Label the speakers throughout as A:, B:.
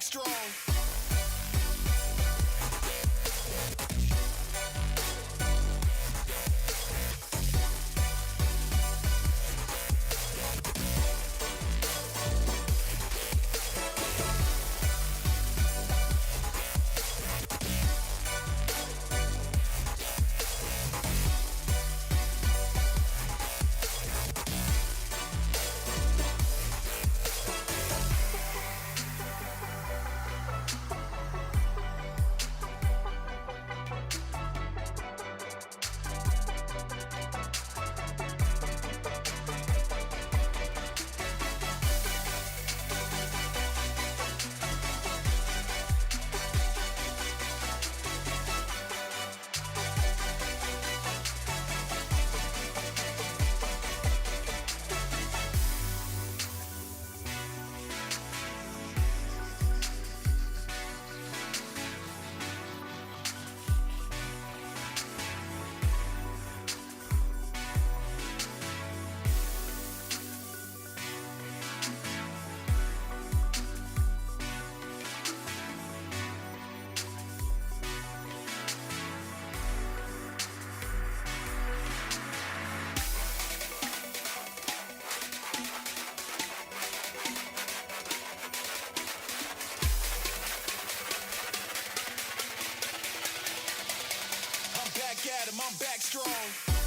A: strong. I'm back strong.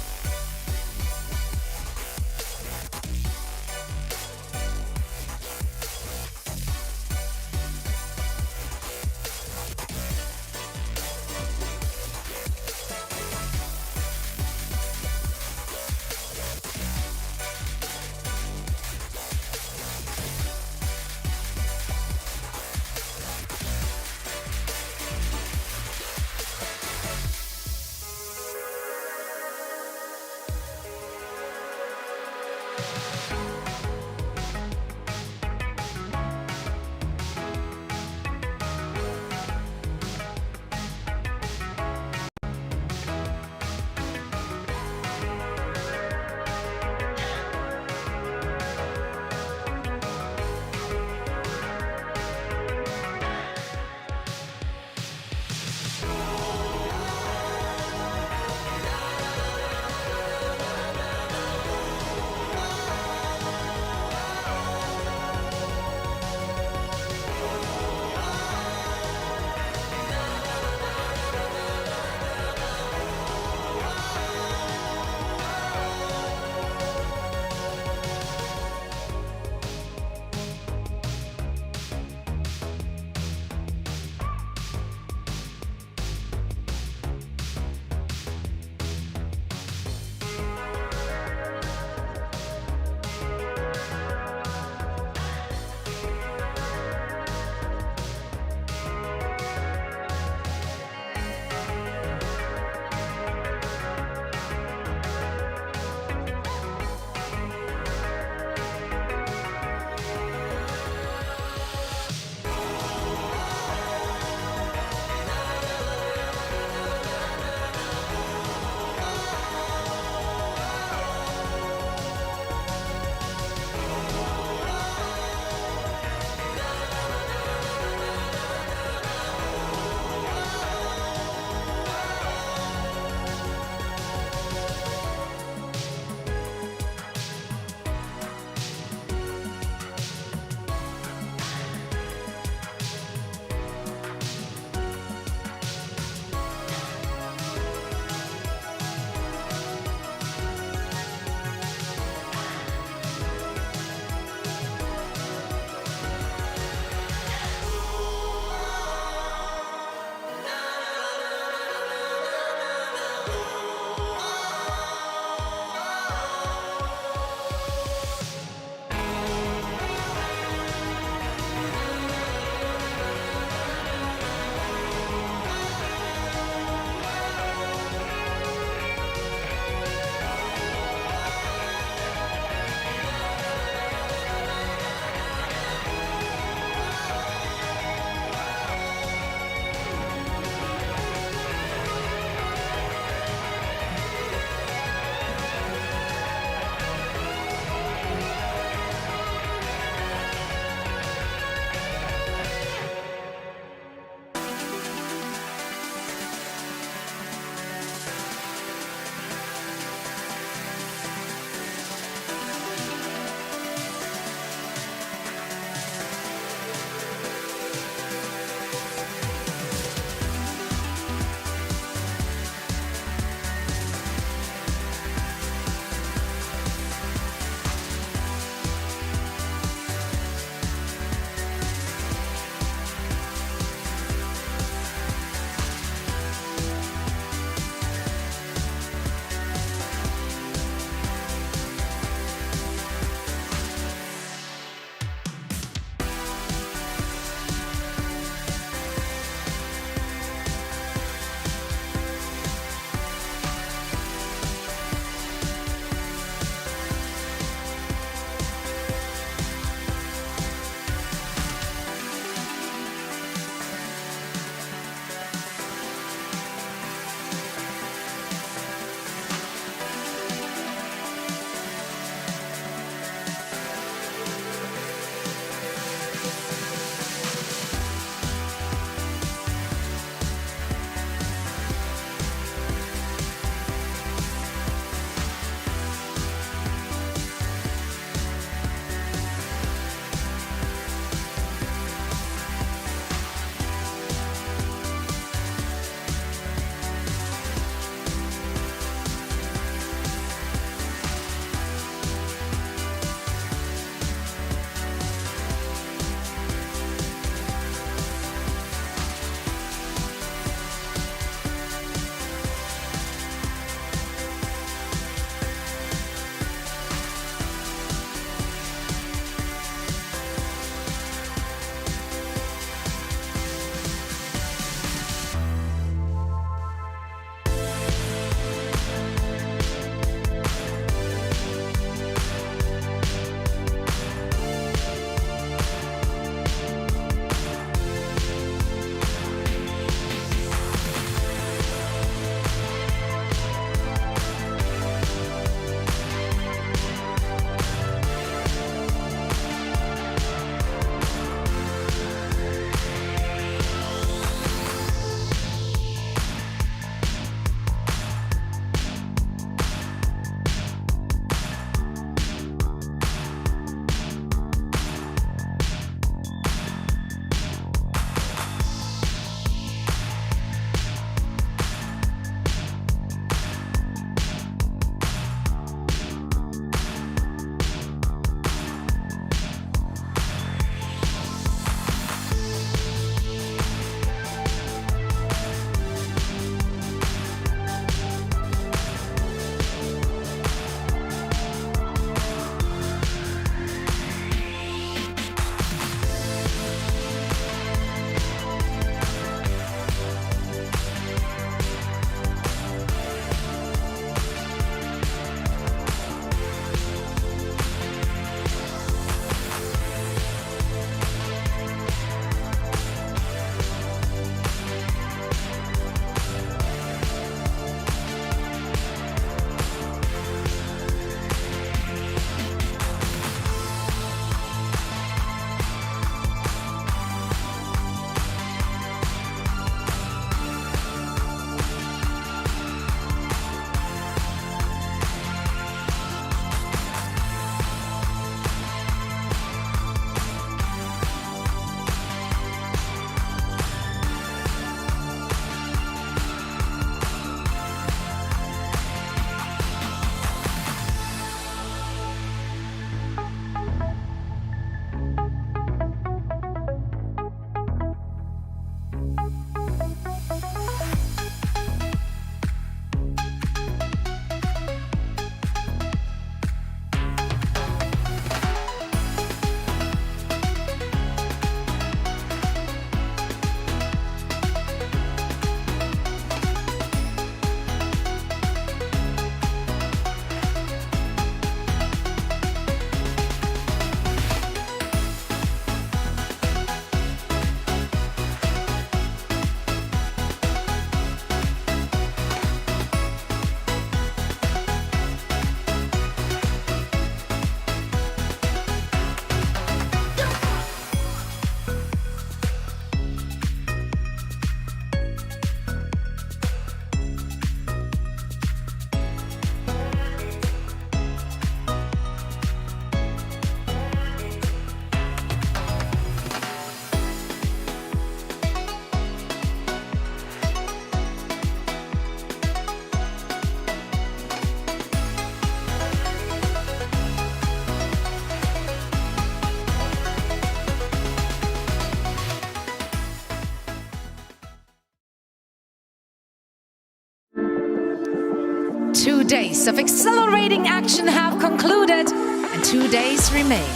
B: 2 days of accelerating action have concluded, and 2 days remain.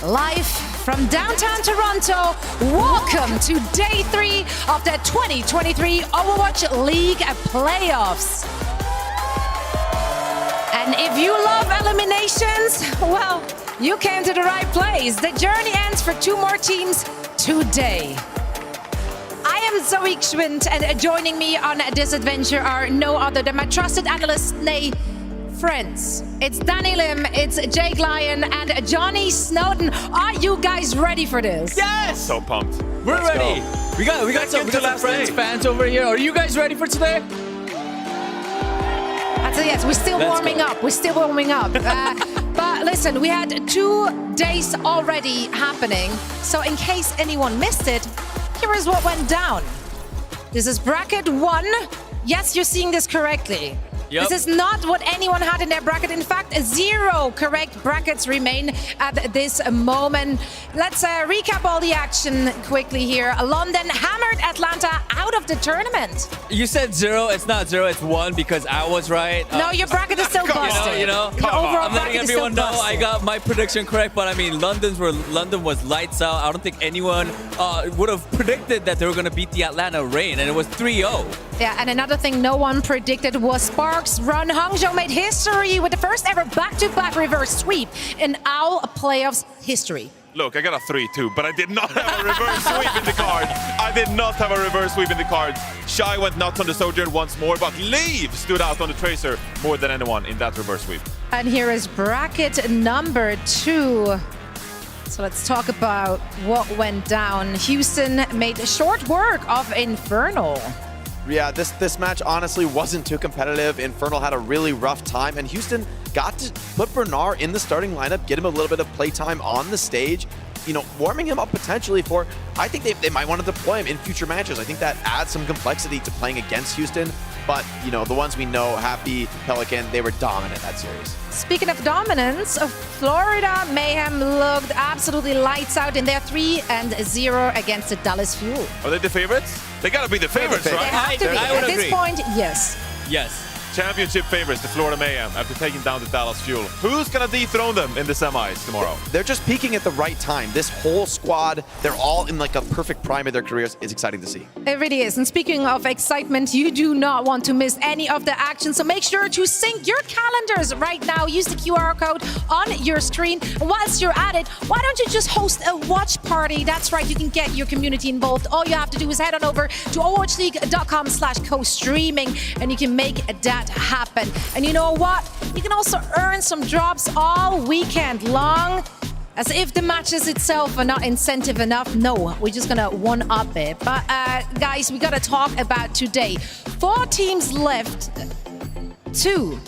B: Live from downtown Toronto, welcome to Day 3 of the 2023 Overwatch League Playoffs. And if you love eliminations, well, you came to the right place. The journey ends for 2 more teams today. I am Zoe Schwind, and joining me on this adventure are no other than my trusted analysts, nay, friends. It's Danny Lim, it's Jake Lyon, and Johnny Snowden. Are you guys ready for this?
C: Yes!
D: So pumped.
C: We're
D: Let's
C: ready.
D: go.
C: We got some fans over here. Are you guys ready for today?
B: So yes, we're still warming up. We're still warming up. But listen, we had 2 days already happening. So in case anyone missed it, here is what went down. This is bracket 1. Yes, you're seeing this correctly.
C: Yep.
B: This is not what anyone had in their bracket. In fact, 0 correct brackets remain at this moment. Let's recap all the action quickly here. London hammered Atlanta out of the tournament.
C: You said 0. It's not 0. It's 1 because I was right.
B: No, your bracket is still busted.
C: You know.
B: Your overall
C: I'm letting
B: bracket is still
C: everyone know I
B: busted.
C: got my prediction correct. But I mean, London was lights out. I don't think anyone would have predicted that they were going to beat the Atlanta Reign, and it was 3-0.
B: Yeah, and another thing no one predicted was Sparks' run. Hangzhou made history with the first ever back-to-back reverse sweep in OWL Playoffs history.
D: Look, I got a 3-2, but I did not have a reverse sweep in the cards. I did not have a reverse sweep in the cards. Shy went nuts on the Sojourn once more, but Leave stood out on the Tracer more than anyone in that reverse sweep.
B: And here is bracket number 2. So let's talk about what went down. Houston made short work of Infernal.
E: Yeah, this match honestly wasn't too competitive. Infernal had a really rough time, and Houston got to put Bernard in the starting lineup, get him a little bit of playtime on the stage, you know, warming him up potentially for, I think they might want to deploy him in future matches. I think that adds some complexity to playing against Houston. But, you know, the ones we know, Happy, Pelican, they were dominant that series.
B: Speaking of dominance, Florida Mayhem looked absolutely lights out in their 3-0 against the Dallas Fuel.
D: Are they the favorites? They gotta be the favorites,
B: They
D: right?
B: have to be.
C: I would
B: At this
C: agree.
B: point, yes.
C: Yes.
D: Championship favorites, the Florida Mayhem, after taking down the Dallas Fuel. Who's gonna dethrone them in the semis tomorrow?
E: They're just peaking at the right time. This whole squad, they're all in like a perfect prime of their careers. It's exciting to see.
B: It really is. And speaking of excitement, you do not want to miss any of the action. So make sure to sync your calendars right now. Use the QR code on your screen. And whilst you're at it, why don't you just host a watch party? That's right, you can get your community involved. All you have to do is head on over to overwatchleague.com/co-streaming and you can make that happen. And you know what? You can also earn some drops all weekend long. As if the matches itself are not incentive enough. No, we're just gonna one-up it. But guys, we gotta talk about today. 4 teams left. 2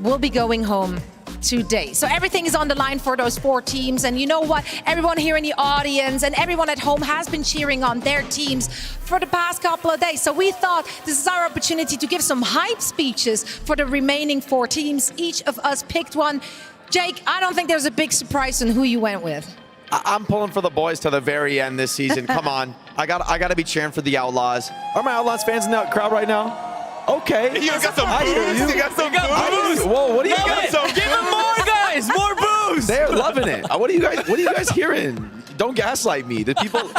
B: will be going home today. So everything is on the line for those 4 teams. And you know what? Everyone here in the audience and everyone at home has been cheering on their teams for the past couple of days. So we thought this is our opportunity to give some hype speeches for the remaining 4 teams. Each of us picked one. Jake, I don't think there's a big surprise in who you went with.
E: I'm pulling for the boys to the very end this season. Come on. I got to be cheering for the Outlaws. Are my Outlaws fans in the crowd right now? Okay.
D: You got some
E: I hear
D: booze?
E: you.
D: You got some
E: I hear
D: booze?
E: you. Whoa, what do you
D: You got
E: guys?
D: some
C: Give him more, guys. More booze.
E: They're loving it. What are you guys hearing? Don't gaslight me. The people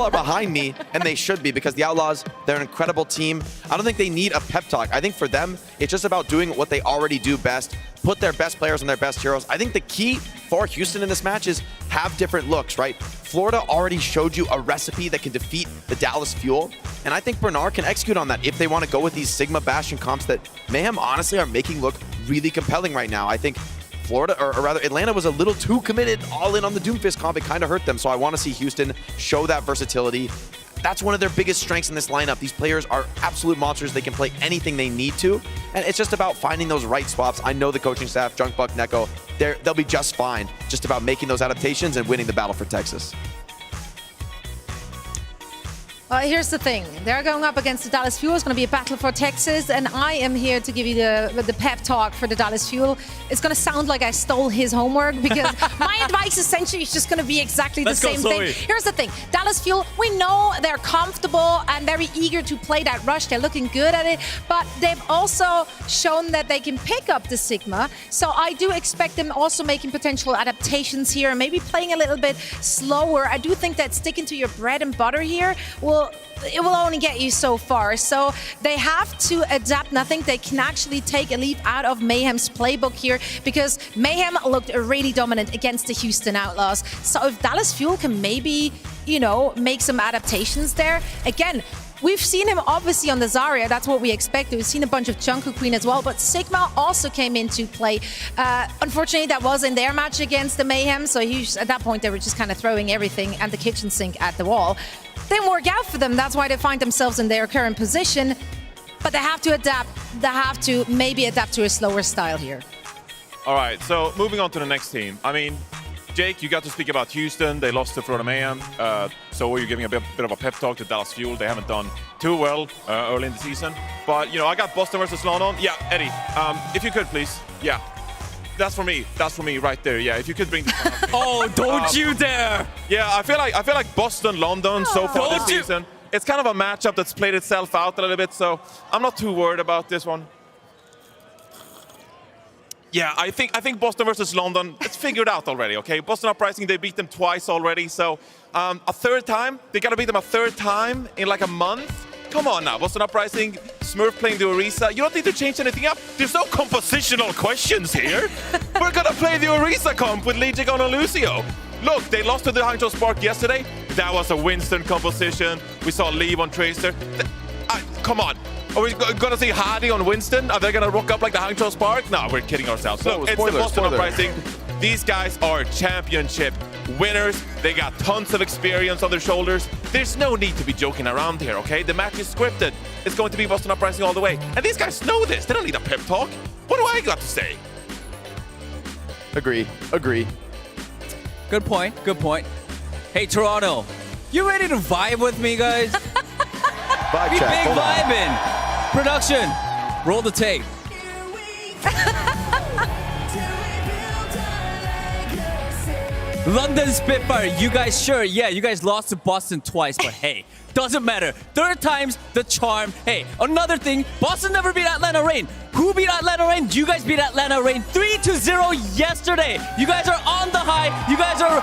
E: are behind me, and they should be, because the Outlaws, they're an incredible team. I don't think they need a pep talk. I think for them, it's just about doing what they already do best, put their best players and their best heroes. I think the key for Houston in this match is have different looks, right? Florida already showed you a recipe that can defeat the Dallas Fuel, and I think Bernard can execute on that if they want to go with these Sigma Bastion comps that Mayhem honestly are making look really compelling right now. I think Florida, or rather Atlanta, was a little too committed all in on the Doomfist comp. It kind of hurt them. So I want to see Houston show that versatility. That's one of their biggest strengths in this lineup. These players are absolute monsters. They can play anything they need to. And it's just about finding those right swaps. I know the coaching staff, Junkbuck, Neko, they'll be just fine. Just about making those adaptations and winning the battle for Texas.
B: Well, here's the thing. They're going up against the Dallas Fuel. It's going to be a battle for Texas, and I am here to give you the pep talk for the Dallas Fuel. It's going to sound like I stole his homework because my advice essentially is just going to be exactly the same thing. Here's the thing. Dallas Fuel, we know they're comfortable and very eager to play that rush. They're looking good at it, but they've also shown that they can pick up the Sigma. So I do expect them also making potential adaptations here and maybe playing a little bit slower. I do think that sticking to your bread and butter here it will only get you so far. So they have to adapt. And I think they can actually take a leaf out of Mayhem's playbook here because Mayhem looked really dominant against the Houston Outlaws. So if Dallas Fuel can maybe, make some adaptations there, again, we've seen him obviously on the Zarya. That's what we expected. We've seen a bunch of Jungle Queen as well, but Sigma also came into play. Unfortunately, that was in their match against the Mayhem, so at that point they were just kind of throwing everything and the kitchen sink at the wall. Didn't work out for them. That's why they find themselves in their current position. But they have to adapt. They have to maybe adapt to a slower style here.
D: All right, so moving on to the next team. I mean, Jake, you got to speak about Houston. They lost to Florida Mayhem. So you're giving a bit of a pep talk to Dallas Fuel. They haven't done too well early in the season. But, I got Boston versus London. Yeah, Eddie, if you could, please. Yeah. That's for me. That's for me right there. Yeah, if you could bring this one up.
C: Oh, don't you dare!
D: Yeah, I feel like Boston, London so far this season. It's kind of a matchup that's played itself out a little bit, so I'm not too worried about this one. Yeah, I think Boston versus London, it's figured out already, okay? Boston Uprising, they beat them twice already, so a third time? They gotta beat them a third time in like a month? Come on now, Boston Uprising, Smurf playing the Orisa. You don't need to change anything up. There's no compositional questions here. We're gonna play the Orisa comp with Lijiang and Lucio. Look, they lost to the Hangzhou Spark yesterday. That was a Winston composition. We saw Leave on Tracer. Come on. Are we gonna see Hardy on Winston? Are they gonna rock up like the Hangzhou Spark? No, we're kidding ourselves. Look, it's the Boston Uprising. These guys are championship winners. They got tons of experience on their shoulders. There's no need to be joking around here, okay? The match is scripted. It's going to be Boston Uprising all the way. And these guys know this. They don't need a pep talk. What do I got to say?
E: Agree.
C: Good point. Hey, Toronto, you ready to vibe with me, guys?
E: Vibe
C: Be
E: check.
C: big vibing. Production, roll the tape. London Spitfire, you guys sure? Yeah, you guys lost to Boston twice, but hey, doesn't matter. Third time's the charm. Hey, another thing, Boston never beat Atlanta Reign. Who beat Atlanta Reign? You guys beat Atlanta Reign 3-0 yesterday. You guys are on the high. You guys are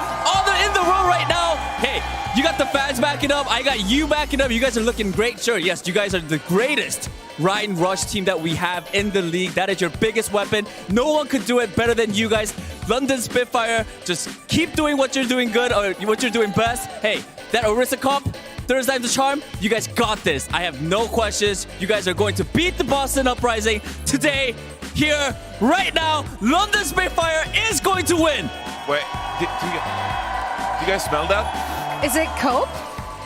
C: in the row right now. Hey, you got the fans backing up. I got you backing up. You guys are looking great. Sure, yes, you guys are the greatest Ride and Rush team that we have in the league. That is your biggest weapon. No one could do it better than you guys. London Spitfire, just keep doing what you're doing good or what you're doing best. Hey, that Orisa comp, third time's the charm, you guys got this. I have no questions. You guys are going to beat the Boston Uprising today, here, right now. London Spitfire is going to win.
D: Wait, do you guys smell that?
B: Is it cope?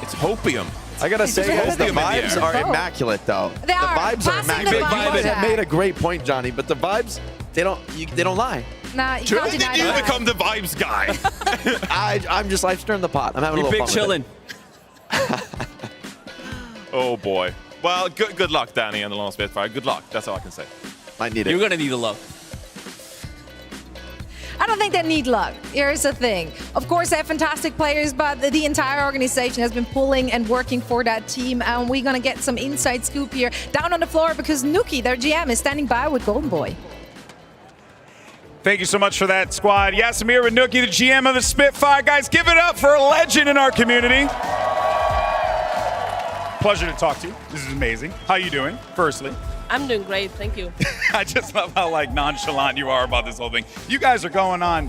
D: It's hopium.
E: I gotta say, guys, the
D: Hopium in the
E: vibes
D: air.
E: are immaculate, though.
B: They
E: the
B: are.
E: vibes are
B: Passing the
E: immaculate.
B: vibes
E: You
B: back.
E: made a great point, Johnny, but the vibes, they don't lie.
B: Nah, you
D: When
B: can't
D: did
B: deny
D: you
B: that.
D: become the vibes guy?
E: I'm stirring the pot. I'm having a
C: You're
E: little
C: big
E: fun with
C: chillin'.
D: Oh boy. Well, good luck, Danny and the London Spitfire. Good luck. That's all I can say.
E: it. Might need it.
C: You're gonna need a luck.
B: I don't think they need luck. Here's the thing. Of course, they're fantastic players, but the entire organization has been pulling and working for that team. And we're going to get some inside scoop here down on the floor because Nuki, their GM, is standing by with Golden Boy.
F: Thank you so much for that, squad. Yasamir Ranuki, the GM of the Spitfire. Guys, give it up for a legend in our community. Pleasure to talk to you. This is amazing. How you doing, firstly?
G: I'm doing great, thank you.
F: I just love how nonchalant you are about this whole thing. You guys are going on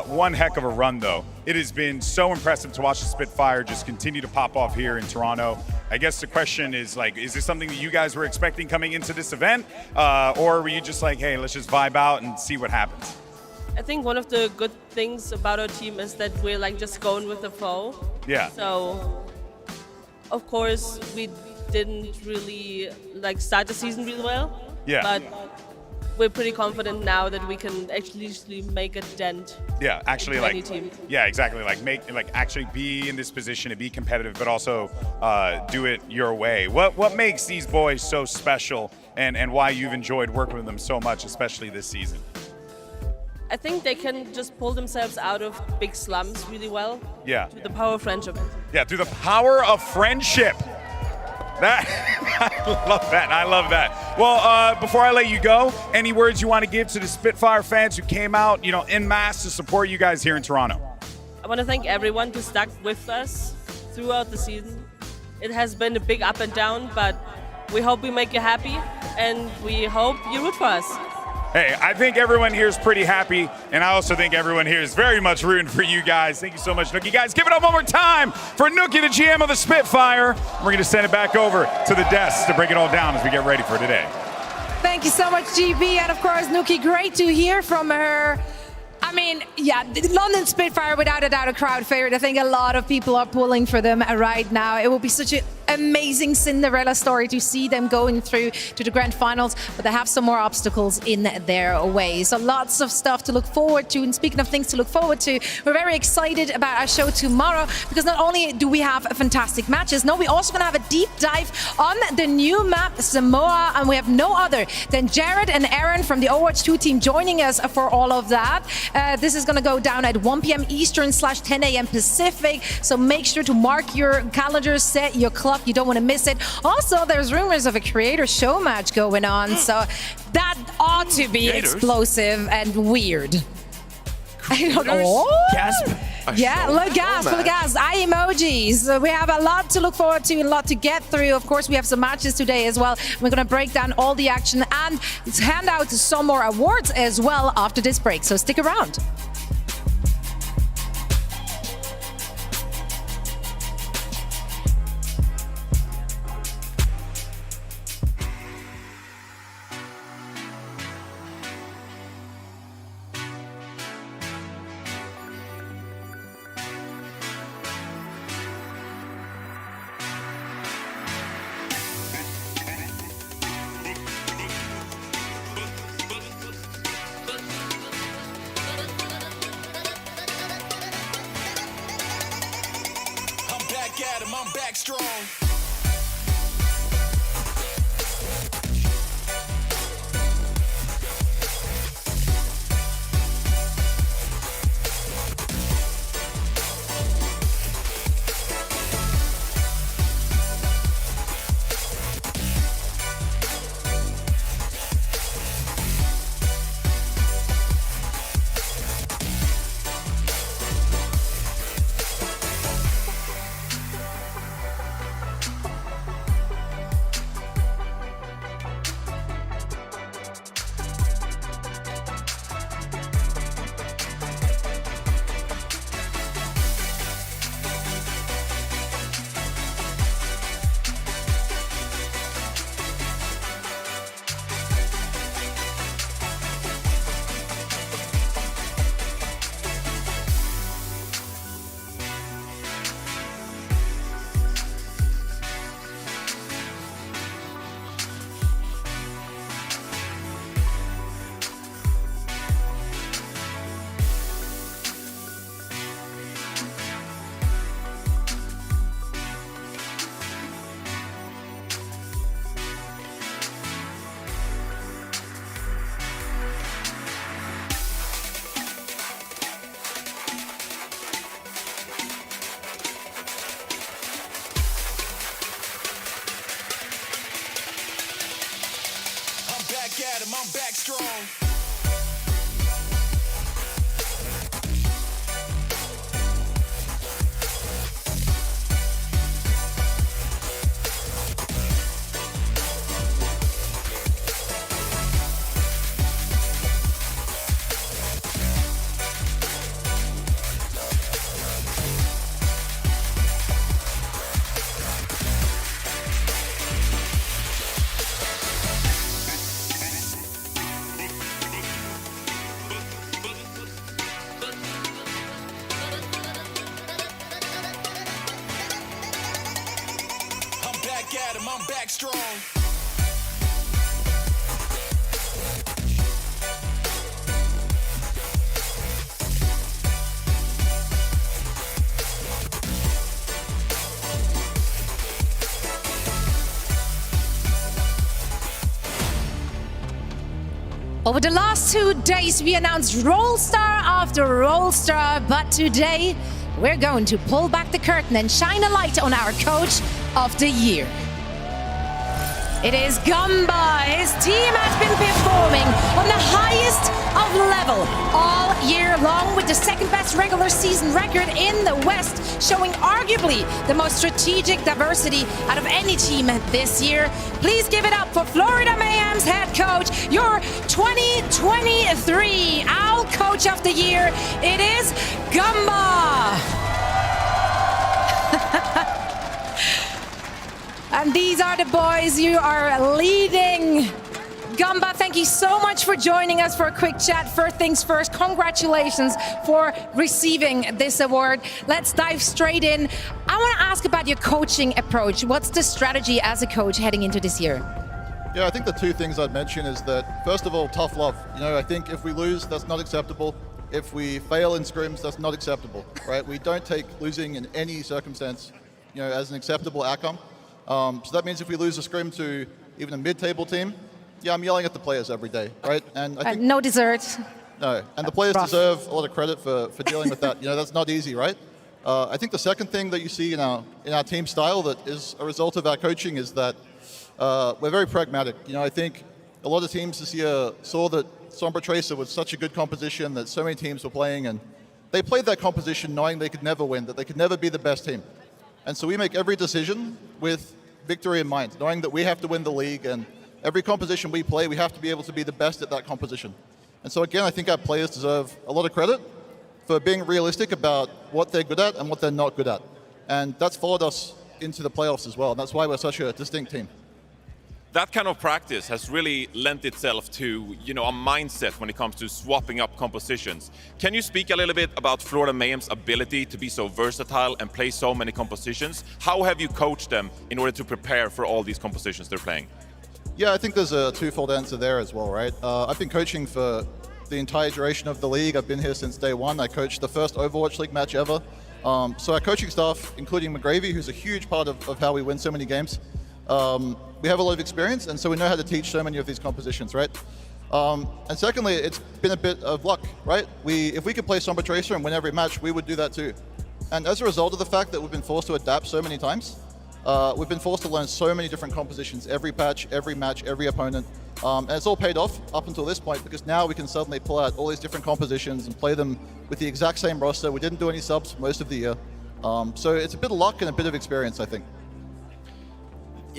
F: one heck of a run, though. It has been so impressive to watch the Spitfire just continue to pop off here in Toronto. I guess the question is, is this something that you guys were expecting coming into this event? Or were you just like, hey, let's just vibe out and see what happens?
G: I think one of the good things about our team is that we're just going with the flow.
F: Yeah.
G: So, of course, we didn't really start the season really well.
F: Yeah.
G: But we're pretty confident now that we can actually make a dent.
F: Yeah, actually,
G: Any
F: like,
G: team.
F: yeah, exactly. Like actually be in this position to be competitive, but also do it your way. What makes these boys so special, and why you've enjoyed working with them so much, especially this season?
G: I think they can just pull themselves out of big slumps really well.
F: Yeah.
G: Through the power of friendship.
F: Yeah, through the power of friendship. That I love that. I love that. Well, before I let you go, any words you want to give to the Spitfire fans who came out, en masse to support you guys here in Toronto?
G: I want to thank everyone who stuck with us throughout the season. It has been a big up and down, but we hope we make you happy, and we hope you root for us.
F: Hey, I think everyone here is pretty happy, and I also think everyone here is very much rooting for you guys. Thank you so much, Nookie. Guys, give it up one more time for Nookie, the GM of the Spitfire. We're going to send it back over to the desk to break it all down as we get ready for today.
B: Thank you so much, GB. And of course, Nookie, great to hear from her. I mean, yeah, the London Spitfire, without a doubt, a crowd favorite. I think a lot of people are pulling for them right now. It will be such an amazing Cinderella story to see them going through to the grand finals, but they have some more obstacles in their way. So lots of stuff to look forward to. And speaking of things to look forward to, we're very excited about our show tomorrow, because not only do we have fantastic matches, no, we're also going to have a deep dive on the new map, Samoa, and we have no other than Jared and Aaron from the Overwatch 2 team joining us for all of that. This is going to go down at 1 p.m. Eastern / 10 a.m. Pacific, so make sure to mark your calendar, set your clock. You don't want to miss it. Also, there's rumors of a creator show match going on, so that ought to be explosive and weird. I don't know.
C: Gasp.
B: Yeah, look gas, eye emojis. We have a lot to look forward to, a lot to get through. Of course, we have some matches today as well. We're going to break down all the action and hand out some more awards as well after this break, so stick around.
A: I'm back strong. I'm back strong. I'm back strong.
B: Over the last 2 days, we announced Roll Star after Roll Star, but today we're going to pull back the curtain and shine a light on our Coach of the Year. It is Gumba. His team has been performing on the highest of level all year long with the second best regular season record in the West, showing arguably the most strategic diversity out of any team this year. Please give it up for Florida Mayhem's head coach, your 2023 OWL Coach of the Year. It is Gumba. And these are the boys you are leading. Gumba, thank you so much for joining us for a quick chat. First things first, congratulations for receiving this award. Let's dive straight in. I want to ask about your coaching approach. What's the strategy as a coach heading into this year?
H: Yeah, I think the two things I'd mention is that, first of all, tough love. I think if we lose, that's not acceptable. If we fail in scrims, that's not acceptable, right? We don't take losing in any circumstance, as an acceptable outcome. So that means if we lose a scrim to even a mid-table team, yeah, I'm yelling at the players every day, right? And I think
B: no dessert.
H: No, and the players deserve a lot of credit for dealing with that. That's not easy, right? I think the second thing that you see in our team style that is a result of our coaching is that we're very pragmatic. I think a lot of teams this year saw that Sombra Tracer was such a good composition that so many teams were playing, and they played that composition knowing they could never win, that they could never be the best team. And so we make every decision with victory in mind, knowing that we have to win the league, and every composition we play, we have to be able to be the best at that composition. And so again, I think our players deserve a lot of credit for being realistic about what they're good at and what they're not good at. And that's followed us into the playoffs as well, and that's why we're such a distinct team.
D: That kind of practice has really lent itself to, a mindset when it comes to swapping up compositions. Can you speak a little bit about Florida Mayhem's ability to be so versatile and play so many compositions? How have you coached them in order to prepare for all these compositions they're playing?
H: Yeah, I think there's a twofold answer there as well, right? I've been coaching for the entire duration of the league. I've been here since day one. I coached the first Overwatch League match ever. So our coaching staff, including McGravy, who's a huge part of how we win so many games, we have a lot of experience, and so we know how to teach so many of these compositions, right? And secondly, it's been a bit of luck, right? If we could play Sombra Tracer and win every match, we would do that too. And as a result of the fact that we've been forced to adapt so many times, we've been forced to learn so many different compositions, every patch, every match, every opponent. And it's all paid off up until this point, because now we can suddenly pull out all these different compositions and play them with the exact same roster. We didn't do any subs for most of the year. So it's a bit of luck and a bit of experience, I think.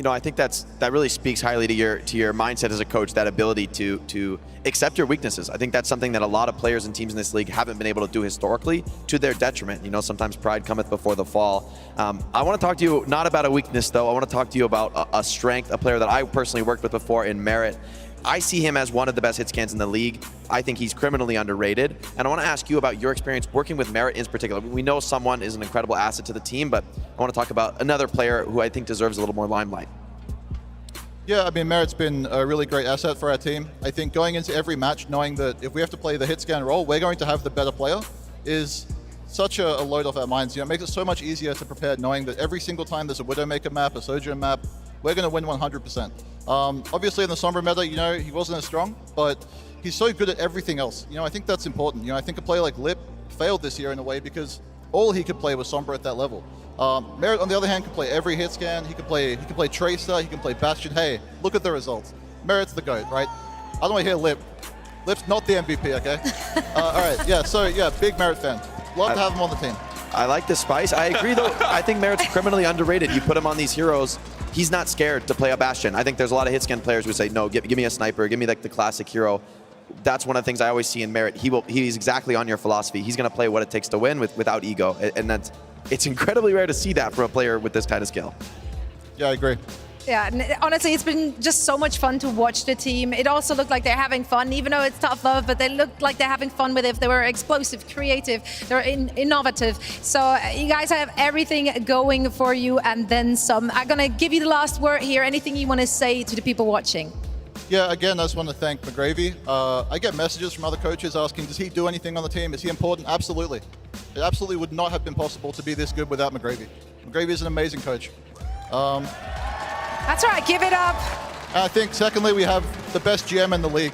E: I think that really speaks highly to your mindset as a coach, that ability to accept your weaknesses. I think that's something that a lot of players and teams in this league haven't been able to do historically, to their detriment. Sometimes pride cometh before the fall. I want to talk to you not about a weakness, though. I want to talk to you about a strength, a player that I personally worked with before in Merit. I see him as one of the best hit scans in the league. I think he's criminally underrated. And I want to ask you about your experience working with Merit in particular. We know someone is an incredible asset to the team, but I want to talk about another player who I think deserves a little more limelight.
H: Yeah, Merit's been a really great asset for our team. I think going into every match, knowing that if we have to play the hit scan role, we're going to have the better player, is such a load off our minds. It makes it so much easier to prepare, knowing that every single time there's a Widowmaker map, a Sojourn map, we're going to win 100%. Obviously in the Sombra meta, he wasn't as strong, but he's so good at everything else. I think that's important. I think a player like Lip failed this year in a way because all he could play was Sombra at that level. Merit, on the other hand, can play every hit scan. He can play Tracer. He can play Bastion. Hey, look at the results. Merit's the GOAT, right? I don't want to hear Lip. Lip's not the MVP, okay? All right, yeah. So yeah, big Merit fan. Love to have him on the team.
E: I like the spice. I agree, though. I think Merit's criminally underrated. You put him on these heroes, he's not scared to play a Bastion. I think there's a lot of hit scan players who say, no, give me a sniper, give me like the classic hero. That's one of the things I always see in Merit. He's exactly on your philosophy. He's going to play what it takes to win without ego, and it's incredibly rare to see that from a player with this kind of skill.
H: Yeah, I agree.
B: Yeah, and honestly, it's been just so much fun to watch the team. It also looked like they're having fun, even though it's tough love, but they looked like they're having fun with it. They were explosive, creative, they're innovative. So you guys have everything going for you and then some. I'm going to give you the last word here. Anything you want to say to the people watching?
H: Yeah, again, I just want to thank McGravy. I get messages from other coaches asking, does he do anything on the team? Is he important? Absolutely. It absolutely would not have been possible to be this good without McGravy. McGravy is an amazing coach.
B: That's right, give it up.
H: I think, secondly, we have the best GM in the league.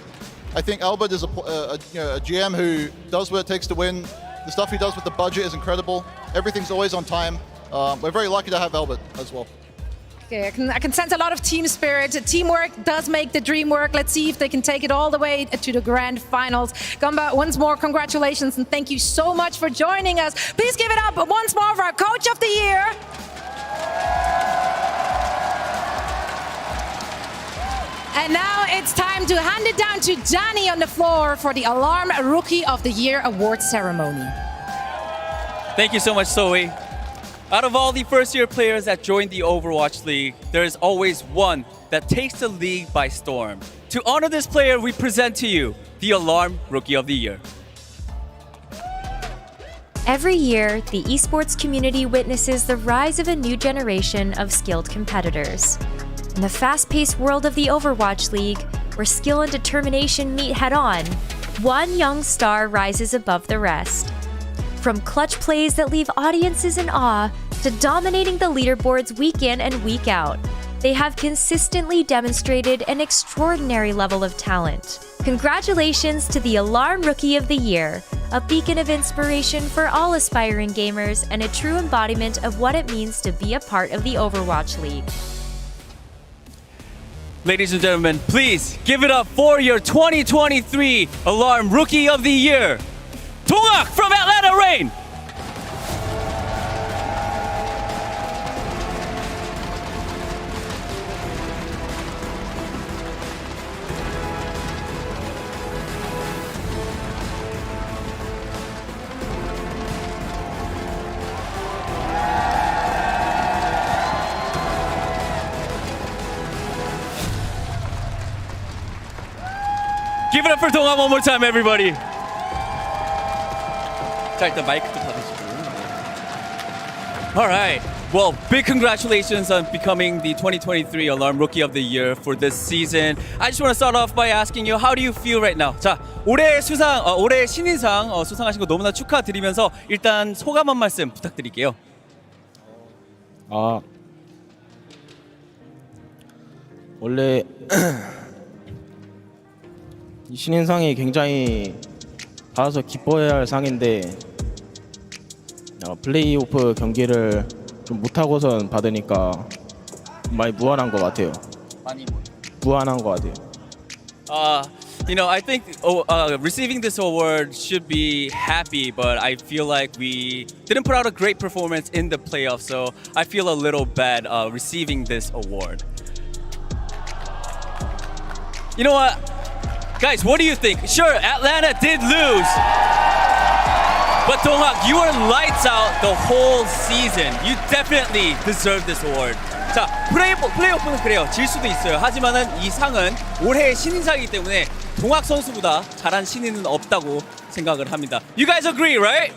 H: I think Albert is a GM who does what it takes to win. The stuff he does with the budget is incredible. Everything's always on time. We're very lucky to have Albert as well.
B: Okay, I can sense a lot of team spirit. Teamwork does make the dream work. Let's see if they can take it all the way to the grand finals. Gamba, once more, congratulations and thank you so much for joining us. Please give it up once more for our Coach of the Year. And now it's time to hand it down to Danny on the floor for the Alarm Rookie of the Year award ceremony.
C: Thank you so much, Zoe. Out of all the first-year players that joined the Overwatch League, there is always one that takes the league by storm. To honor this player, we present to you the Alarm Rookie of the Year.
I: Every year, the esports community witnesses the rise of a new generation of skilled competitors. In the fast-paced world of the Overwatch League, where skill and determination meet head-on, one young star rises above the rest. From clutch plays that leave audiences in awe to dominating the leaderboards week in and week out, they have consistently demonstrated an extraordinary level of talent. Congratulations to the Alarm Rookie of the Year, a beacon of inspiration for all aspiring gamers and a true embodiment of what it means to be a part of the Overwatch League.
C: Ladies and gentlemen, please give it up for your 2023 Alarm Rookie of the Year, Dongak from Atlanta Reign. Give it up for Dongak one more time, everybody. All right. Well, big congratulations on becoming the 2023 Alarm Rookie of the Year for this season. I just want to start off by asking you, how do you feel right now? 자, 올해 신인상 수상하신 거 너무나 축하드리면서 일단 소감 한 말씀 부탁드릴게요.
J: 원래 이 신인상이 굉장히 받아서 기뻐해야 할 상인데 플레이오프 경기를 좀 못하고선 받으니까 많이 무안한 것 같아요. 무안한 것 같아요.
C: I think receiving this award should be happy, but I feel like we didn't put out a great performance in the playoffs, so I feel a little bad receiving this award. You know what? Guys, what do you think? Sure, Atlanta did lose. But Donghak, you were lights out the whole season. You definitely deserve this award. 자, 플레이오프는 그래요. 질 수도 있어요. 하지만은 이 상은 올해의 신인상이기 때문에 동학 선수보다 잘한 신인은 없다고 생각을 합니다. You guys agree, right?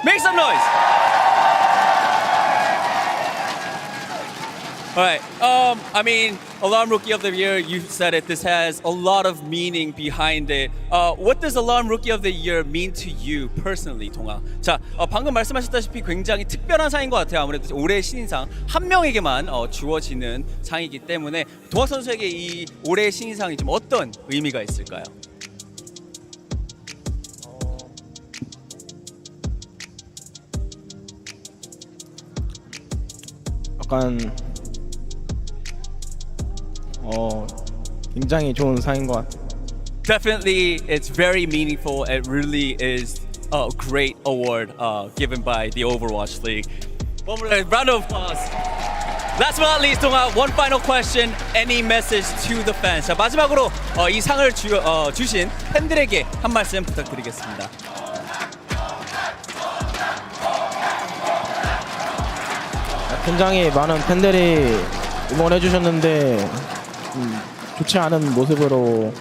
C: Make some noise. All right. I mean, Alarm Rookie of the Year, you said it. This has a lot of meaning behind it. What does Alarm Rookie of the Year mean to you personally, 동아? 자, 방금 말씀하셨다시피 굉장히 특별한 상인 것 같아요. 아무래도 올해의 신인상 한 명에게만 주어지는 상이기 때문에 동학 선수에게 이 올해의 신인상이 좀 어떤 의미가 있을까요?
J: 약간 굉장히 좋은 상인 것 같아요.
C: Definitely, it's very meaningful. It really is a great award given by the Overwatch League. One more round of applause. Last but not least, 동아, one final question. Any message to the fans? 자, 마지막으로 이 상을 주신 팬들에게 한 말씀 부탁드리겠습니다.
J: 굉장히 많은 팬들이 응원해 주셨는데 좋지 않은 모습으로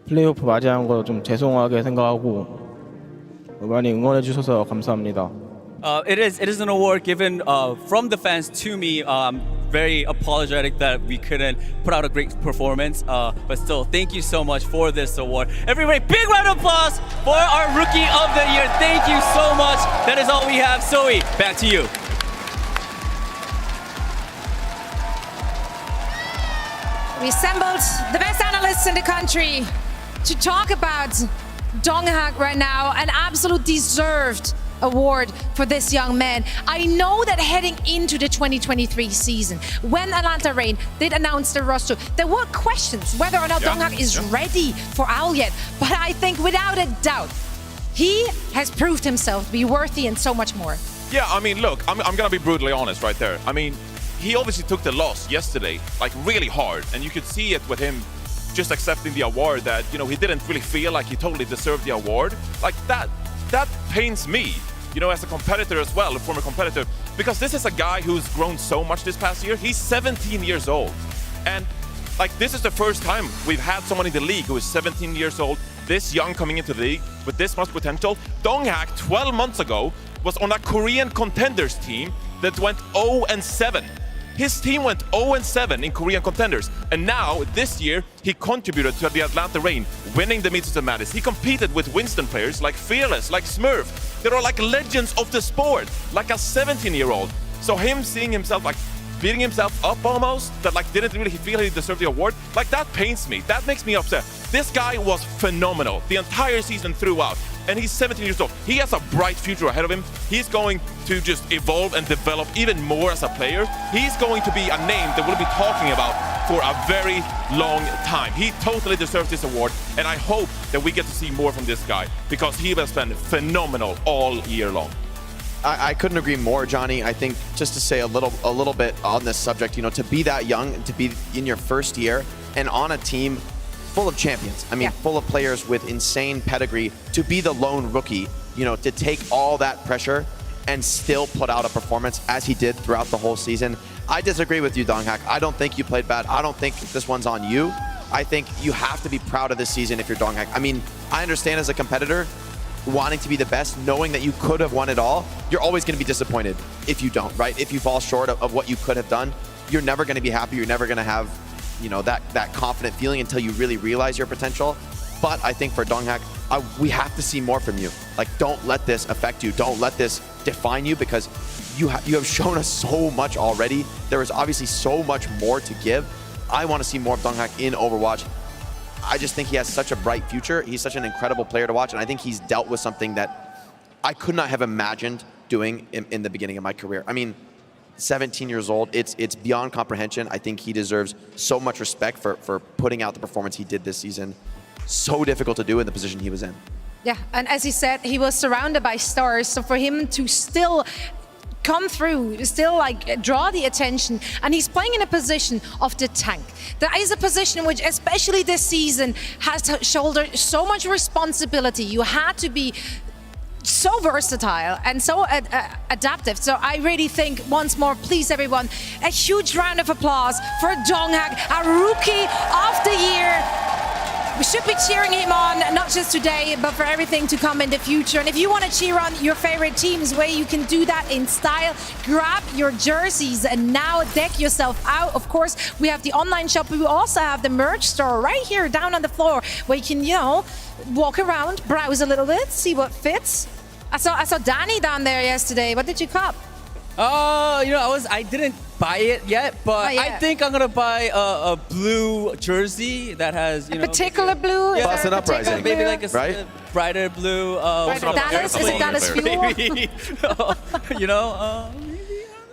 J: 플레이오프 맞이한 거 좀 죄송하게 생각하고 많이 응원해 주셔서 감사합니다.
C: It is an award given from the fans to me. I'm very apologetic that we couldn't put out a great performance, but still, thank you so much for this award. Everybody, big round of applause for our Rookie of the Year. Thank you so much. That is all we have. Zoe, back to you.
B: We assembled the best analysts in the country to talk about Donghak right now, an absolute deserved award for this young man. I know that heading into the 2023 season, when Atlanta Reign did announce the roster, there were questions whether or not Donghak is ready for OWL yet. But I think without a doubt, he has proved himself to be worthy and so much more.
D: Yeah, I mean, look, I'm going to be brutally honest right there. I mean, he obviously took the loss yesterday, like really hard. And you could see it with him just accepting the award that, you know, he didn't really feel like he totally deserved the award. Like that pains me, you know, as a competitor as well, a former competitor, because this is a guy who's grown so much this past year. He's 17 years old. And like, this is the first time we've had someone in the league who is 17 years old, this young, coming into the league with this much potential. Donghak, 12 months ago, was on a Korean contenders team that went 0-7. His team went 0-7 in Korean contenders, and now, this year, he contributed to the Atlanta Reign, winning the Mid-Season Madness. He competed with Winston players like Fearless, like Smurf. There are like legends of the sport, like a 17-year-old. So him seeing himself like beating himself up almost, that like didn't really feel he deserved the award, like that pains me. That makes me upset. This guy was phenomenal the entire season throughout, and he's 17 years old. He has a bright future ahead of him. He's going to just evolve and develop even more as a player. He's going to be a name that we'll be talking about for a very long time. He totally deserves this award, and I hope that we get to see more from this guy, because he has been phenomenal all year long.
E: I couldn't agree more, Johnny. I think just to say a little bit on this subject, you know, to be that young, to be in your first year and on a team full of champions. I mean, full of players with insane pedigree, to be the lone rookie, you know, to take all that pressure and still put out a performance as he did throughout the whole season. I disagree with you, Donghak. I don't think you played bad. I don't think this one's on you. I think you have to be proud of this season if you're Donghak. I mean, I understand as a competitor, wanting to be the best, knowing that you could have won it all, you're always going to be disappointed if you don't, right? If you fall short of what you could have done, you're never going to be happy. You're never going to have, you know, that confident feeling until you really realize your potential. But I think for Donghak, we have to see more from you. Like, don't let this affect you. Don't let this define you, because you have shown us so much already. There is obviously so much more to give. I want to see more of Donghak in Overwatch. I just think he has such a bright future. He's such an incredible player to watch, and I think he's dealt with something that I could not have imagined doing in the beginning of my career. I mean, 17 years old, it's beyond comprehension. I think he deserves so much respect for putting out the performance he did this season. So difficult to do in the position he was in.
B: Yeah, and as he said, he was surrounded by stars, so for him to still come through, still like draw the attention, and he's playing in a position of the tank. That is a position which, especially this season, has shouldered so much responsibility. You had to be so versatile and so adaptive. So I really think, once more, please everyone, a huge round of applause for Donghak, a rookie of the year. We should be cheering him on, not just today, but for everything to come in the future. And if you want to cheer on your favorite teams, where you can do that in style, grab your jerseys and now deck yourself out. Of course, we have the online shop, but we also have the merch store right here down on the floor, where you can, you know, walk around, browse a little bit, see what fits. I saw Danny down there yesterday. What did you cop?
C: You know, I didn't buy it yet, but I think I'm gonna buy a blue jersey that has, you know,
B: particular blue.
C: Yeah,
E: Boston Uprising,
C: maybe like a
E: right?
C: brighter blue.
B: Dallas, is it Dallas Fuel?
C: Maybe, you know.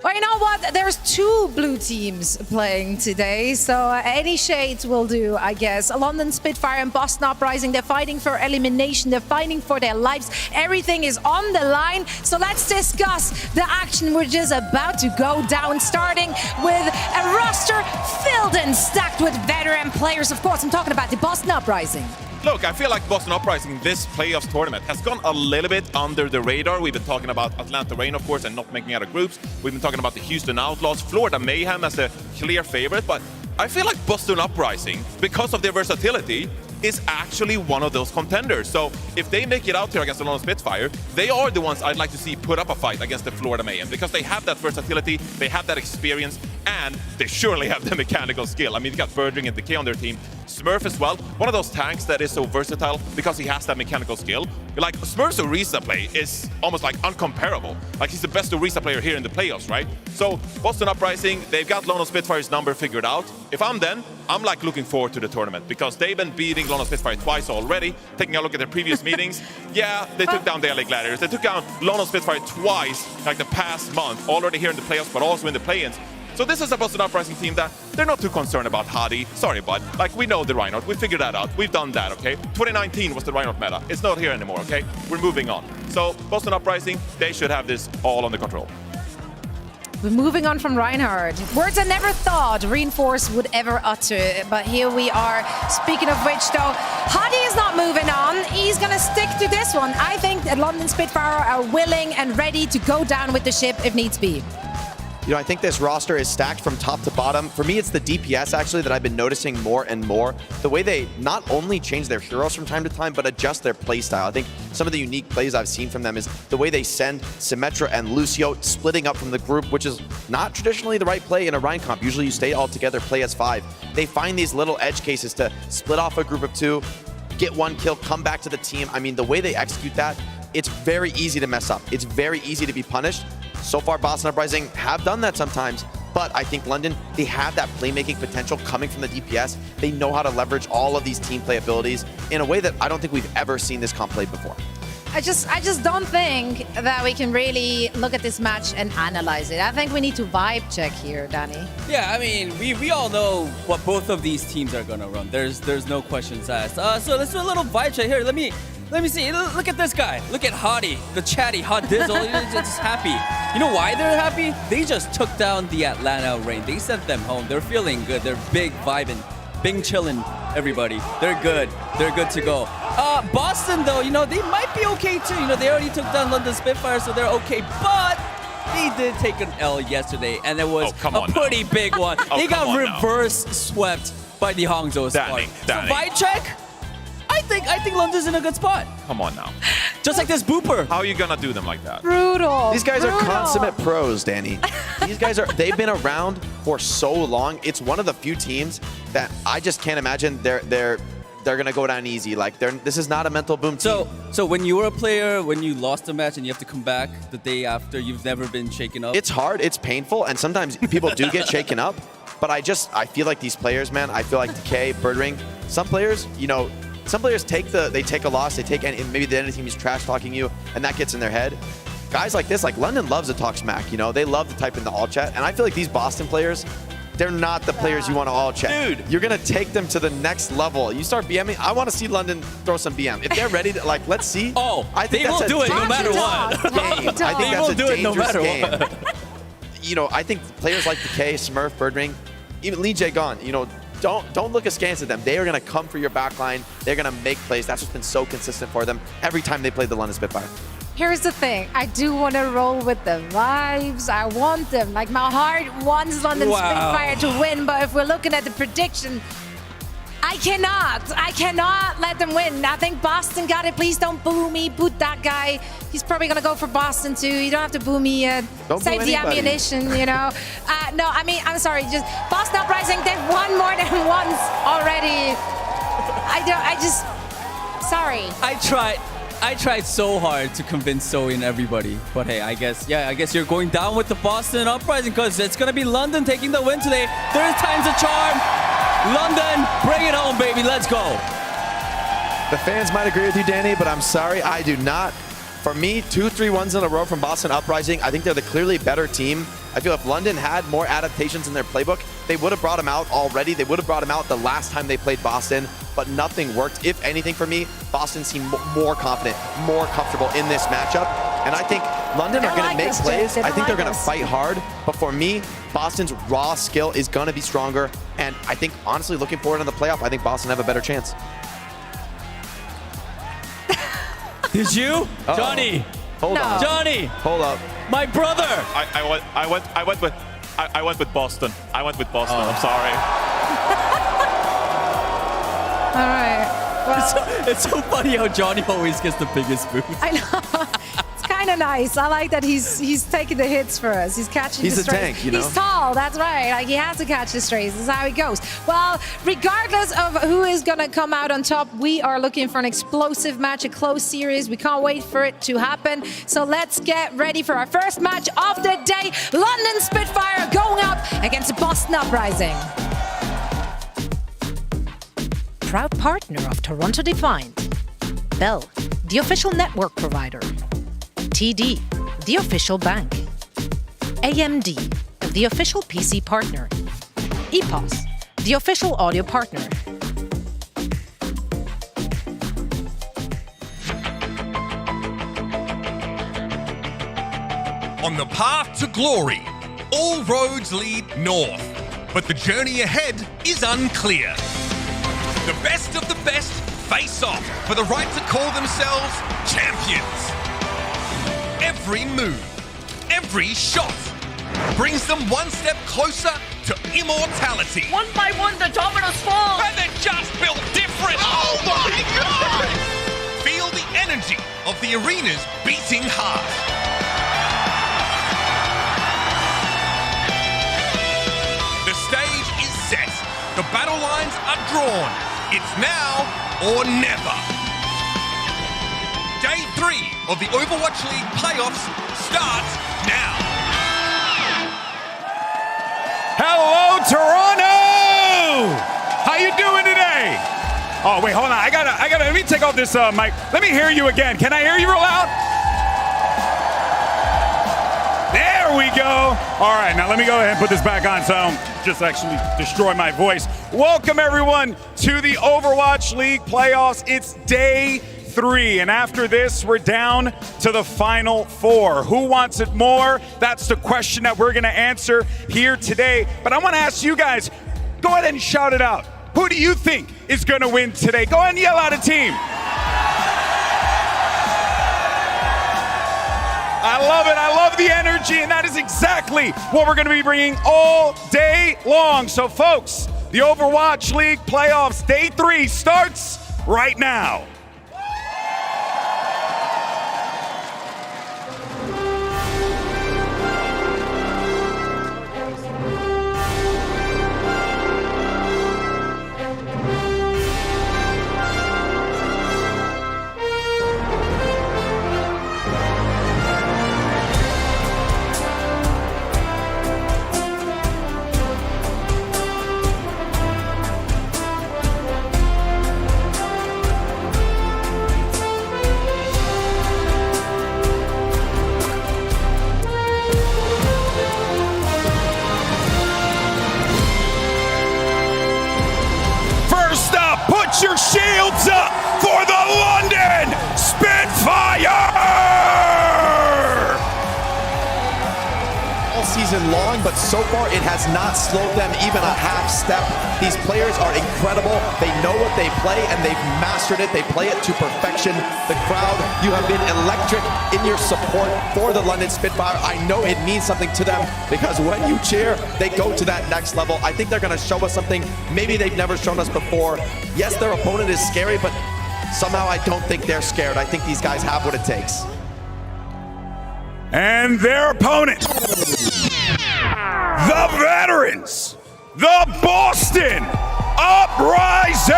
B: Well, you know what? There's two blue teams playing today, so any shades will do, I guess. London Spitfire and Boston Uprising, they're fighting for elimination. They're fighting for their lives. Everything is on the line. So let's discuss the action which is about to go down, starting with a roster filled and stacked with veteran players. Of course, I'm talking about the Boston Uprising.
D: Look, I feel like Boston Uprising, this playoffs tournament, has gone a little bit under the radar. We've been talking about Atlanta Reign, of course, and not making out of groups. We've been talking about the Houston Outlaws, Florida Mayhem as a clear favorite, but I feel like Boston Uprising, because of their versatility, is actually one of those contenders. So if they make it out here against the London Spitfire, they are the ones I'd like to see put up a fight against the Florida Mayhem, because they have that versatility, they have that experience, and they surely have the mechanical skill. I mean, they got Birdring and Decay on their team. Smurf as well, one of those tanks that is so versatile because he has that mechanical skill. Like, Smurf's Surasa play is almost like uncomparable. Like, he's the best Surasa player here in the playoffs, right? So, Boston Uprising, they've got London Spitfire's number figured out. If I'm them, I'm like looking forward to the tournament because they've been beating London Spitfire twice already. Taking a look at their previous meetings, yeah, they took down the LA Gladiators. They took down London Spitfire twice, like the past month, already here in the playoffs, but also in the play-ins. So this is a Boston Uprising team that they're not too concerned about Hadi. Sorry, bud. Like, we know the Reinhardt. We figured that out. We've done that, okay? 2019 was the Reinhardt meta. It's not here anymore, okay? We're moving on. So Boston Uprising, they should have this all under control.
B: We're moving on from Reinhardt. Words I never thought Reinforce would ever utter, but here we are. Speaking of which, though, Hadi is not moving on. He's going to stick to this one. I think that London Spitfire are willing and ready to go down with the ship if needs be.
E: You know, I think this roster is stacked from top to bottom. For me, it's the DPS, actually, that I've been noticing more and more. The way they not only change their heroes from time to time, but adjust their playstyle. I think some of the unique plays I've seen from them is the way they send Symmetra and Lucio splitting up from the group, which is not traditionally the right play in a Rhine comp. Usually you stay all together, play as 5. They find these little edge cases to split off a group of 2, get 1 kill, come back to the team. I mean, the way they execute that, it's very easy to mess up. It's very easy to be punished. So far, Boston Uprising have done that sometimes, but I think London, they have that playmaking potential coming from the DPS. They know how to leverage all of these team play abilities in a way that I don't think we've ever seen this comp played before.
B: I just don't think that we can really look at this match and analyze it. I think we need to vibe check here, Danny.
C: Yeah, I mean, we all know what both of these teams are gonna run. There's no questions asked. So let's do a little vibe check here. Let me see. Look at this guy. Look at Hadi, the chatty Hot Dizzle. He's just happy. You know why they're happy? They just took down the Atlanta Reign. They sent them home. They're feeling good. They're big vibing, bing chilling. Everybody, they're good. They're good to go. Boston, though, you know, they might be okay too. You know, they already took down London Spitfire, so they're okay. But they did take an L yesterday, and it was a pretty big one. They got reverse swept by the Hangzhou squad. So vibe check. I think London's in a good spot.
D: Come on now.
C: Just like this Booper.
D: How are you gonna do them like that?
B: Brutal.
E: These guys are consummate pros, Danny. These guys they've been around for so long. It's one of the few teams that I just can't imagine they're gonna go down easy. Like, this is not a mental boom team.
C: So when you were a player, when you lost a match and you have to come back the day after, you've never been shaken up?
E: It's hard, it's painful, and sometimes people do get shaken up. But I feel like these players, man, I feel like Decay, Birdring, some players, you know, some players take a loss, and maybe the enemy team is trash talking you, and that gets in their head. Guys like this, like London loves to talk smack, you know, they love to type in the all chat, and I feel like these Boston players, they're not the players you want to all chat.
D: Dude.
E: You're going to take them to the next level. You start BMing, I want to see London throw some BM. If they're ready to, like, let's see.
C: I think they will do it no matter what.
E: Game. I think
C: they will do it no matter what.
E: You know, I think players like Decay, Smurf, Birdring, even Lijiang, you know, don't look askance at them. They are going to come for your backline. They're going to make plays. That's what's been so consistent for them every time they play the London Spitfire.
B: Here's the thing. I do want to roll with the vibes. I want them. Like, my heart wants London Spitfire to win, but if we're looking at the prediction, I cannot let them win. I think Boston got it. Please don't boo me. Boot that guy. He's probably going to go for Boston too. You don't have to boo me yet. Save the ammunition, you know. No, I mean, I'm sorry. Just Boston Uprising, they've won more than once already. Sorry.
C: I tried so hard to convince Zoe and everybody, but hey, I guess you're going down with the Boston Uprising because it's gonna be London taking the win today. Third time's a charm. London, bring it home, baby. Let's go.
E: The fans might agree with you, Danny, but I'm sorry, I do not. For me, 2-3 wins in a row from Boston Uprising. I think they're the clearly better team. I feel if London had more adaptations in their playbook, they would have brought him out already. They would have brought him out the last time they played Boston, but nothing worked. If anything, for me, Boston seemed more confident, more comfortable in this matchup. And I think London are going to make plays. I think they're going to fight hard. But for me, Boston's raw skill is going to be stronger. And I think, honestly, looking forward to the playoff, I think Boston have a better chance.
C: Did you? Johnny.
E: Hold on.
C: Johnny.
E: Hold up.
C: My brother.
D: I went with Boston. I went with Boston. I'm sorry.
B: All right. Well,
C: It's so funny how Johnny always gets the biggest boost.
B: I know. It's kind kind of nice. I like that he's taking the hits for us. He's catching the strays.
E: He's a tank, you know?
B: He's tall, that's right. Like, he has to catch the strays. This is how it goes. Well, regardless of who is going to come out on top, we are looking for an explosive match, a close series. We can't wait for it to happen. So let's get ready for our first match of the day. London Spitfire going up against Boston Uprising. Proud partner of Toronto Defiant. Bell, the official network provider. TD, the official bank. AMD, the official PC partner. EPOS, the official audio partner.
K: On the path to glory, all roads lead north, but the journey ahead is unclear. The best of the best face off for the right to call themselves champions. Every move, every shot brings them one step closer to immortality.
G: One by one, the dominoes fall.
K: And they're just built different. Oh my God! Feel the energy of the arena's beating heart. The stage is set. The battle lines are drawn. It's now or never. Day 3 of the Overwatch League Playoffs starts now.
F: Hello, Toronto! How you doing today? Oh, wait, hold on. I gotta, let me take off this mic. Let me hear you again. Can I hear you real loud? There we go. All right, now let me go ahead and put this back on so I don't just actually destroy my voice. Welcome, everyone, to the Overwatch League Playoffs. It's day 3, and after this, we're down to the final 4. Who wants it more? That's the question that we're going to answer here today. But I want to ask you guys, go ahead and shout it out. Who do you think is going to win today? Go ahead and yell out a team. I love it. I love the energy, and that is exactly what we're going to be bringing all day long. So, folks, the Overwatch League Playoffs Day 3 starts right now. Put your shields up for the London Spitfire!
E: All season long, but so far it has not slowed them even a half step. These players are incredible. They know what they play, and they've mastered it. They play it to perfection. The crowd, you have been electric in your support for the London Spitfire. I know it means something to them, because when you cheer, they go to that next level. I think they're going to show us something maybe they've never shown us before. Yes, their opponent is scary, but somehow I don't think they're scared. I think these guys have what it takes.
F: And their opponent, the veterans, the Boston Uprising!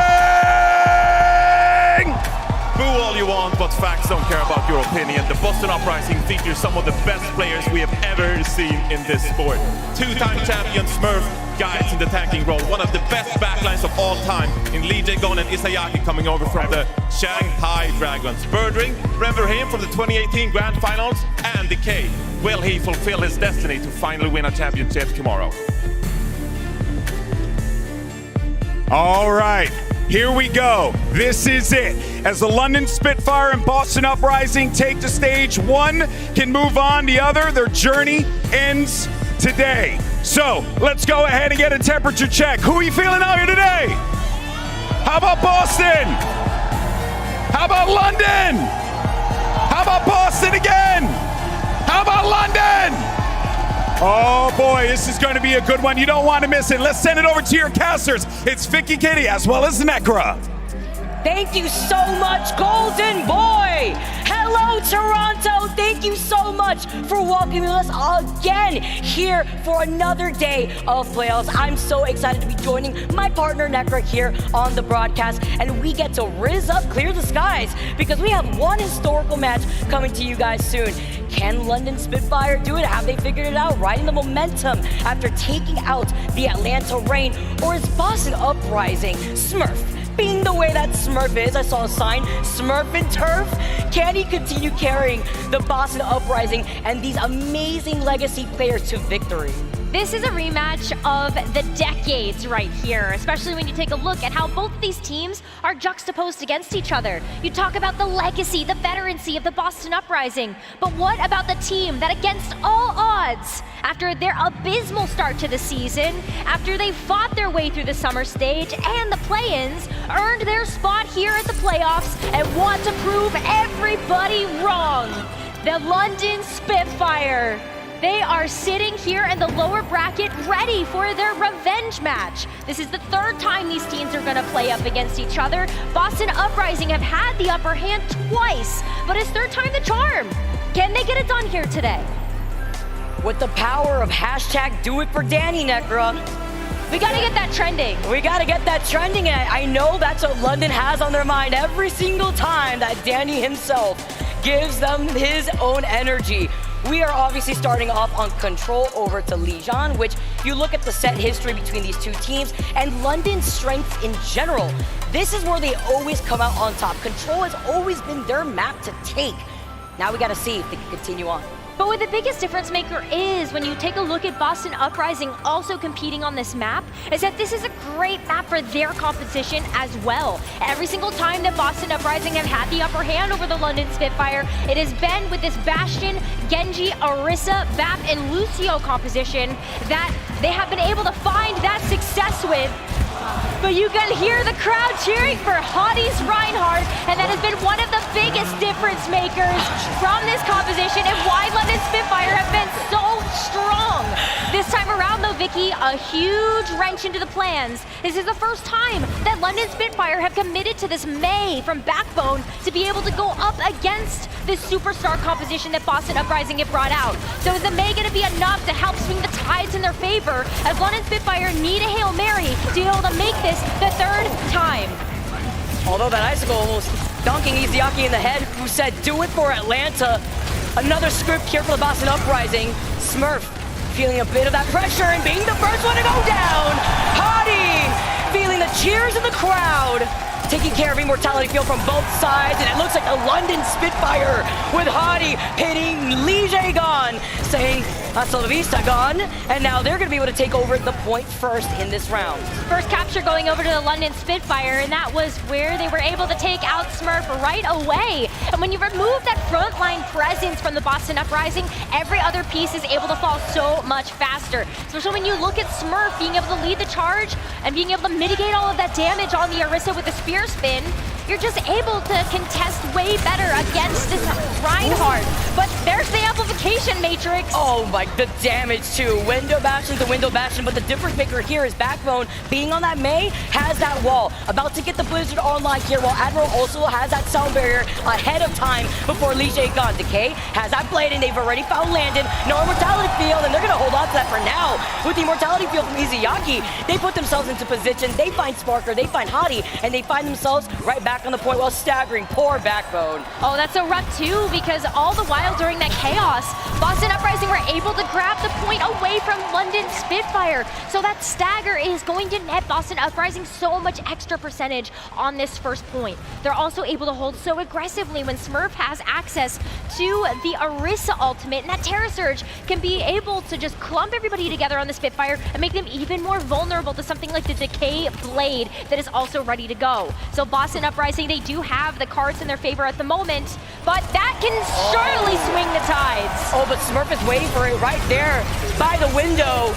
D: Boo all you want, but facts don't care about your opinion. The Boston Uprising features some of the best players we have ever seen in this sport. 2-time champion Smurf guides in the tanking role. One of the best backlines of all time in Lijiang and Isayaki coming over from the Shanghai Dragons. Birdring, remember him from the 2018 Grand Finals? And Decay. Will he fulfill his destiny to finally win a championship tomorrow?
F: All right, here we go. This is it. As the London Spitfire and Boston Uprising take the stage, one can move on, the other, their journey ends today. So let's go ahead and get a temperature check. Who are you feeling out here today? How about Boston? How about London? How about Boston again? How about London? Oh boy, this is going to be a good one. You don't want to miss it. Let's send it over to your casters. It's Vicky Kitty as well as Necra.
L: Thank you so much, Golden Boy! Hello, Toronto! Thank you so much for welcoming us again here for another day of playoffs. I'm so excited to be joining my partner, Necra, here on the broadcast, and we get to rizz up, clear the skies, because we have one historical match coming to you guys soon. Can London Spitfire do it? Have they figured it out? Riding the momentum after taking out the Atlanta Reign? Or is Boston Uprising Smurf? Being the way that Smurf is, I saw a sign, Smurf and Turf. Can he continue carrying the Boston Uprising and these amazing legacy players to victory?
I: This is a rematch of the decades right here, especially when you take a look at how both of these teams are juxtaposed against each other. You talk about the legacy, the veterancy of the Boston Uprising, but what about the team that against all odds, after their abysmal start to the season, after they fought their way through the summer stage and the play-ins, earned their spot here at the playoffs and want to prove everybody wrong? The London Spitfire. They are sitting here in the lower bracket ready for their revenge match. This is the third time these teams are gonna play up against each other. Boston Uprising have had the upper hand twice, but it's third time the charm. Can they get it done here today?
L: With the power of hashtag do it for Danny, Necra.
I: We gotta get that trending.
L: We gotta get that trending, and I know that's what London has on their mind every single time that Danny himself gives them his own energy. We are obviously starting off on Control over to Lijiang, which if you look at the set history between these two teams and London's strengths in general, this is where they always come out on top. Control has always been their map to take. Now we gotta see if they can continue on.
I: But what the biggest difference maker is when you take a look at Boston Uprising also competing on this map is that this is a great map for their competition as well. Every single time that Boston Uprising have had the upper hand over the London Spitfire, it has been with this Bastion, Genji, Orisa, Bap, and Lucio composition that they have been able to find that success with. But you can hear the crowd cheering for Hottie's Reinhardt, and that has been one of the biggest difference makers from this composition and why London Spitfire have been so strong. This time around though, Vicky, a huge wrench into the plans. This is the first time that London Spitfire have committed to this Mei from Backbone to be able to go up against this superstar composition that Boston Uprising have brought out. So is the Mei going to be enough to help swing the tides in their favor as London Spitfire need a Hail Mary to be able to make this the third time?
L: Although that icicle almost dunking Izayaki in the head, who said, do it for Atlanta. Another script here for the Boston Uprising. Smurf feeling a bit of that pressure and being the first one to go down. Hottie feeling the cheers of the crowd. Taking care of Immortality Field from both sides, and it looks like the London Spitfire with Hottie hitting Lijiang, saying hasta la vista, gone, and now they're going to be able to take over the point first in this round.
I: First capture going over to the London Spitfire, and that was where they were able to take out Smurf right away. And when you remove that frontline presence from the Boston Uprising, every other piece is able to fall so much faster. Especially when you look at Smurf being able to lead the charge and being able to mitigate all of that damage on the Orisa with the spear spin, you're just able to contest way better against this Reinhardt. But there's the amplification matrix.
L: Oh my, the damage too. Window Bastion to Window Bastion, but the difference maker here is Backbone being on that Mei, has that wall. About to get the Blizzard online here, while Admiral also has that sound barrier ahead of time before Lijiang gone. Decay has that blade, and they've already found Landon. No Immortality Field, and they're gonna hold on to that for now. With the Immortality Field from Izayaki, they put themselves into position, they find Sparker, they find Hottie, and they find themselves right back on the point while staggering. Poor Backbone.
I: Oh, that's so rough too, because all the while during that chaos, Boston Uprising were able to grab the point away from London Spitfire. So that stagger is going to net Boston Uprising so much extra percentage on this first point. They're also able to hold so aggressively when Smurf has access to the Orisa ultimate, and that Terra Surge can be able to just clump everybody together on the Spitfire and make them even more vulnerable to something like the Decay Blade that is also ready to go. So Boston Uprising, they do have the cards in their favor at the moment, but that can surely swing the tides.
L: Oh, but Smurf is waiting for it right there by the window.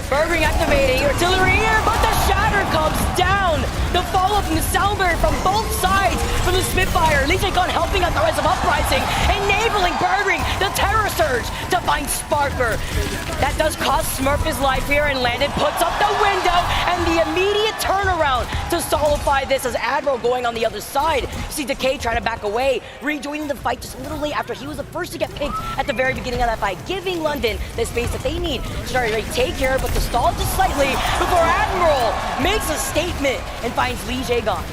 L: Burgering activating, artillery here, but the shatter comes down. The follow-up from the Soundbird from both sides from the Spitfire. Lijiang helping out the rest of Uprising, enabling Birdring, the Terror Surge, to find Sparker. That does cost Smurf his life here, and Landon puts up the window, and the immediate turnaround to solidify this as Admiral going on the other side. You see Decay trying to back away, rejoining the fight just a little late after he was the first to get picked at the very beginning of that fight, giving London the space that they need to try to take care of, but to stall just slightly before Admiral makes a statement and finds Lijiang.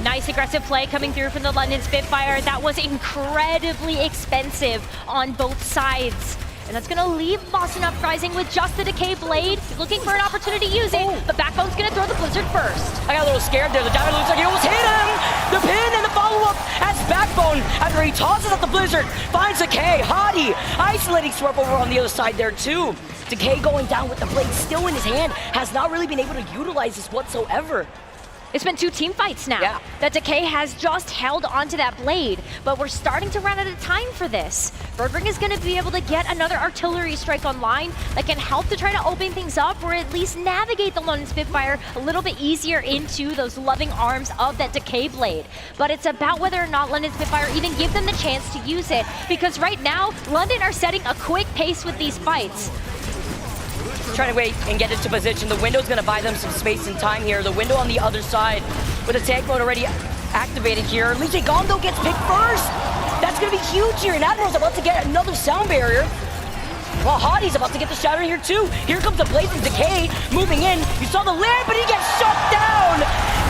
I: Nice aggressive play coming through from the London Spitfire. That was incredibly expensive on both sides. And that's gonna leave Boston Uprising with just the Decay Blade. He's looking for an opportunity to use it, but Backbone's gonna throw the Blizzard first.
L: I got a little scared there. The diamond looks like he almost hit him. The pin and the follow-up as Backbone, after he tosses up the Blizzard, finds Decay. Hottie isolating Smurf over on the other side there too. Decay going down with the blade still in his hand, has not really been able to utilize this whatsoever.
I: It's been 2 team fights now.
L: Yeah.
I: That Decay has just held onto that blade, but we're starting to run out of time for this. Birdring is going to be able to get another artillery strike online that can help to try to open things up, or at least navigate the London Spitfire a little bit easier into those loving arms of that Decay Blade. But it's about whether or not London Spitfire even give them the chance to use it, because right now, London are setting a quick pace with these fights.
L: Trying to wait and get into position. The window's going to buy them some space and time here. The window on the other side with a tank mode already activated here. Lijiang though gets picked first. That's going to be huge here. And Admiral's about to get another sound barrier. Well, Hottie's about to get the shatter here too. Here comes the Blaze and Decay moving in. You saw the land, but he gets shut down.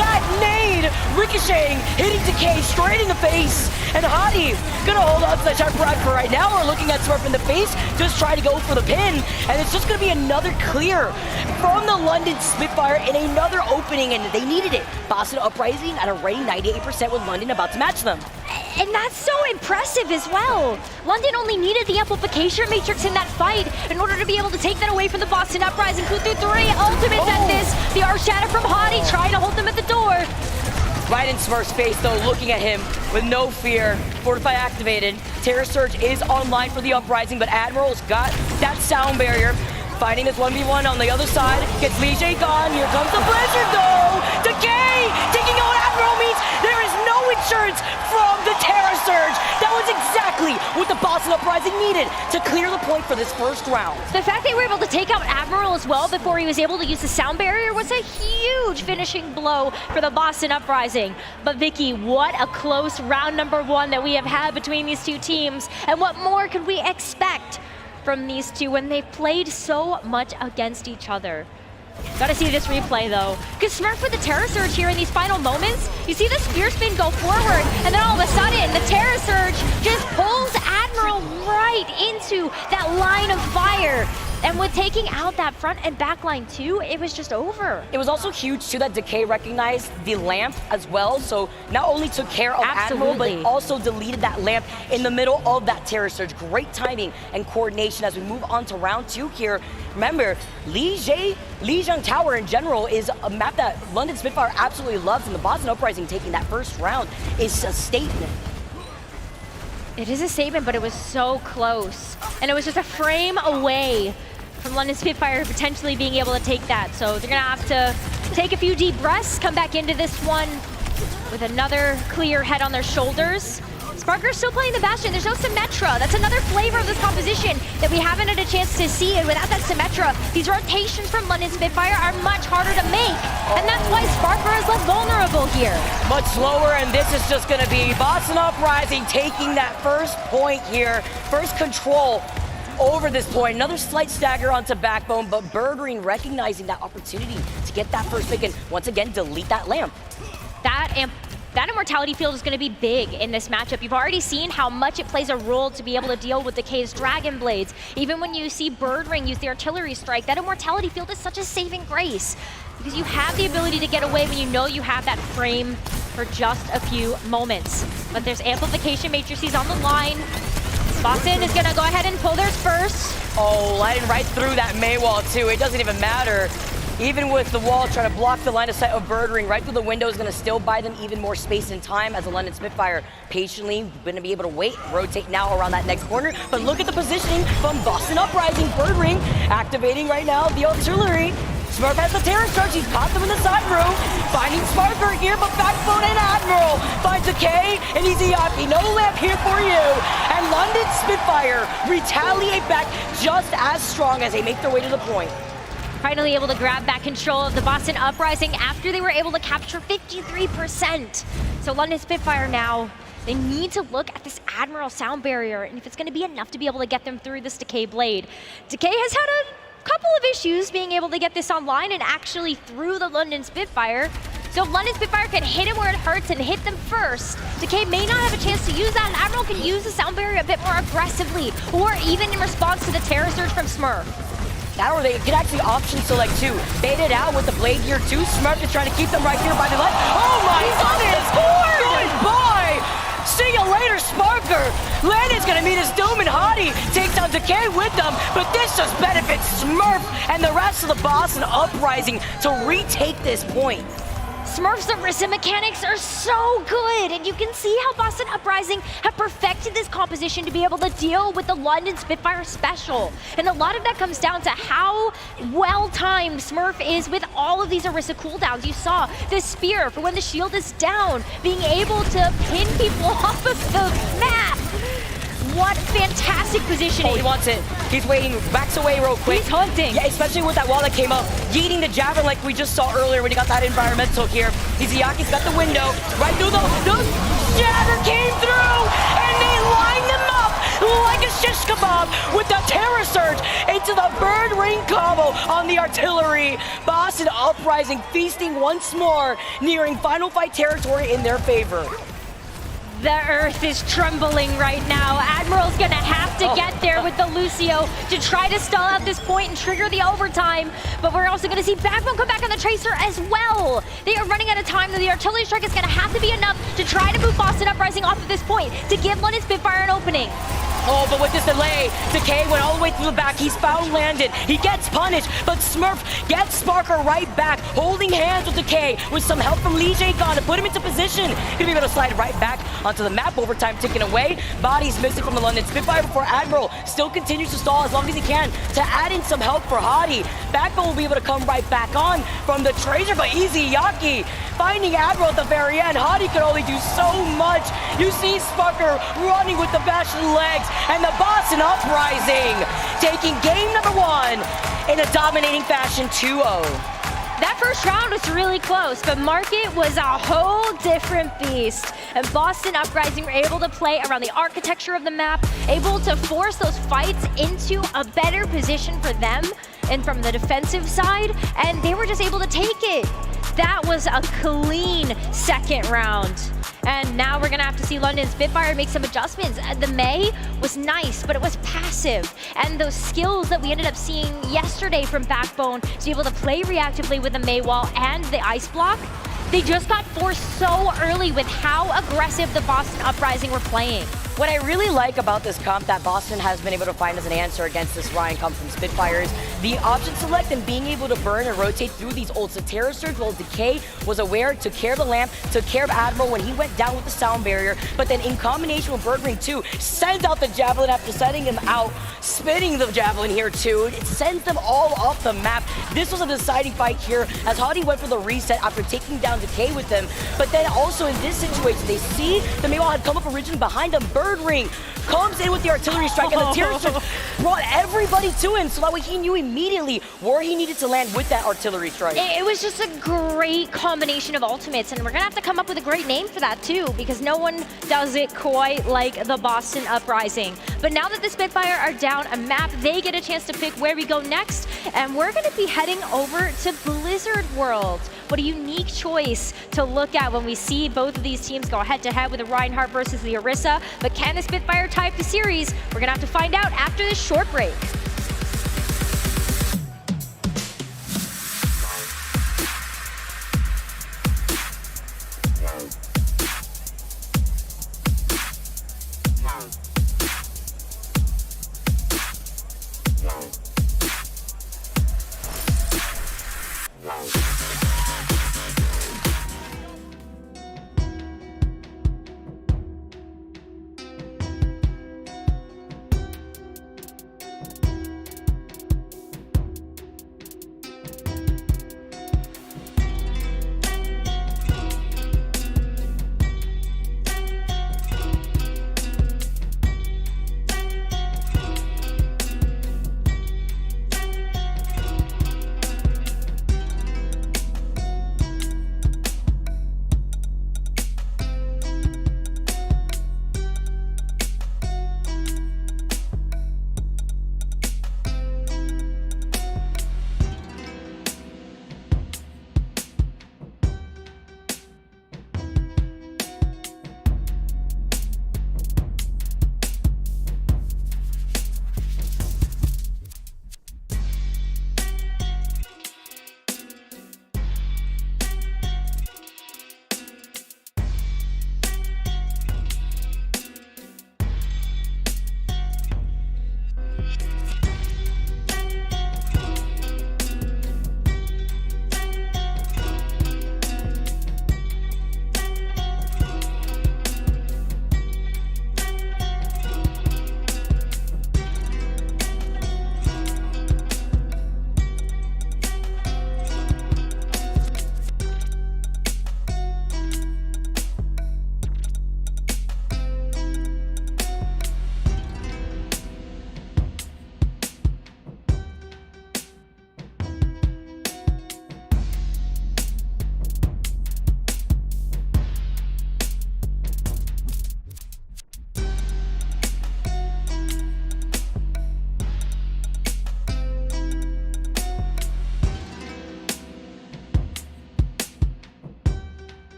L: That nade ricocheting, hitting Decay straight in the face. And Hottie gonna hold on to that sharp rod for right now. We're looking at Smurf in the face, just try to go for the pin. And it's just gonna be another clear from the London Spitfire in another opening, and they needed it. Boston Uprising at a ready 98% with London about to match them.
I: And that's so impressive as well. London only needed the amplification matrix in that fight in order to be able to take that away from the Boston Uprising. 2-3 ultimates at this. The Arc Shatter from Hottie trying to hold them at the door.
L: Right in Smurf's face though, looking at him with no fear. Fortify activated. Terror Surge is online for the Uprising, but Admiral's got that sound barrier. Fighting this 1v1 on the other side. Gets Lijiang gone. Here comes the Blizzard though. Decay taking out Admiral means there is no insurance from the Terror Surge. That was exactly what the Boston Uprising needed to clear the point for this first round.
I: The fact they were able to take out Admiral as well before he was able to use the sound barrier was a huge finishing blow for the Boston Uprising. But Vicky, what a close round number 1 that we have had between these two teams. And what more could we expect from these two when they played so much against each other? Gotta see this replay though, because Smurf with the Terror Surge here in these final moments, you see the Spear Spin go forward, and then all of a sudden, the Terror Surge just pulls Admiral right into that line of fire. And with taking out that front and back line too, it was just over.
L: It was also huge too that Decay recognized the lamp as well, so not only took care of Admiral, but also deleted that lamp in the middle of that Terror Surge. Great timing and coordination as we move on to round 2 here. Remember, Lijiang Tower in general is a map that London Spitfire absolutely loves, and the Boston Uprising taking that first round is a statement.
I: It is a statement, but it was so close. And it was just a frame away from London Spitfire potentially being able to take that. So they're gonna have to take a few deep breaths, come back into this one with another clear head on their shoulders. Sparker's still playing the Bastion. There's no Symmetra. That's another flavor of this composition that we haven't had a chance to see. And without that Symmetra, these rotations from London Spitfire are much harder to make. And that's why Sparker is less vulnerable here.
L: Much slower, and this is just gonna be Boston Uprising taking that first point here. First control over this point. Another slight stagger onto Backbone, but Birdring recognizing that opportunity to get that first pick and once again delete that lamp.
I: That Immortality Field is going to be big in this matchup. You've already seen how much it plays a role to be able to deal with Decay's Dragon Blades. Even when you see Birdring use the Artillery Strike, that Immortality Field is such a saving grace. Because you have the ability to get away when you know you have that frame for just a few moments. But there's Amplification Matrices on the line. Boston is going to go ahead and pull theirs first.
L: Oh, lighting right through that May wall too. It doesn't even matter. Even with the wall trying to block the line of sight of Birdring, right through the window is going to still buy them even more space and time as the London Spitfire patiently going to be able to wait, rotate now around that next corner. But look at the positioning from Boston Uprising. Birdring activating right now the artillery. Smurf has the terror charge. He's caught them in the side room. Finding Sparker here, but Backbone and Admiral finds Decay and Izayaki. No lamp here for you. And London Spitfire retaliate back just as strong as they make their way to the point.
I: Finally able to grab back control of the Boston Uprising after they were able to capture 53%. So London Spitfire now, they need to look at this Admiral sound barrier and if it's going to be enough to be able to get them through this Decay Blade. Decay has had a couple of issues being able to get this online and actually through the London Spitfire. So if London Spitfire can hit him where it hurts and hit them first, Decay may not have a chance to use that, and Admiral can use the sound barrier a bit more aggressively, or even in response to the Terror Surge from Smurf.
L: That or they could actually option select too. Bait it out with the Blade here too. Smurf is trying to keep them right here by the left. Oh my goodness! Goodbye! See you later, Sparker! Landon's gonna meet his doom, and Hottie takes out Decay with them, but this just benefits Smurf and the rest of the Boston Uprising to retake this point.
I: Smurf's Surasa mechanics are so good, and you can see how Boston Uprising have perfected this composition to be able to deal with the London Spitfire special. And a lot of that comes down to how well-timed Smurf is with all of these Orisa cooldowns. You saw the spear for when the shield is down, being able to pin people off of the map. What fantastic positioning.
L: Oh, he wants it. He's waiting, backs away real quick.
I: He's hunting.
L: Yeah, especially with that wall that came up. Yeeting the Javelin like we just saw earlier when he got that environmental here. Izayaki's got the window. Right through the Jabber came through, and they lined them up like a shish kebab with the Terror Surge into the Bird Ring combo on the artillery. Boston Uprising feasting once more, nearing final fight territory in their favor.
I: The earth is trembling right now. Admiral's gonna have to get there with the Lucio to try to stall out this point and trigger the overtime. But we're also gonna see Backbone come back on the Tracer as well. They are running out of time, though the artillery strike is gonna have to be enough to try to move Boston Uprising off of this point to give London Spitfire an opening.
L: Oh, but with this delay, Decay went all the way through the back. He's found Landon. He gets punished, but Smurf gets Sparker right back, holding hands with Decay with some help from Lijiang to put him into position. Gonna be able to slide right back onto the map. Overtime ticking away. Bodies missing from the London Spitfire before Admiral still continues to stall as long as he can to add in some help for Hottie. Backbone will be able to come right back on from the Tracer, but Izayaki finding Admiral at the very end. Hottie could only do so much. You see Sparker running with the Bastion legs, and the Boston Uprising taking game number 1 in a dominating fashion, 2-0.
I: That first round was really close, but Market was a whole different beast. And Boston Uprising were able to play around the architecture of the map, able to force those fights into a better position for them and from the defensive side, and they were just able to take it. That was a clean second round. And now we're gonna have to see London Spitfire make some adjustments. The Mei was nice, but it was passive. And those skills that we ended up seeing yesterday from Backbone to be able to play reactively with the Mei wall and the ice block, they just got forced so early with how aggressive the Boston Uprising were playing.
L: What I really like about this comp that Boston has been able to find as an answer against this Ryan comp from Spitfires, the option select and being able to burn and rotate through these ults. The Terror Surge, while Decay was aware, took care of the lamp, took care of Admiral when he went down with the sound barrier, but then in combination with Bird Ring too, sends out the Javelin after setting him out, spinning the Javelin here too. It sends them all off the map. This was a deciding fight here as Hottie went for the reset after taking down Decay with them, but then also in this situation, they see the Maywall had come up originally behind them. Bird Ring comes in with the artillery strike, and the Terror Surge brought everybody to him, so that way he knew immediately where he needed to land with that artillery strike.
I: It was just a great combination of ultimates, and we're gonna have to come up with a great name for that too, because no one does it quite like the Boston Uprising. But now that the Spitfire are down a map, they get a chance to pick where we go next, and we're gonna be heading over to Blizzard World. What a unique choice to look at when we see both of these teams go head-to-head with the Reinhardt versus the Orisa. But can the Spitfire type the series? We're gonna have to find out after this short break.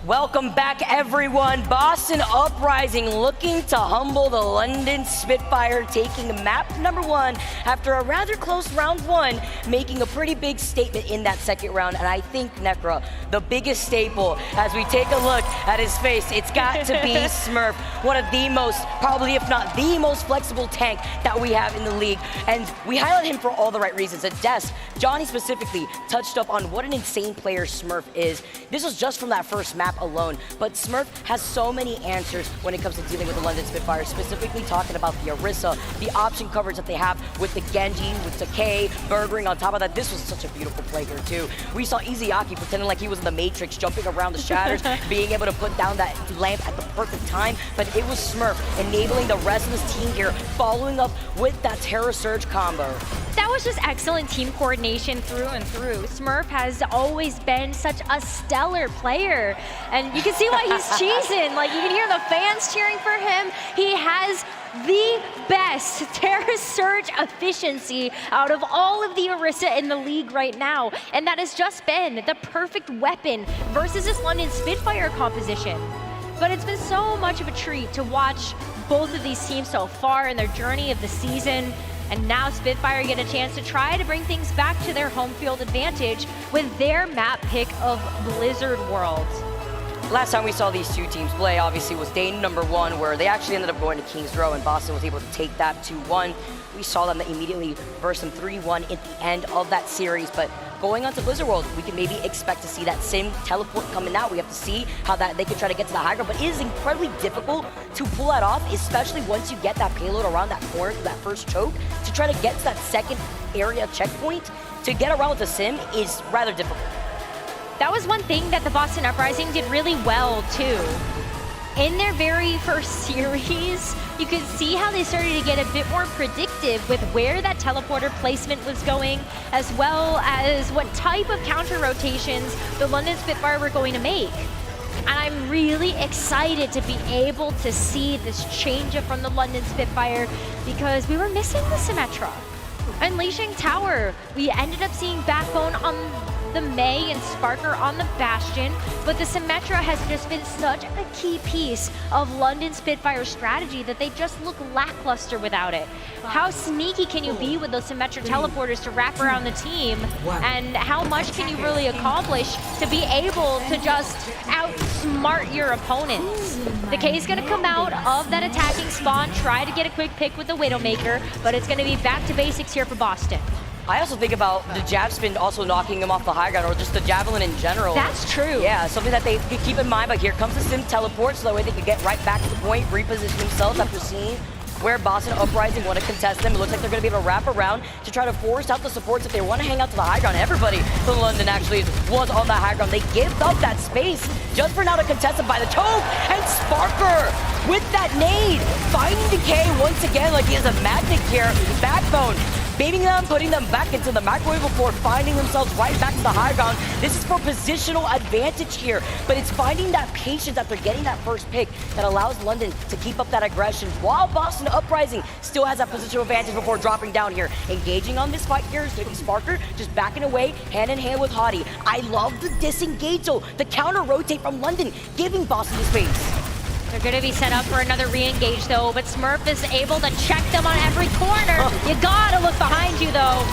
L: Welcome back, everyone. Boston Uprising looking to humble the London Spitfire, taking map number 1 after a rather close round 1, making a pretty big statement in that second round. And I think, Necra, the biggest staple, as we take a look at his face, it's got to be Smurf, one of the most, probably if not the most flexible tank that we have in the league. And we highlight him for all the right reasons. At Des, Johnny specifically touched up on what an insane player Smurf is. This was just from that first map alone, but Smurf has so many answers when it comes to dealing with the London Spitfire, specifically talking about the Orisa, the option coverage that they have with the Genji, with Decay, Burgering on top of that. This was such a beautiful play here too. We saw Izayaki pretending like he was in the Matrix, jumping around the shatters, being able to put down that lamp at the perfect time, but it was Smurf enabling the rest of his team here, following up with that Terra Surge combo.
I: That was just excellent team coordination through and through. Smurf has always been such a stellar player, and you can see why he's cheesing. Like, you can hear the fans cheering for him. He has the best Terra Surge efficiency out of all of the Orisa in the league right now, and that has just been the perfect weapon versus this London Spitfire composition. But it's been so much of a treat to watch both of these teams so far in their journey of the season. And now Spitfire get a chance to try to bring things back to their home field advantage with their map pick of Blizzard World.
L: Last time we saw these two teams play, obviously, was day number 1, where they actually ended up going to King's Row, and Boston was able to take that 2-1. We saw them immediately verse them 3-1 at the end of that series, but going on to Blizzard World, we can maybe expect to see that Sim teleport coming out. We have to see how that they can try to get to the high ground, but it is incredibly difficult to pull that off, especially once you get that payload around that corner to that first choke. To try to get to that second area checkpoint, to get around with the Sim is rather difficult.
I: That was one thing that the Boston Uprising did really well, too. In their very first series, you could see how they started to get a bit more predictive with where that teleporter placement was going, as well as what type of counter rotations the London Spitfire were going to make. And I'm really excited to be able to see this change up from the London Spitfire, because we were missing the Symmetra. And Lijiang Tower, we ended up seeing Backbone on the Mei and Sparker on the Bastion, but the Symmetra has just been such a key piece of London Spitfire's strategy that they just look lackluster without it. How sneaky can you be with those Symmetra teleporters to wrap around the team, and how much can you really accomplish to be able to just outsmart your opponents? The K is going to come out of that attacking spawn, try to get a quick pick with the Widowmaker, but it's going to be back to basics here for Boston.
L: I also think about the jab spin also knocking him off the high ground, or just the javelin in general.
I: That's true.
L: Yeah, something that they could keep in mind, but here comes the Sim teleport, so that way they can get right back to the point, reposition themselves after seeing where Boston Uprising want to contest them. It looks like they're going to be able to wrap around to try to force out the supports if they want to hang out to the high ground. Everybody from London actually was on that high ground. They give up that space just for now to contest it by the choke, and Sparker with that nade, finding Decay once again like he has a magnet here. Backbone baiting them, putting them back into the microwave before finding themselves right back to the high ground. This is for positional advantage here, but it's finding that patience after getting that first pick that allows London to keep up that aggression, while Boston Uprising still has that positional advantage before dropping down here. Engaging on this fight here is going to be Sparker, just backing away, hand in hand with Hottie. I love the disengage, though, the counter rotate from London, giving Boston the space.
I: They're going to be set up for another re-engage, though, but Smurf is able to check them on every corner. You gotta look behind you, though.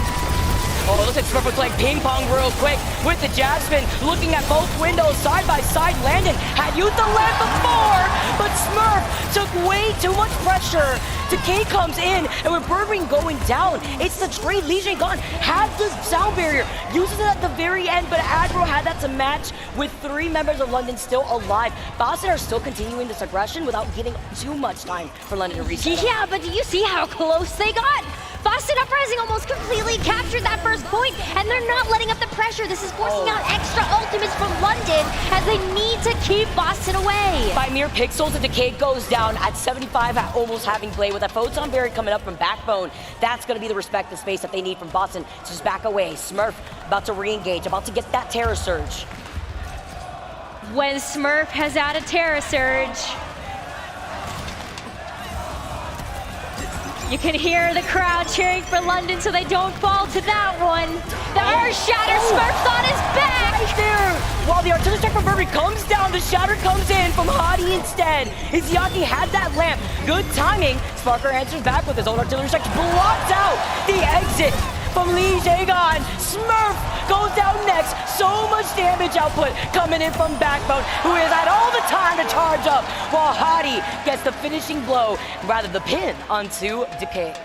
L: Oh, it looks like Smurf was playing ping pong real quick with the jab spin, looking at both windows side by side. Landon had used the land before, but Smurf took way too much pressure. Decay comes in, and with Burgering going down, it's the trade. Lijiang gone, had the sound barrier, uses it at the very end, but Aggro had that to match with 3 members of London still alive. Boston are still continuing this aggression without giving too much time for London to reset.
I: Yeah, but do you see how close they got? Boston Uprising almost completely captured that first point, and they're not letting up the pressure. This is forcing out extra ultimates from London as they need to keep Boston away.
L: By mere pixels, the Decay goes down at 75, almost having Blade. With a Photon Barrier coming up from Backbone, that's going to be the respect and space that they need from Boston to just back away. Smurf about to re-engage, about to get that Terra Surge.
I: When Smurf has out a Terra Surge, you can hear the crowd cheering for London so they don't fall to that one. The Earth Shatter Smurf thought is back!
L: Right there! While the artillery strike from Burberry comes down. The shatter comes in from Hadi instead. Izayaki had that lamp. Good timing. Sparker answers back with his own artillery strike. Blocks out the exit from Lijiang. Smurf goes down next. So much damage output coming in from Backbone, who has had all the time to charge up, while Hadi gets the finishing blow, rather the pin onto Decay.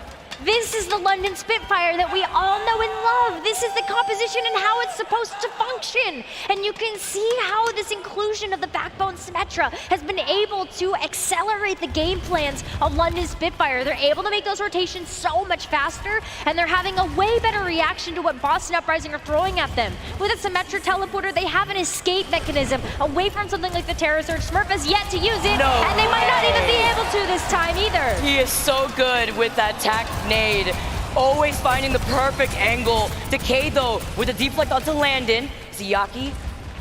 I: This is the London Spitfire that we all know and love. This is the composition and how it's supposed to function. And you can see how this inclusion of the Backbone Symmetra has been able to accelerate the game plans of London Spitfire. They're able to make those rotations so much faster, and they're having a way better reaction to what Boston Uprising are throwing at them. With a Symmetra teleporter, they have an escape mechanism away from something like the Terror Surge. Smurf has yet to use it, and they might not even be able to this time either.
L: He is so good with that tack nade, always finding the perfect angle. Decay though, with a deflect onto Landon. Izayaki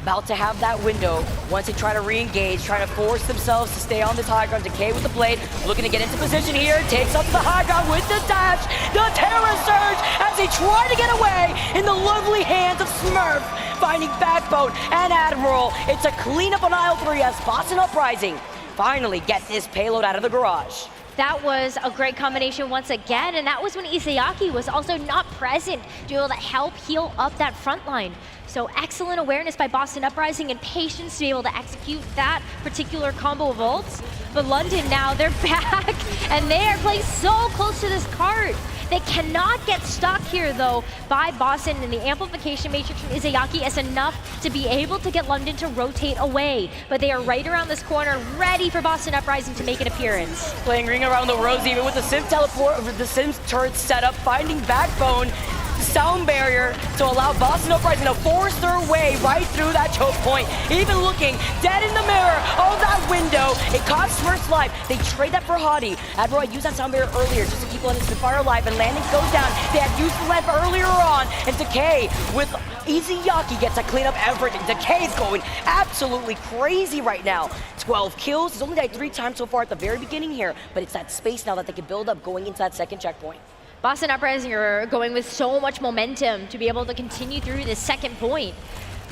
L: about to have that window once they try to re-engage, trying to force themselves to stay on this high ground. Decay with the blade, looking to get into position here, takes up the high ground with the dash, the Terror Surge as they try to get away in the lovely hands of Smurf, finding Backbone and Admiral. It's a cleanup on aisle 3 as Boston Uprising finally get this payload out of the garage.
I: That was a great combination once again, and that was when Izayaki was also not present to be able to help heal up that front line. So excellent awareness by Boston Uprising and patience to be able to execute that particular combo of ults. But London now, they're back, and they are playing so close to this card. They cannot get stuck here, though, by Boston, and the amplification matrix from Izayaki is enough to be able to get London to rotate away. But they are right around this corner, ready for Boston Uprising to make an appearance.
L: Playing Ring Around the Rosy, even with the Sim teleport, with the Sims turret set up, finding Backbone, sound barrier to allow Boston Uprising to force their way right through that choke point. Even looking dead in the mirror of that window, it caught Smurf's life. They trade that for Hadi. Admiral used that sound barrier earlier just to keep London Spitfire alive, and Landing goes down. They had used the lamp earlier on, and Decay with Izayaki gets to clean up everything. Decay is going absolutely crazy right now. 12 kills. He's only died 3 times so far at the very beginning here, but it's that space now that they can build up going into that second checkpoint.
I: Boston Uprising are going with so much momentum to be able to continue through this second point.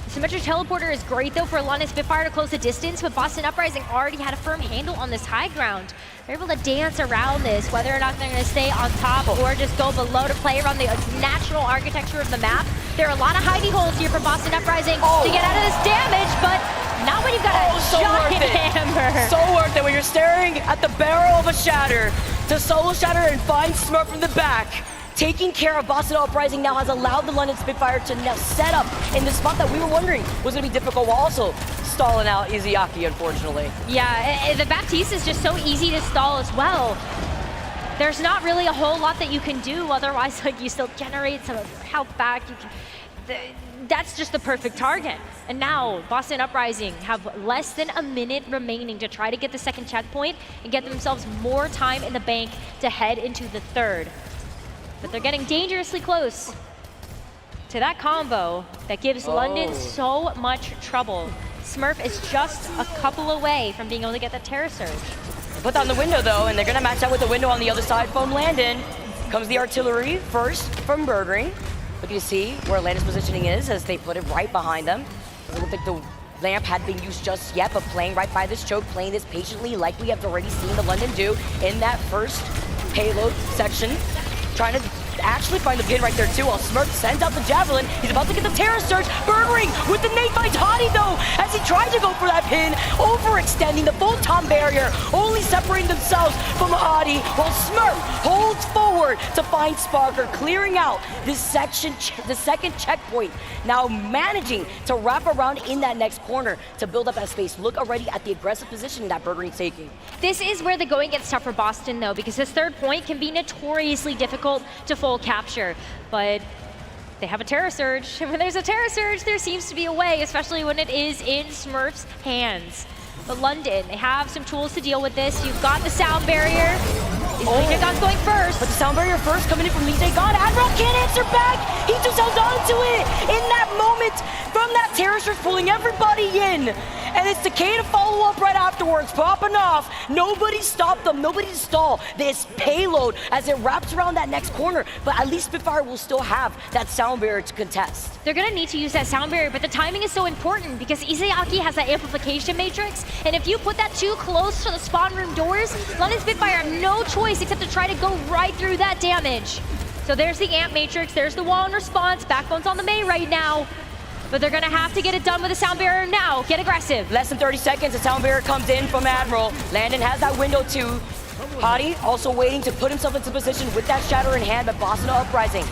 I: The Symmetric Teleporter is great though for London Spitfire to close the distance, but Boston Uprising already had a firm handle on this high ground. They're able to dance around this, whether or not they're going to stay on top or just go below to play around the natural architecture of the map. There are a lot of hidey holes here for Boston Uprising to get out of this damage, but not when you've got a giant hammer.
L: So worth it when you're staring at the barrel of a shatter to solo shatter and find Smurf from the back. Taking care of Boston Uprising now has allowed the London Spitfire to now set up in the spot that we were wondering was going to be difficult, while also stalling out Izayaki, unfortunately.
I: Yeah, the Baptiste is just so easy to stall as well. There's not really a whole lot that you can do, otherwise like you still generate some of your health back. That's just the perfect target. And now Boston Uprising have less than a minute remaining to try to get the second checkpoint and get themselves more time in the bank to head into the third. But they're getting dangerously close to that combo that gives London so much trouble. Smurf is just a couple away from being able to get the Terror Surge.
L: Put down the window though, and they're gonna match out with the window on the other side from Landon. Comes the artillery first from Burgering. Looking to see where Landon's positioning is as they put it right behind them. Doesn't look like the lamp had been used just yet, but playing right by this choke, playing this patiently like we have already seen the London do in that first payload section. Trying to actually find the pin right there too, while Smurf sends out the Javelin. He's about to get the Terror Surge. Burgering with the nade finds Hadi though, as he tried to go for that pin, overextending the full Tom barrier, only separating themselves from Hadi, while Smurf holds forward to find Sparker, clearing out this section, the second checkpoint. Now managing to wrap around in that next corner to build up that space. Look already at the aggressive positioning that Burgering's taking.
I: This is where the going gets tough for Boston though, because this third point can be notoriously difficult to full capture, but they have a Terror Surge, and when there's a Terror Surge, there seems to be a way, especially when it is in Smurf's hands. But London, they have some tools to deal with this. You've got the sound barrier. Lijiang's going first.
L: But the sound barrier first coming in from Lijiang. Admiral can't answer back. He just held on to it in that moment from that Terror Surge, pulling everybody in. And it's Decay to follow up right afterwards, popping off. Nobody stopped them, nobody to stall this payload as it wraps around that next corner. But at least Spitfire will still have that sound barrier to contest.
I: They're gonna need to use that sound barrier, but the timing is so important because Izayaki has that amplification matrix, and if you put that too close to the spawn room doors, London Spitfire have no choice except to try to go right through that damage. So there's the amp matrix, there's the wall in response, Backbone's on the Mei right now, but they're gonna have to get it done with the sound barrier now. Get aggressive.
L: Less than 30 seconds, the sound barrier comes in from Admiral. Landon has that window too. Hadi also waiting to put himself into position with that shatter in hand, but Boston Uprising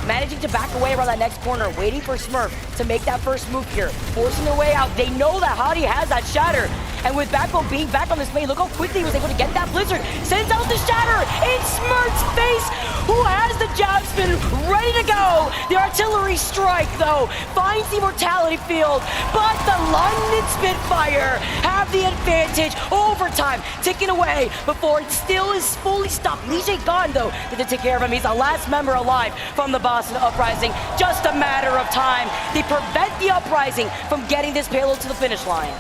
L: managing to back away around that next corner, waiting for Smurf to make that first move here, forcing their way out. They know that Hadi has that shatter, and with Backbone being back on this Mei, look how quickly he was able to get that Blizzard. Sends out the shatter in Smurf's face, who has the jab spin ready to go. The artillery strike, though, finds the mortality field, but the London Spitfire have the advantage. Overtime ticking away before it still is fully stopped. Lijiang gone, though, to take care of him. He's the last member alive from the Boston Uprising. Just a matter of time. They prevent the Uprising from getting this payload to the finish line.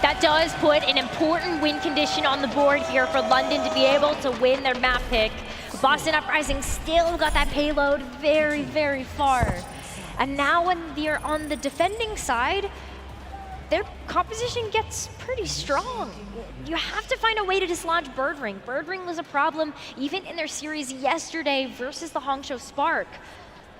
I: That does put an important win condition on the board here for London to be able to win their map pick. Boston Uprising still got that payload very, very far. And now when they're on the defending side, their composition gets pretty strong. You have to find a way to dislodge Birdring. Birdring was a problem even in their series yesterday versus the Hangzhou Spark.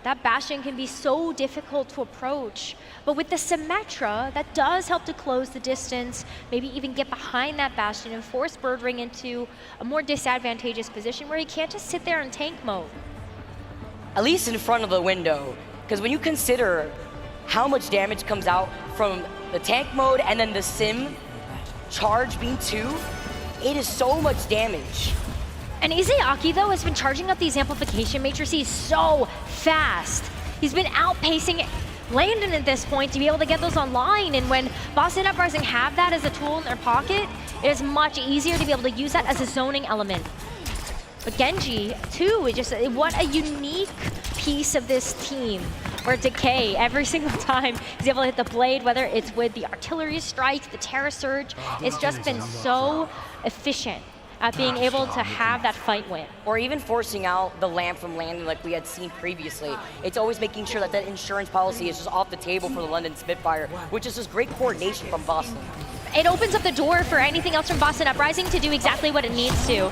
I: That Bastion can be so difficult to approach. But with the Symmetra, that does help to close the distance, maybe even get behind that Bastion and force Birdring into a more disadvantageous position where he can't just sit there in tank mode.
L: At least in front of the window, because when you consider how much damage comes out from the tank mode and then the sim charge being 2, it is so much damage.
I: And Izayaki, though, has been charging up these amplification matrices so fast. He's been outpacing Landon at this point to be able to get those online, and when Boston Uprising have that as a tool in their pocket, it is much easier to be able to use that as a zoning element. But Genji, too, is just what a unique piece of this team, where Decay, every single time he's able to hit the blade, whether it's with the artillery strike, the Terra Surge, it's just been so efficient at being able to have that fight win.
L: Or even forcing out the lamp from Landon like we had seen previously. It's always making sure that that insurance policy is just off the table for the London Spitfire, which is just great coordination from Boston.
I: It opens up the door for anything else from Boston Uprising to do exactly what it needs to.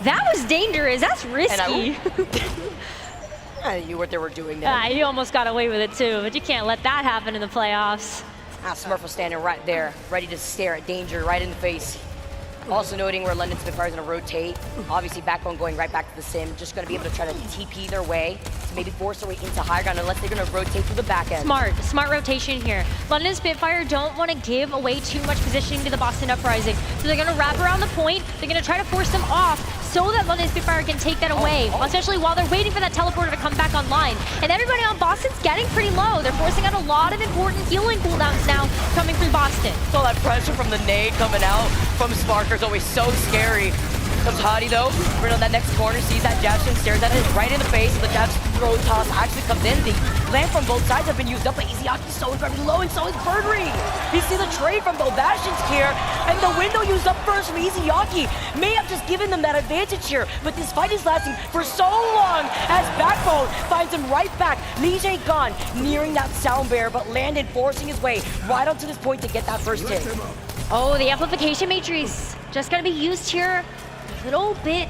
I: That was dangerous, that's risky.
L: I knew what they were doing there.
I: You almost got away with it too, but you can't let that happen in the playoffs.
L: Smurf was standing right there, ready to stare at danger right in the face. Also noting where London Spitfire is going to rotate. Obviously, Backbone going right back to the sim, just going to be able to try to TP their way to maybe force their way into high ground unless they're going to rotate to the back end.
I: Smart rotation here. London Spitfire don't want to give away too much positioning to the Boston Uprising. So they're going to wrap around the point, they're going to try to force them off so that London Spitfire can take that away, especially while they're waiting for that teleporter to come back online. And everybody on Boston's getting pretty low. They're forcing out a lot of important healing cooldowns now coming through Boston.
L: So that pressure from the nade coming out from Sparker is always so scary. Comes Hadi though, right on that next corner, sees that Jabshin, stares at it right in the face, and the Jabs throw toss actually comes in. The lamp from both sides have been used up, but Izyaki's so incredibly low, and so is Birdring. You see the trade from both Bastions here, and the window used up first from Izayaki may have just given them that advantage here, but this fight is lasting for so long as Backbone finds him right back. Lijiang gone, nearing that sound barrier, but Landon forcing his way right onto this point to get that first hit.
I: Oh, the amplification matrix just gonna be used here a little bit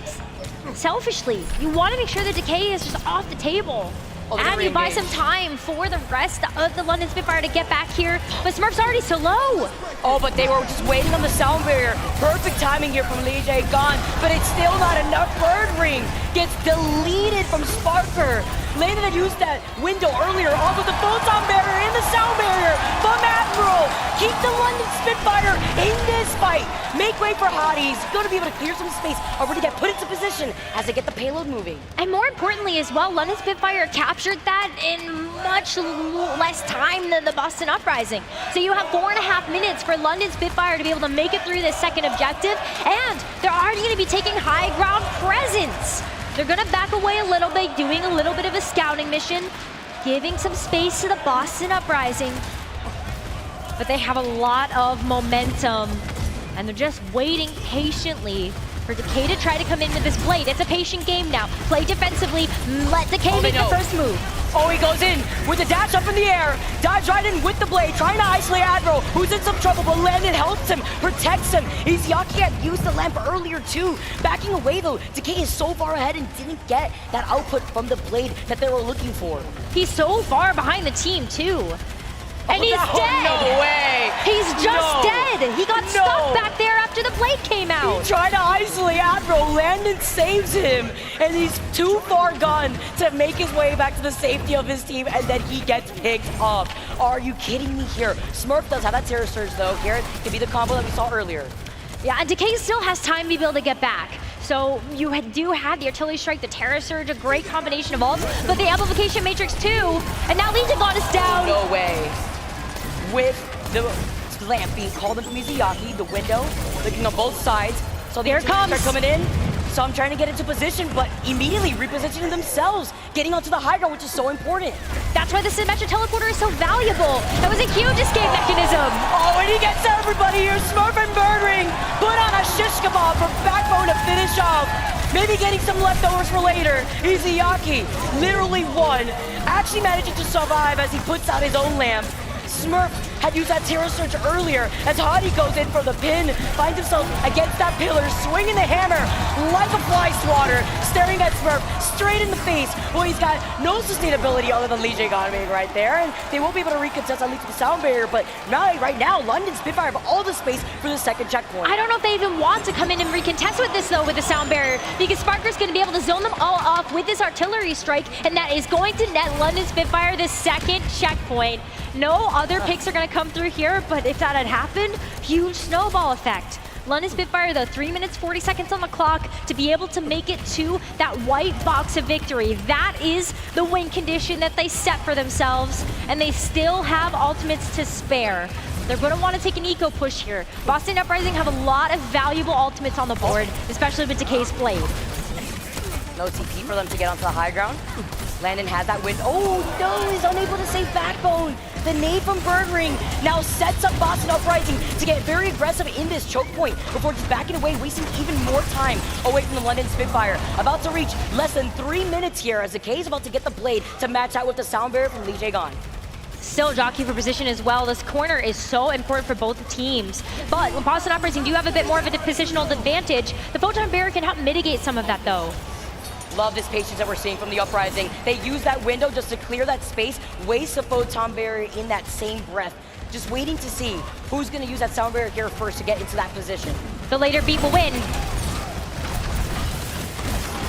I: selfishly. You want to make sure the Decay is just off the table. And you buy some time for the rest of the London Spitfire to get back here, but Smurf's already so low.
L: Oh, but they were just waiting on the sound barrier. Perfect timing here from Lijiang gone, but it's still not enough. Birdring gets deleted from Sparker. Landon had used that window earlier, on with the photon barrier and the sound barrier from Admiral. Keep the London Spitfire in this fight. Make way for Hadi. He's going to be able to clear some space, already get put into position as they get the payload moving.
I: And more importantly as well, London Spitfire captured that in much less time than the Boston Uprising. So you have 4.5 minutes for London Spitfire to be able to make it through this second objective, and they're already going to be taking high ground presence. They're going to back away a little bit, doing a little bit of a scouting mission, giving some space to the Boston Uprising. but they have a lot of momentum, and they're just waiting patiently for Decay to try to come in with this Blade. It's a patient game now. Play defensively, let Decay make the first move.
L: Oh, he goes in with the dash up in the air, dives right in with the Blade, trying to isolate Admiral, who's in some trouble, but Landon helps him, protects him. Izayaki had used the lamp earlier too. Backing away though, Decay is so far ahead and didn't get that output from the Blade that they were looking for.
I: He's so far behind the team too. And he's dead!
L: No way!
I: He's just dead! He got stuck back there after the Blade came out!
L: He tried to isolate Admiral, Landon saves him, and he's too far gone to make his way back to the safety of his team, and then he gets picked up. Are you kidding me here? Smurf does have that Terror Surge though. Here could be the combo that we saw earlier.
I: Yeah, and Decay still has time to be able to get back. So you do have the Artillery Strike, the Terror Surge, a great combination of ults, but the Amplification Matrix too, and now Lijiang is down!
L: No way. With the lamp being called in from Izayaki, the window, looking on both sides. So the start coming in. So I'm trying to get into position, but immediately repositioning themselves, getting onto the high ground, which is so important.
I: That's why the Symmetric Teleporter is so valuable. That was a huge escape mechanism.
L: Oh, and he gets everybody here. Smurf and Birdring put on a shish kebab for Backbone to finish off. Maybe getting some leftovers for later. Izayaki literally won, actually managing to survive as he puts out his own lamp. Smurf had used that Terror Surge earlier as Hadi goes in for the pin, finds himself against that pillar, swinging the hammer like a fly swatter, staring at Smurf straight in the face. Well, he's got no sustainability other than Lijiang right there, and they won't be able to recontest at least with the sound barrier, but right now, London Spitfire have all the space for the second checkpoint.
I: I don't know if they even want to come in and recontest with this though, with the sound barrier, because Sparker's going to be able to zone them all off with this Artillery Strike, and that is going to net London Spitfire the second checkpoint. No other picks are going to come through here, but if that had happened, huge snowball effect. London Spitfire, though, 3 minutes, 40 seconds on the clock to be able to make it to that white box of victory. That is the win condition that they set for themselves, and they still have ultimates to spare. They're going to want to take an eco push here. Boston Uprising have a lot of valuable ultimates on the board, especially with Decay's Blade.
L: No TP for them to get onto the high ground. Landon has that win. Oh no, he's unable to save Backbone. The nade from Birdring now sets up Boston Uprising to get very aggressive in this choke point before just backing away, wasting even more time away from the London Spitfire. About to reach less than 3 minutes here as Decay is about to get the Blade to match out with the sound barrier from Lijiang.
I: Still jockey for position as well. This corner is so important for both teams. But when Boston Uprising do have a bit more of a positional advantage, the Photon Barrier can help mitigate some of that though.
L: Love this patience that we're seeing from the Uprising. They use that window just to clear that space, waste the Photon Barrier in that same breath. Just waiting to see who's going to use that sound barrier here first to get into that position.
I: The later beat will win.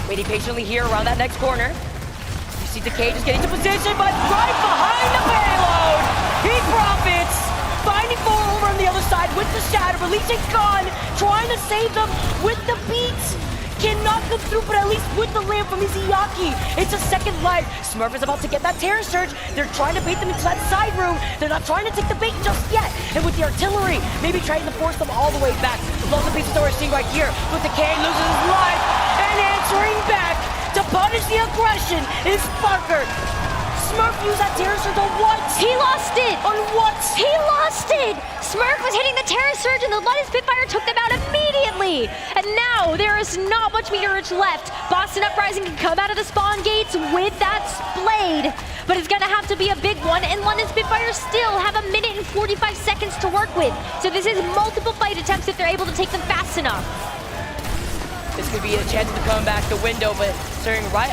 L: Waiting patiently here around that next corner. You see Decay just getting into position, but right behind the payload, he profits. Finding four over on the other side with the shatter, releasing Khan, trying to save them with the beats. Cannot come through, but at least with the lamp from Izayaki, it's a second life. Smurf is about to get that Terror Surge. They're trying to bait them into that side room. They're not trying to take the bait just yet. And with the artillery, maybe trying to force them all the way back. Love the pieces that we're seeing right here. With Decay loses his life and answering back to punish the aggression is Sparker. Smurf used that Terror Surge on what?
I: He lost it!
L: On what?
I: He lost it! Smurf was hitting the Terror Surge and the London Spitfire took them out immediately! And now there is not much meterage left. Boston Uprising can come out of the spawn gates with that Blade, but it's gonna have to be a big one, and London Spitfire still have 1 minute and 45 seconds to work with. So this is multiple fight attempts if they're able to take them fast enough.
L: This could be a chance to come back the window, but staring right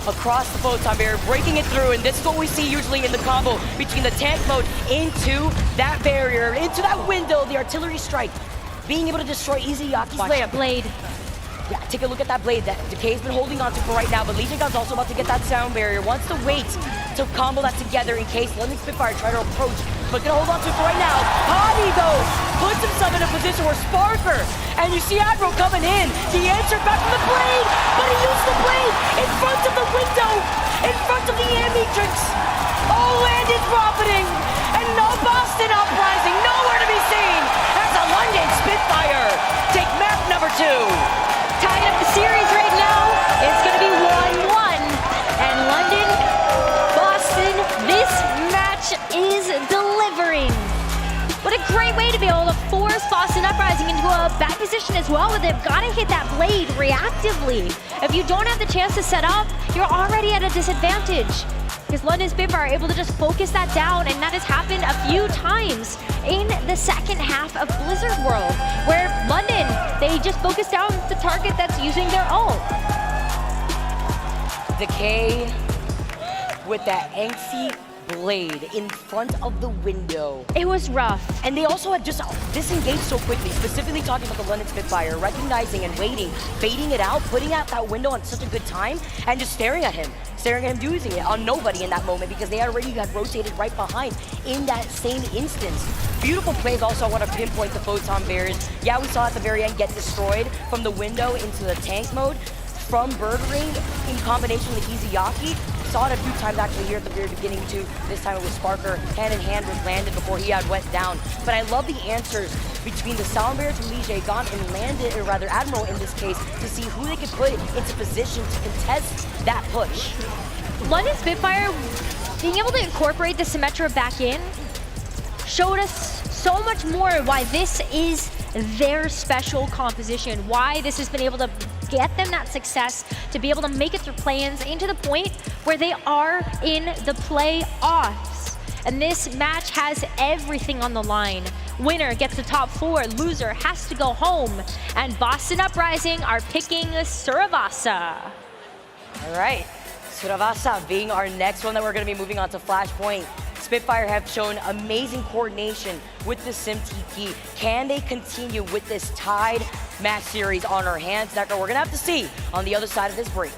L: across the Photon Barrier, breaking it through, and this is what we see usually in the combo between the tank mode into that barrier, into that window, the Artillery Strike, being able to destroy Izayaki's lamp.
I: Blade.
L: Yeah, take a look at that Blade that Decay's been holding on to for right now, but Lijiang's also about to get that sound barrier. Wants to wait to combo that together in case London Spitfire try to approach, but gonna hold on to it for right now. Hadi, though, puts himself in a position where Sparker, and you see Admiral coming in. He answered back from the Blade, but he used the Blade in front of the window, in front of the Matrix. Oh, and it's profiting, and no Boston Uprising, nowhere to be seen, as a London Spitfire take map number 2.
I: Tying up the series right now, it's going to be 1-1. And London, Boston, this match is delivering. a great way to be able to force Boston Uprising into a bad position as well, but they've got to hit that blade reactively. If you don't have the chance to set up, you're already at a disadvantage. Because London Spitfire are able to just focus that down, and that has happened a few times in the second half of Blizzard World, where London, they just focus down the target that's using their ult.
L: Decay with that angsty blade in front of the window.
I: It was rough.
L: And they also had just disengaged so quickly, specifically talking about the London Spitfire, recognizing and waiting, baiting it out, putting out that window on such a good time, and just staring at him using it on nobody in that moment because they already had rotated right behind in that same instance. Beautiful plays also. I want to pinpoint the Photon Bears. Yeah, we saw at the very end get destroyed from the window into the tank mode from Bird Ring in combination with Izayaki. Saw it a few times actually here at the very beginning too. This time it was Sparker hand in hand with Landon before he had went down. But I love the answers between the Sound Bears and Lijiang and Landon, or rather Admiral in this case, to see who they could put into position to contest that push.
I: London Spitfire being able to incorporate the Symmetra back in showed us so much more why this is their special composition, why this has been able to get them that success to be able to make it through play-ins into the point where they are in the playoffs. And this match has everything on the line. Winner gets the top 4, loser has to go home. And Boston Uprising are picking Surasa.
L: All right, Surasa being our next one that we're going to be moving on to Flashpoint. Spitfire have shown amazing coordination with the SimTP. Can they continue with this tied match series on our hands? We're going to have to see on the other side of this break.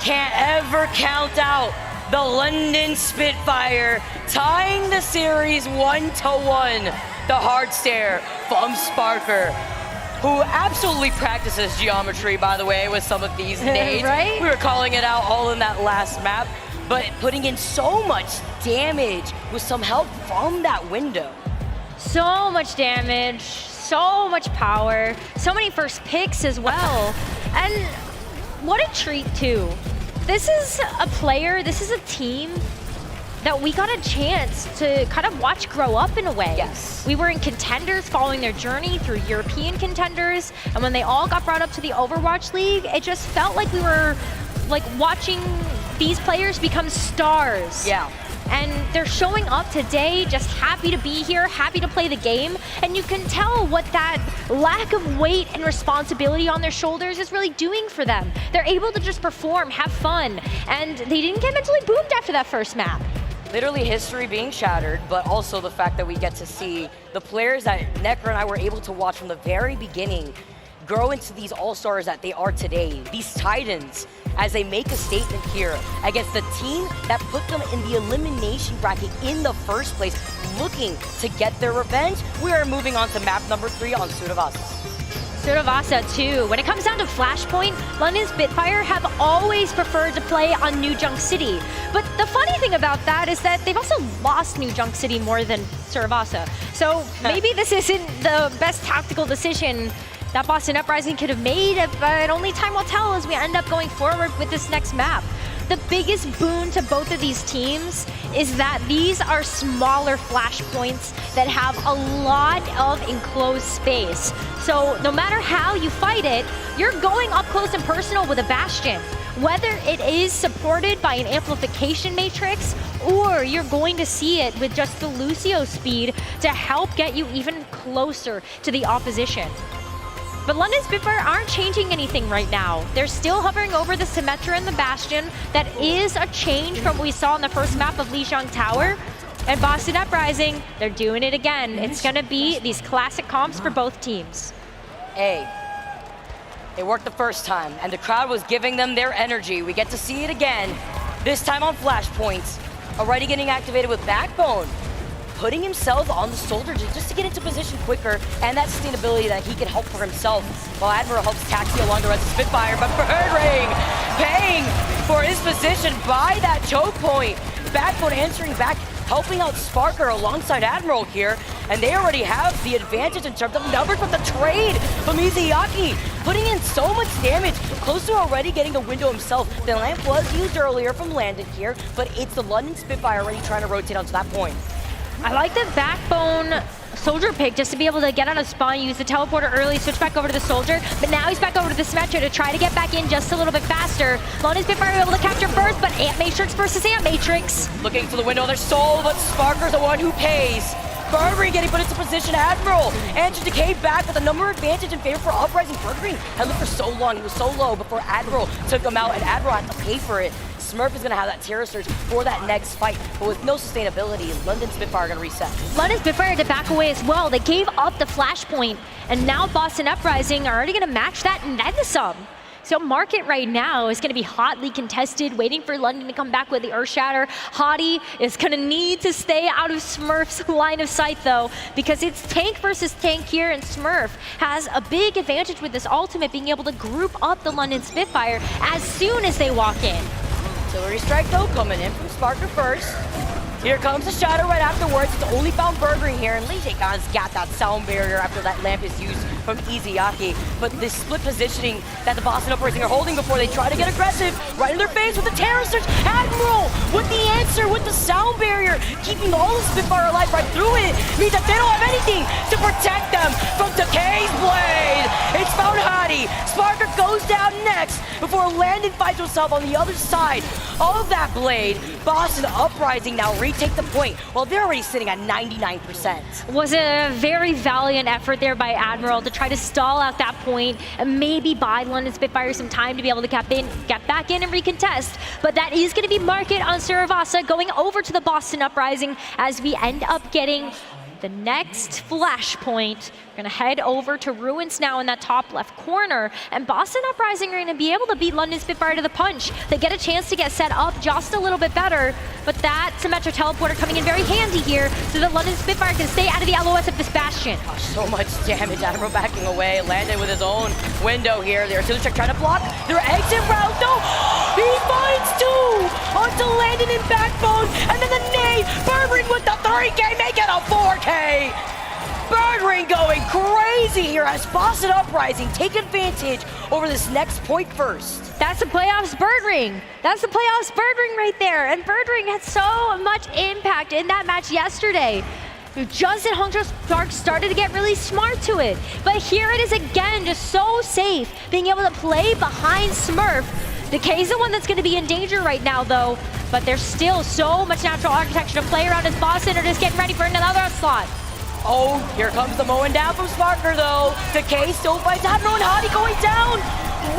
L: can't ever count out the London Spitfire, tying the series 1-1. The hard stare from Sparker, who absolutely practices geometry, by the way, with some of these nades.
I: Right?
L: We were calling it out all in that last map, but putting in so much damage with some help from that window.
I: So much damage, so much power, so many first picks as well. And what a treat too. This is a player, this is a team that we got a chance to kind of watch grow up in a way.
L: Yes.
I: We were in contenders following their journey through European contenders, and when they all got brought up to the Overwatch League, it just felt like we were like watching these players become stars.
L: Yeah.
I: And they're showing up today just happy to be here, happy to play the game, and you can tell what that lack of weight and responsibility on their shoulders is really doing for them. They're able to just perform, have fun, and they didn't get mentally boomed after that first map.
L: Literally history being shattered, but also the fact that we get to see the players that Necro and I were able to watch from the very beginning grow into these all-stars that they are today, these titans, as they make a statement here against the team that put them in the elimination bracket in the first place, looking to get their revenge. We are moving on to map number 3 on Surasa.
I: Surasa too. When it comes down to Flashpoint, London Spitfire have always preferred to play on New Junk City. But the funny thing about that is that they've also lost New Junk City more than Surasa. So maybe this isn't the best tactical decision that Boston Uprising could have made, but only time will tell as we end up going forward with this next map. The biggest boon to both of these teams is that these are smaller flashpoints that have a lot of enclosed space. So no matter how you fight it, you're going up close and personal with a Bastion. Whether it is supported by an amplification matrix, or you're going to see it with just the Lucio speed to help get you even closer to the opposition. But London Spitfire aren't changing anything right now. They're still hovering over the Symmetra and the Bastion. That is a change from what we saw in the first map of Lijiang Tower. And Boston Uprising, they're doing it again. It's gonna be these classic comps for both teams.
L: It worked the first time, and the crowd was giving them their energy. We get to see it again, this time on Flashpoints. Already getting activated with Backbone, putting himself on the soldier just to get into position quicker, and that sustainability that he can help for himself, while Admiral helps taxi along the rest of Spitfire. But Birdring paying for his position by that choke point. Backbone answering back, helping out Sparker alongside Admiral here, and they already have the advantage in terms of numbers with the trade from Izayaki, putting in so much damage, close to already getting a window himself. The lamp was used earlier from Landon here, but it's the London Spitfire already trying to rotate onto that point.
I: I like the Backbone soldier pick just to be able to get on a spawn, use the teleporter early, switch back over to the soldier, but now he's back over to the Symmetra to try to get back in just a little bit faster. London Spitfire able to capture first, but Ant Matrix versus Ant Matrix.
L: Looking for the window of their soul, but Sparker's the one who pays. Burberry getting put into position. Admiral and Decay back with a number advantage in favor for Uprising. Burberry had looked for so long, he was so low before Admiral took him out, and Admiral had to pay for it. Smurf is going to have that Terror Surge for that next fight, but with no sustainability, London Spitfire are going to reset.
I: London Spitfire had to back away as well. They gave up the Flashpoint, and now Boston Uprising are already going to match that and then some. So market right now is going to be hotly contested, waiting for London to come back with the Earthshatter. Hottie is going to need to stay out of Smurf's line of sight though, because it's tank versus tank here, and Smurf has a big advantage with this ultimate, being able to group up the London Spitfire as soon as they walk in.
L: Artillery strike though coming in from Sparker first. Here comes the shadow right afterwards. It's only found Burgering here, and Lijiang's got that sound barrier after that lamp is used from Izayaki. But this split positioning that the Boston Uprising are holding before they try to get aggressive, right in their face with the Terror Surge. Admiral with the answer, with the sound barrier, keeping all the Spitfire alive right through it, means that they don't have anything to protect them from Decay's blade. It's found Hottie. Sparker goes down next before Landon finds himself on the other side of that blade. Boston Uprising now retake the point. Well, they're already sitting at 99%.
I: Was a very valiant effort there by Admiral to try to stall out that point and maybe buy London Spitfire some time to be able to get back in and recontest. But that is going to be market on Surasa going over to the Boston Uprising as we end up getting The next flashpoint, we're gonna head over to Ruins now in that top left corner, and Boston Uprising are gonna be able to beat London Spitfire to the punch. They get a chance to get set up just a little bit better, but that Symmetra teleporter coming in very handy here so that London Spitfire can stay out of the LOS of this Bastion.
L: So much damage. Admiral backing away, landed with his own window here. There's Silvercheck trying to block their exit route though. He finds two onto Landon and Backbone, and then the nade. Birdring with the 3K, make it a 4K. Birdring going crazy here as Boston Uprising take advantage over this next point first.
I: That's the playoffs Birdring. That's the playoffs Birdring right there. And Birdring had so much impact in that match yesterday. Just Hangzhou Spark started to get really smart to it. But here it is again, just so safe, being able to play behind Smurf. Decay's the one that's going to be in danger right now, though. But there's still so much natural architecture to play around as Boston are just getting ready for another slot.
L: Oh, here comes the mowing down from Sparker, though. Decay still fights Admiral and Hadi going down.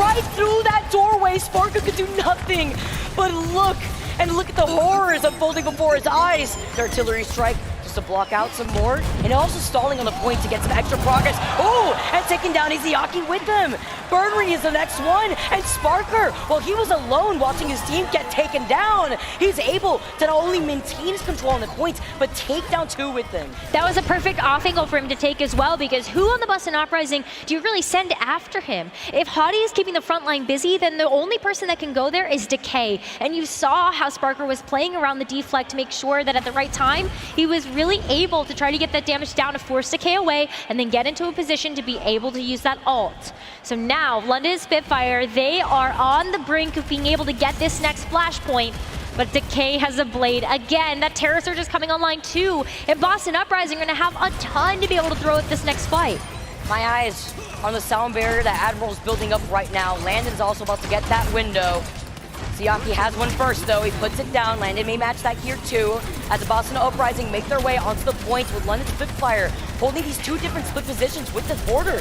L: Right through that doorway, Sparker could do nothing. But look at the horrors unfolding before his eyes. The artillery strike just to block out some more, and also stalling on the point to get some extra progress. Oh, and taking down Izayaki with them. Birdring is the next one, and Sparker, well, he was alone watching his team get taken down. He's able to not only maintain his control on the points, but take down two with them.
I: That was a perfect off angle for him to take as well, because who on the Boston Uprising do you really send after him? If Hadi is keeping the front line busy, then the only person that can go there is Decay. And you saw how Sparker was playing around the deflect to make sure that at the right time, he was really able to try to get that damage down to force Decay away, and then get into a position to be able to use that ult. So now, London Spitfire, they are on the brink of being able to get this next flashpoint, but Decay has a blade. Again, that Terror Surge is coming online too, and Boston Uprising are gonna have a ton to be able to throw at this next fight.
L: My eyes on the sound barrier that Admiral's building up right now. Landon's also about to get that window. Siaki has one first though, he puts it down. Landon may match that here too, as the Boston Uprising make their way onto the points with London Spitfire holding these two different split positions with this border.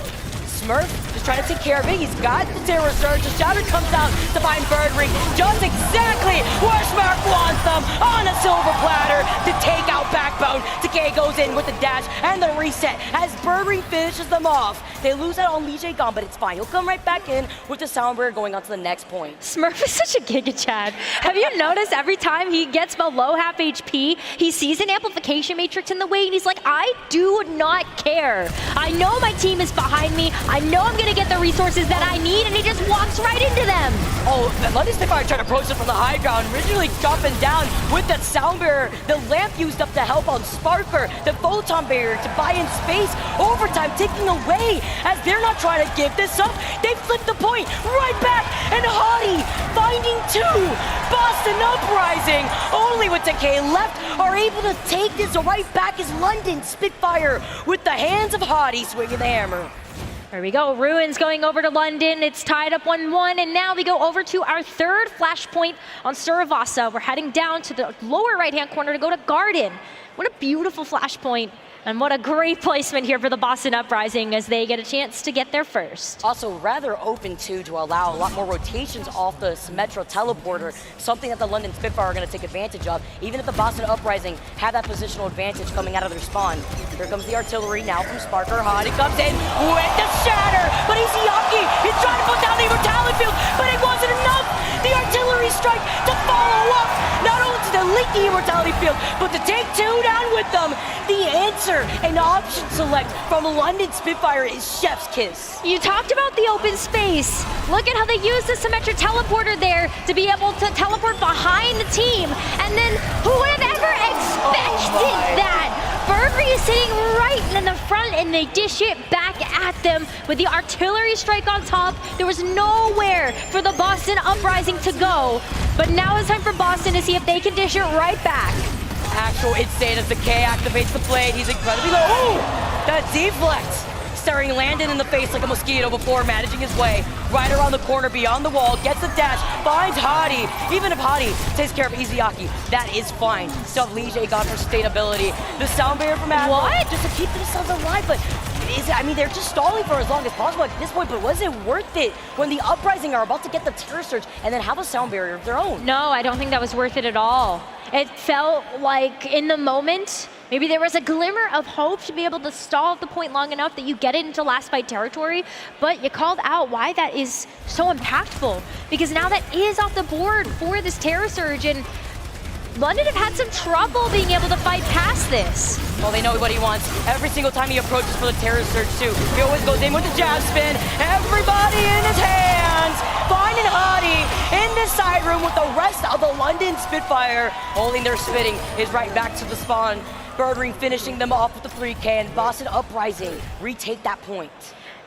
L: Smurf just trying to take care of it. He's got the Terror Surge. The Shatter comes out to find Birdring just exactly where Smurf wants them, on a silver platter to take out Backbone. Decay goes in with the dash and the reset as Birdring finishes them off. They lose out on Lijiang, but it's fine. He'll come right back in with the sound barrier going on to the next point.
I: Smurf is such a Giga Chad. Have you noticed every time he gets below half HP, he sees an amplification matrix in the way and he's like, I do not care. I know my team is behind me. I know I'm gonna get the resources that I need, and he just walks right into them.
L: Oh, London Spitfire trying to approach it from the high ground, originally jumping down with that sound barrier. The lamp used up to help on Sparker, the photon barrier to buy in space. Overtime ticking away as they're not trying to give this up. They flip the point right back, and Hadi finding two. Boston Uprising, only with Decay left, are able to take this right back as London Spitfire with the hands of Hadi swinging the hammer.
I: There we go, Ruins going over to London. It's tied up 1-1, and now we go over to our third flashpoint on Surasa. We're heading down to the lower right-hand corner to go to Garden. What a beautiful flashpoint. And what a great placement here for the Boston Uprising as they get a chance to get there first.
L: Also rather open to allow a lot more rotations off the Symmetra teleporter, something that the London Spitfire are going to take advantage of, even if the Boston Uprising have that positional advantage coming out of their spawn. Here comes the artillery now from Sparker. Hadi comes in with the Shatter, but Izayaki is trying to put down the Immortality Field, but it wasn't enough. The artillery strike to follow up, not only to delete the Immortality Field, but to take two down with them. The answer and option select from London Spitfire is Chef's Kiss.
I: You talked about the open space. Look at how they use the Symmetra teleporter there to be able to teleport behind the team. And then who would have ever expected that? Birdring is sitting right in the front and they dish it back at them with the artillery strike on top. There was nowhere for the Boston Uprising to go. But now it's time for Boston to see if they can dish it right back.
L: Actual insane as Decay activates the blade. He's incredibly low. Ooh, that deflect. Staring Landon in the face like a mosquito before managing his way right around the corner beyond the wall, gets the dash, finds Hadi. Even if Hadi takes care of Izayaki, that is fine. Still have Lijiang gone for stability. The sound barrier from Admiral, what? Just to keep themselves alive, but I mean, they're just stalling for as long as possible at this point, but was it worth it when the Uprising are about to get the Terror Surge and then have a sound barrier of their own?
I: No, I don't think that was worth it at all. It felt like in the moment, Maybe there was a glimmer of hope to be able to stall the point long enough that you get it into last fight territory, but you called out why that is so impactful, because now that is off the board for this Terror Surge, and London have had some trouble being able to fight past this.
L: Well, they know what he wants. Every single time he approaches for the Terror Surge too, he always goes in with the jab spin. Everybody in his hands. Finding Hadi in the side room with the rest of the London Spitfire holding their spitting is right back to the spawn. Birdring finishing them off with the 3K, and Boston Uprising retake that point.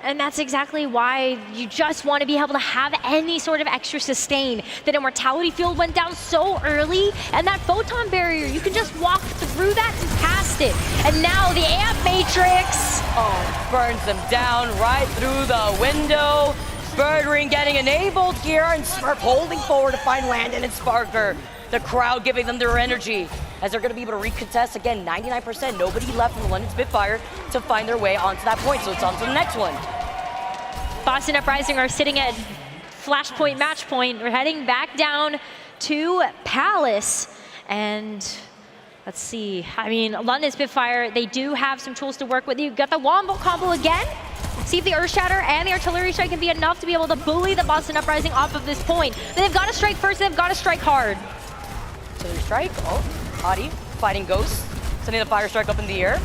I: And that's exactly why you just want to be able to have any sort of extra sustain. That Immortality Field went down so early, and that Photon Barrier, you can just walk through that and past it. And now the Amp Matrix.
L: Oh, burns them down right through the window. Birdring getting enabled here, and Smurf holding forward to find Landon and Sparker. The crowd giving them their energy as they're going to be able to recontest again. 99%, nobody left from the London Spitfire to find their way onto that point, so it's on to the next one.
I: Boston Uprising are sitting at flashpoint match point. We're heading back down to Palace, and let's see. I mean, London Spitfire, they do have some tools to work with. You got the wombo combo again. See if the Earth Shatter and the Artillery Strike can be enough to be able to bully the Boston Uprising off of this point. But they've got to strike first, they've got to strike hard.
L: Artillery Strike, oh, Hadi fighting Ghost, sending the Fire Strike up in the air.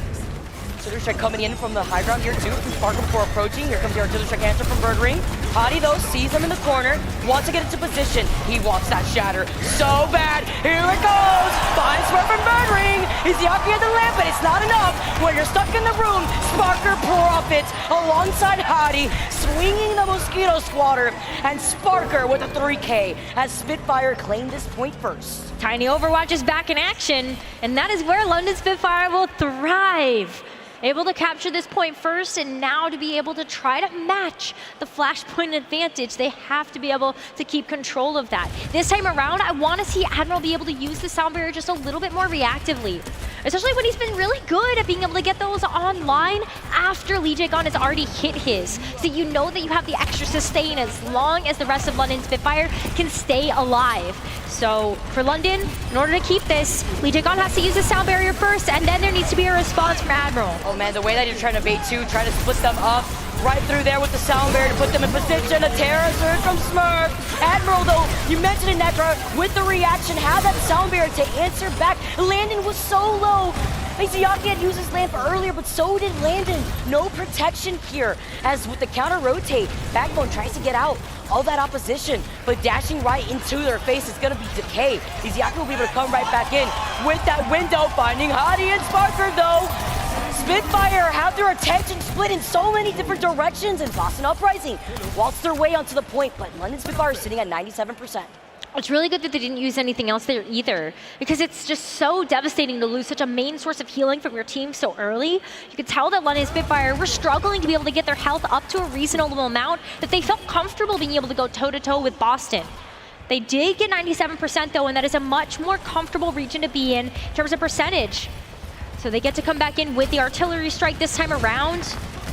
L: Artillery Strike coming in from the high ground here too, from Sparkle before approaching. Here comes the Artillery Strike answer from Birdring. Hadi though sees him in the corner, wants to get into position. He wants that shatter so bad. Here it goes! Finds Smurf and Birdring! Iziyaki at the lamp, but it's not enough. When you're stuck in the room, Sparker profits alongside Hadi, swinging the Mosquito Squatter, and Sparker with a 3K as Spitfire claimed this point first.
I: Tiny Overwatch is back in action, and that is where London Spitfire will thrive. Able to capture this point first, and now to be able to try to match the flashpoint advantage, they have to be able to keep control of that. This time around, I want to see Admiral be able to use the sound barrier just a little bit more reactively, especially when he's been really good at being able to get those online after Lijiang has already hit his. So you know that you have the extra sustain as long as the rest of London Spitfire can stay alive. So for London, in order to keep this, Lijiang has to use the sound barrier first, and then there needs to be a response from Admiral.
L: Oh man, the way that you're trying to bait two, trying to split them up, right through there with the sound barrier to put them in position. A Terror Surge from Smurf. Admiral though, you mentioned it, Netra, with the reaction, had that sound barrier to answer back. Landon was so low. Iziyaki had used his lamp earlier, but so did Landon. No protection here, as with the counter rotate, Backbone tries to get out of that opposition, but dashing right into their face is gonna be Decay. Iziyaki will be able to come right back in with that window, finding Hadi and Sparker though. Spitfire have their attention split in so many different directions, and Boston Uprising waltz their way onto the point, but London Spitfire is sitting at 97%.
I: It's really good that they didn't use anything else there either, because it's just so devastating to lose such a main source of healing from your team so early. You could tell that London Spitfire were struggling to be able to get their health up to a reasonable amount, that they felt comfortable being able to go toe-to-toe with Boston. They did get 97% though, and that is a much more comfortable region to be in terms of percentage. So they get to come back in with the Artillery Strike this time around.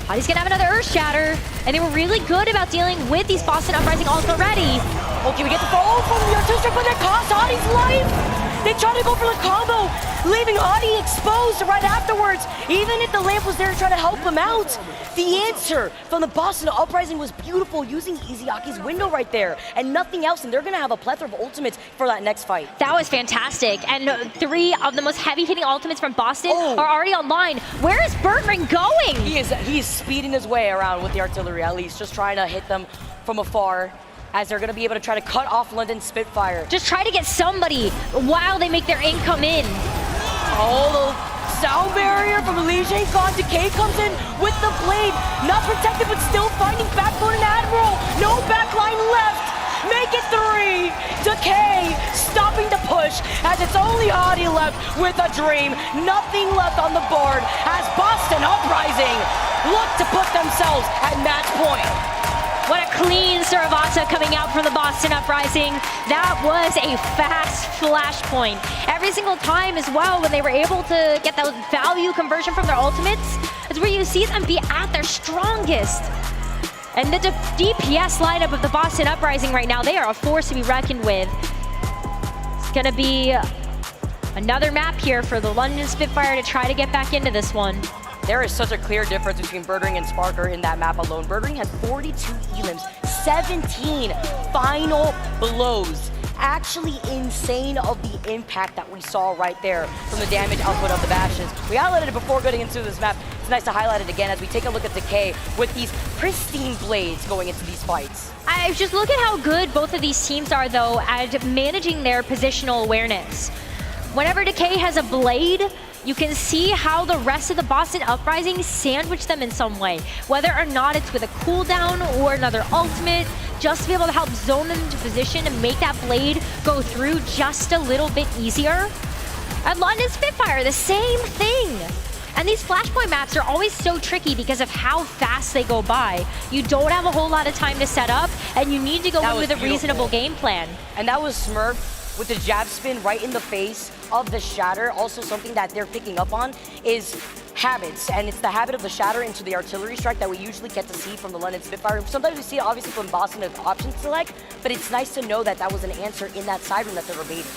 I: Hadi's gonna have another Earth Shatter, and they were really good about dealing with these Boston Uprising ults already.
L: Okay, we get the fall from the Artillery Strike, but that cost Hadi's life! They tried to go for the combo, leaving Hadi exposed right afterwards. Even if the lamp was there to try to help him out, the answer from the Boston Uprising was beautiful, using Iziaki's window right there, and nothing else, and they're gonna have a plethora of ultimates for that next fight.
I: That was fantastic, and 3 of the most heavy-hitting ultimates from Boston are already online. Where is Birdring going?
L: He is speeding his way around with the artillery, at least, just trying to hit them from afar, as they're gonna be able to try to cut off London Spitfire.
I: Just try to get somebody while they make their income in.
L: Oh, the sound barrier from Lijiang gone. Decay comes in with the blade. Not protected, but still finding Backbone and Admiral. No backline left. Make it 3. Decay stopping the push, as it's only Hadi left with a dream. Nothing left on the board as Boston Uprising look to put themselves at match point.
I: What a clean Surasa coming out from the Boston Uprising. That was a fast flashpoint. Every single time as well, when they were able to get that value conversion from their ultimates, is where you see them be at their strongest. And the DPS lineup of the Boston Uprising right now, they are a force to be reckoned with. It's gonna be Another map here for the London Spitfire to try to get back into this one.
L: There is such a clear difference between Birdring and Sparker in that map alone. Birdring has 42 elims, 17 final blows. Actually insane of the impact that we saw right there from the damage output of the Bastions. We highlighted it before getting into this map. It's nice to highlight it again as we take a look at Decay with these pristine blades going into these fights.
I: I just look at how good both of these teams are, though, at managing their positional awareness. Whenever Decay has a blade, you can see how the rest of the Boston Uprising sandwich them in some way. Whether or not it's with a cooldown or another ultimate, just to be able to help zone them into position and make that blade go through just a little bit easier. At London Spitfire, the same thing. And these Flashpoint maps are always so tricky because of how fast they go by. You don't have a whole lot of time to set up, and you need to go in with a reasonable game plan.
L: And that was Smurf with the jab spin right in the face of the Shatter. Also something that they're picking up on is habits, and it's the habit of the Shatter into the artillery strike that we usually get to see from the London Spitfire. Sometimes we see it obviously from Boston as options select, but it's nice to know that that was an answer in that side room that they were baiting.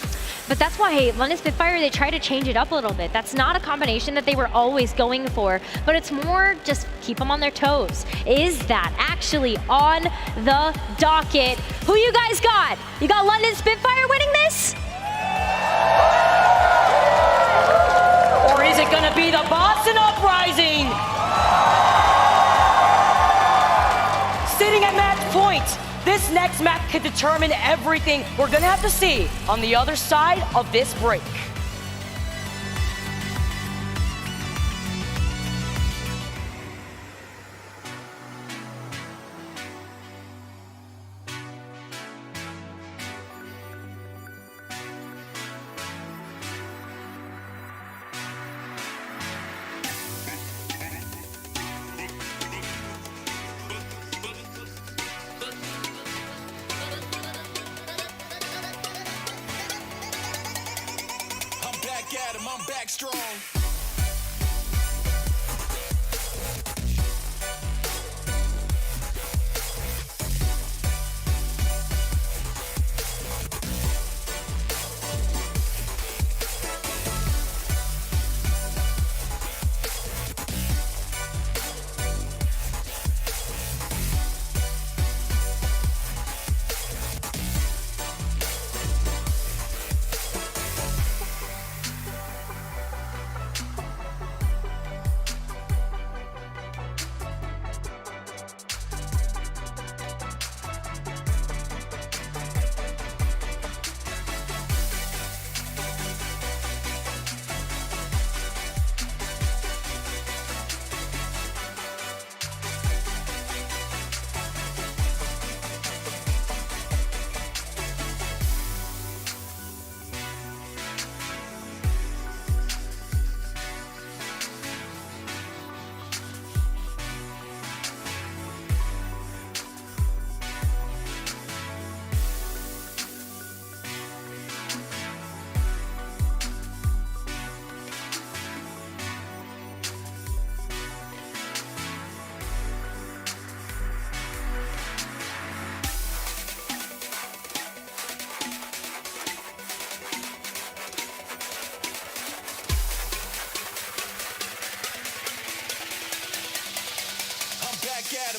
I: But that's why, hey, London Spitfire, they try to change it up a little bit. That's not a combination that they were always going for, but it's more just keep them on their toes. Is that actually on the docket? Who you guys got? You got London Spitfire winning this?
L: Or is it gonna be the Boston Uprising? Sitting at match point. This next map could determine everything. We're gonna have to see on the other side of this break.
A: I'm back strong.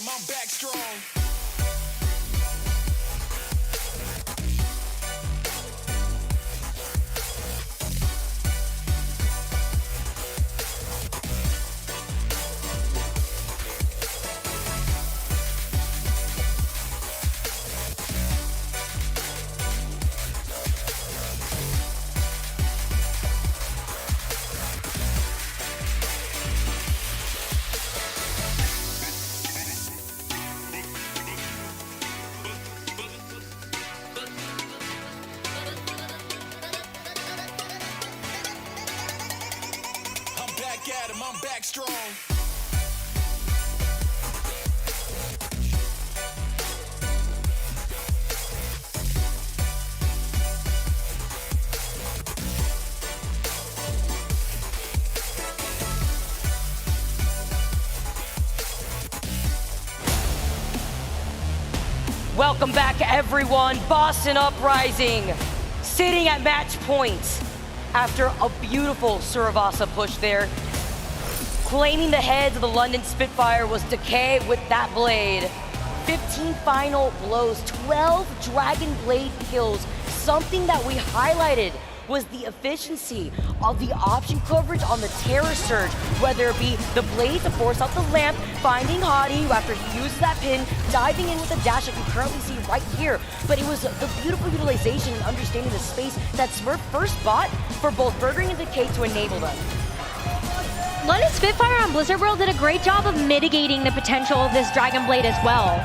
A: I'm back strong. I'm back strong.
L: Welcome back, everyone. Boston Uprising sitting at match point after a beautiful Surasa push there. Claiming the heads of the London Spitfire was Decay with that blade. 15 final blows, 12 Dragon Blade kills. Something that we highlighted was the efficiency of the option coverage on the Terror Surge, whether it be the blade to force out the lamp, finding Hadi after he uses that pin, diving in with a dash like you currently see right here. But it was the beautiful utilization and understanding the space that Smurf first bought for both Burgering and Decay to enable them.
I: London Spitfire on Blizzard World did a great job of mitigating the potential of this Dragon Blade as well.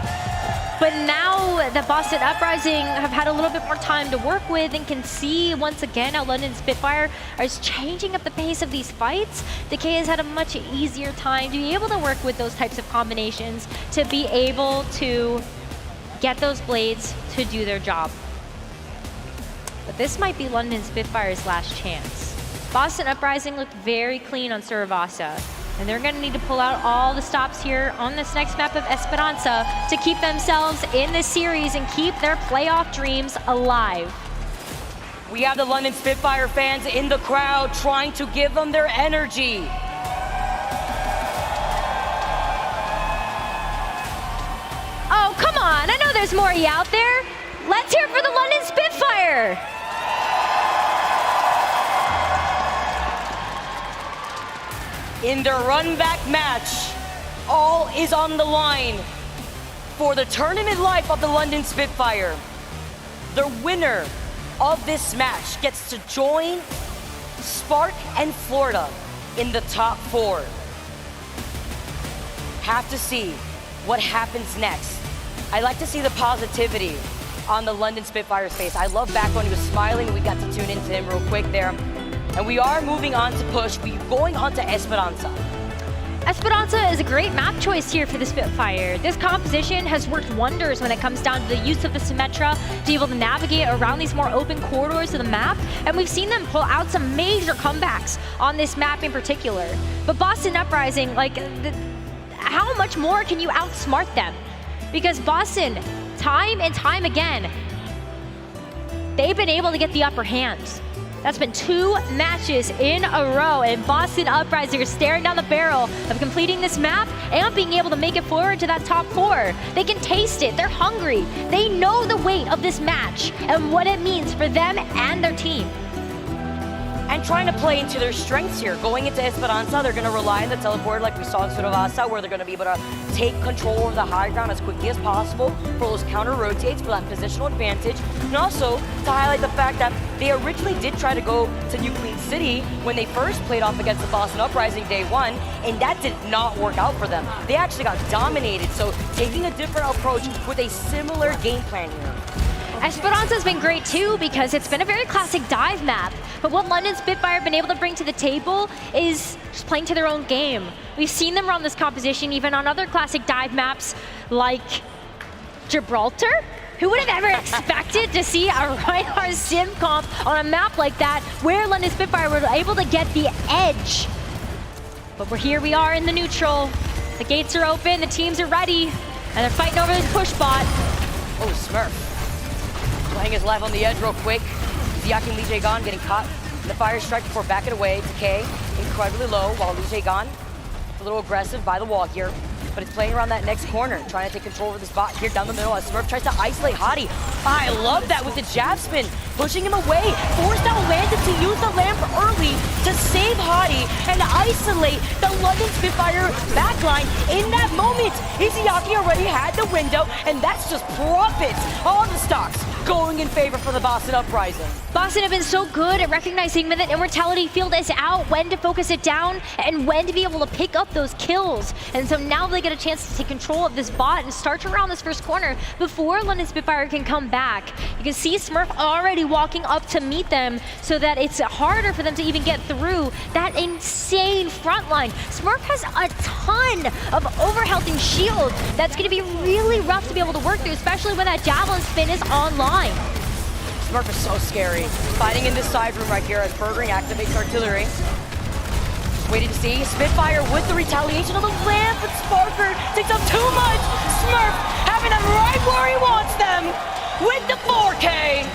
I: But now that Boston Uprising have had a little bit more time to work with and can see once again how London Spitfire is changing up the pace of these fights, Decay has had a much easier time to be able to work with those types of combinations to be able to get those blades to do their job. But this might be London Spitfire's last chance. Boston Uprising looked very clean on Surasa, and they're going to need to pull out all the stops here on this next map of Esperanza to keep themselves in this series and keep their playoff dreams alive.
L: We have the London Spitfire fans in the crowd trying to give them their energy.
I: Oh, come on, I know there's more of you out there. Let's hear it for the London Spitfire.
L: In their run-back match, all is on the line for the tournament life of the London Spitfire. The winner of this match gets to join Spark and Florida in the top 4. Have to see what happens next. I like to see the positivity on the London Spitfire's face. I love back when he was smiling. We got to tune into him real quick there. And we are moving on to push. We're going on to Esperanza.
I: Esperanza is a great map choice here for the Spitfire. This composition has worked wonders when it comes down to the use of the Symmetra to be able to navigate around these more open corridors of the map, and we've seen them pull out some major comebacks on this map in particular. But Boston Uprising, like, how much more can you outsmart them? Because Boston, time and time again, they've been able to get the upper hand. That's been 2 matches in a row, and Boston Uprising are staring down the barrel of completing this map and being able to make it forward to that top 4. They can taste it. They're hungry. They know the weight of this match and what it means for them and their team.
L: And trying to play into their strengths here. Going into Esperanza, they're going to rely on the teleport like we saw in Surasa, where they're going to be able to take control of the high ground as quickly as possible for those counter rotates, for that positional advantage. And also to highlight the fact that they originally did try to go to New Queen City when they first played off against the Boston Uprising day 1, and that did not work out for them. They actually got dominated, so taking a different approach with a similar game plan here.
I: Esperanza's been great too because it's been a very classic dive map. But what London Spitfire have been able to bring to the table is just playing to their own game. We've seen them run this composition even on other classic dive maps like Gibraltar. Who would have ever expected to see a Reinhardt sim comp on a map like that where London Spitfire were able to get the edge? But here we are in the neutral. The gates are open, the teams are ready, and they're fighting over this push bot.
L: Oh, Smurf. Playing his life on the edge real quick. Ziaki and Lijiang getting caught in the fire strike before backing away. Decay incredibly low while Lijiang a little aggressive by the wall here. But it's playing around that next corner, trying to take control over the spot here down the middle as Smurf tries to isolate Hadi. I love that with the jab spin, pushing him away. Forced out Landon to use the lamp early to save Hadi and isolate the London Spitfire backline. In that moment, Izayaki already had the window, and that's just profits. All the stocks going in favor for the Boston Uprising.
I: Boston have been so good at recognizing when the immortality field is out, when to focus it down, and when to be able to pick up those kills. And so now they get a chance to take control of this bot and start to round this first corner before London Spitfire can come back. You can see Smurf already walking up to meet them so that it's harder for them to even get through that insane front line. Smurf has a ton of overhealthing shield that's going to be really rough to be able to work through, especially when that javelin spin is online.
L: Smurf is so scary. Fighting in this side room right here as Burgering activates artillery. Waiting to see Spitfire with the retaliation of the lamp, but Sparker takes up too much. Smurf having them right where he wants them with the 4K.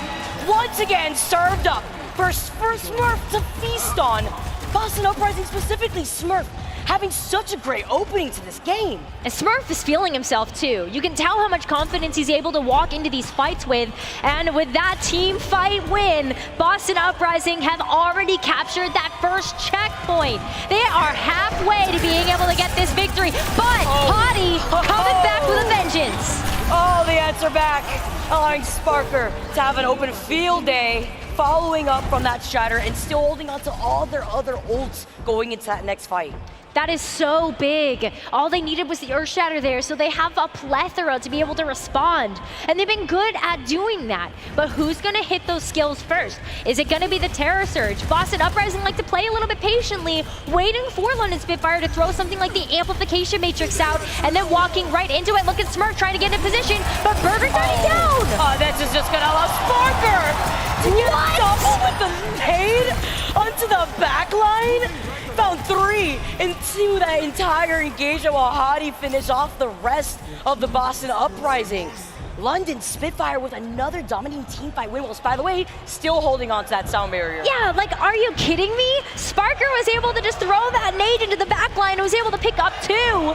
L: Once again served up for Smurf to feast on. Boston Uprising specifically, Smurf having such a great opening to this game.
I: And Smurf is feeling himself too. You can tell how much confidence he's able to walk into these fights with. And with that team fight win, Boston Uprising have already captured that first checkpoint. They are halfway to being able to get this victory. But Hottie coming back with a vengeance.
L: Oh, the answer back, allowing Sparker to have an open field day, following up from that shatter and still holding on to all their other ults going into that next fight.
I: That is so big. All they needed was the Earth Shatter there, so they have a plethora to be able to respond. And they've been good at doing that. But who's gonna hit those skills first? Is it gonna be the Terror Surge? Boston Uprising like to play a little bit patiently, waiting for London Spitfire to throw something like the Amplification Matrix out, and then walking right into it. Look at Smurf trying to get in position, but Burger Daddy down!
L: Oh, this is just gonna allow Sparker to get a double with the nade onto the back line. Found 3 into that entire engagement while Hottie finished off the rest of the Boston Uprising. London Spitfire with another dominating team fight win, whilst, by the way, still holding on to that sound barrier.
I: Yeah, like, are you kidding me? Sparker was able to just throw that nade into the back line and was able to pick up 2.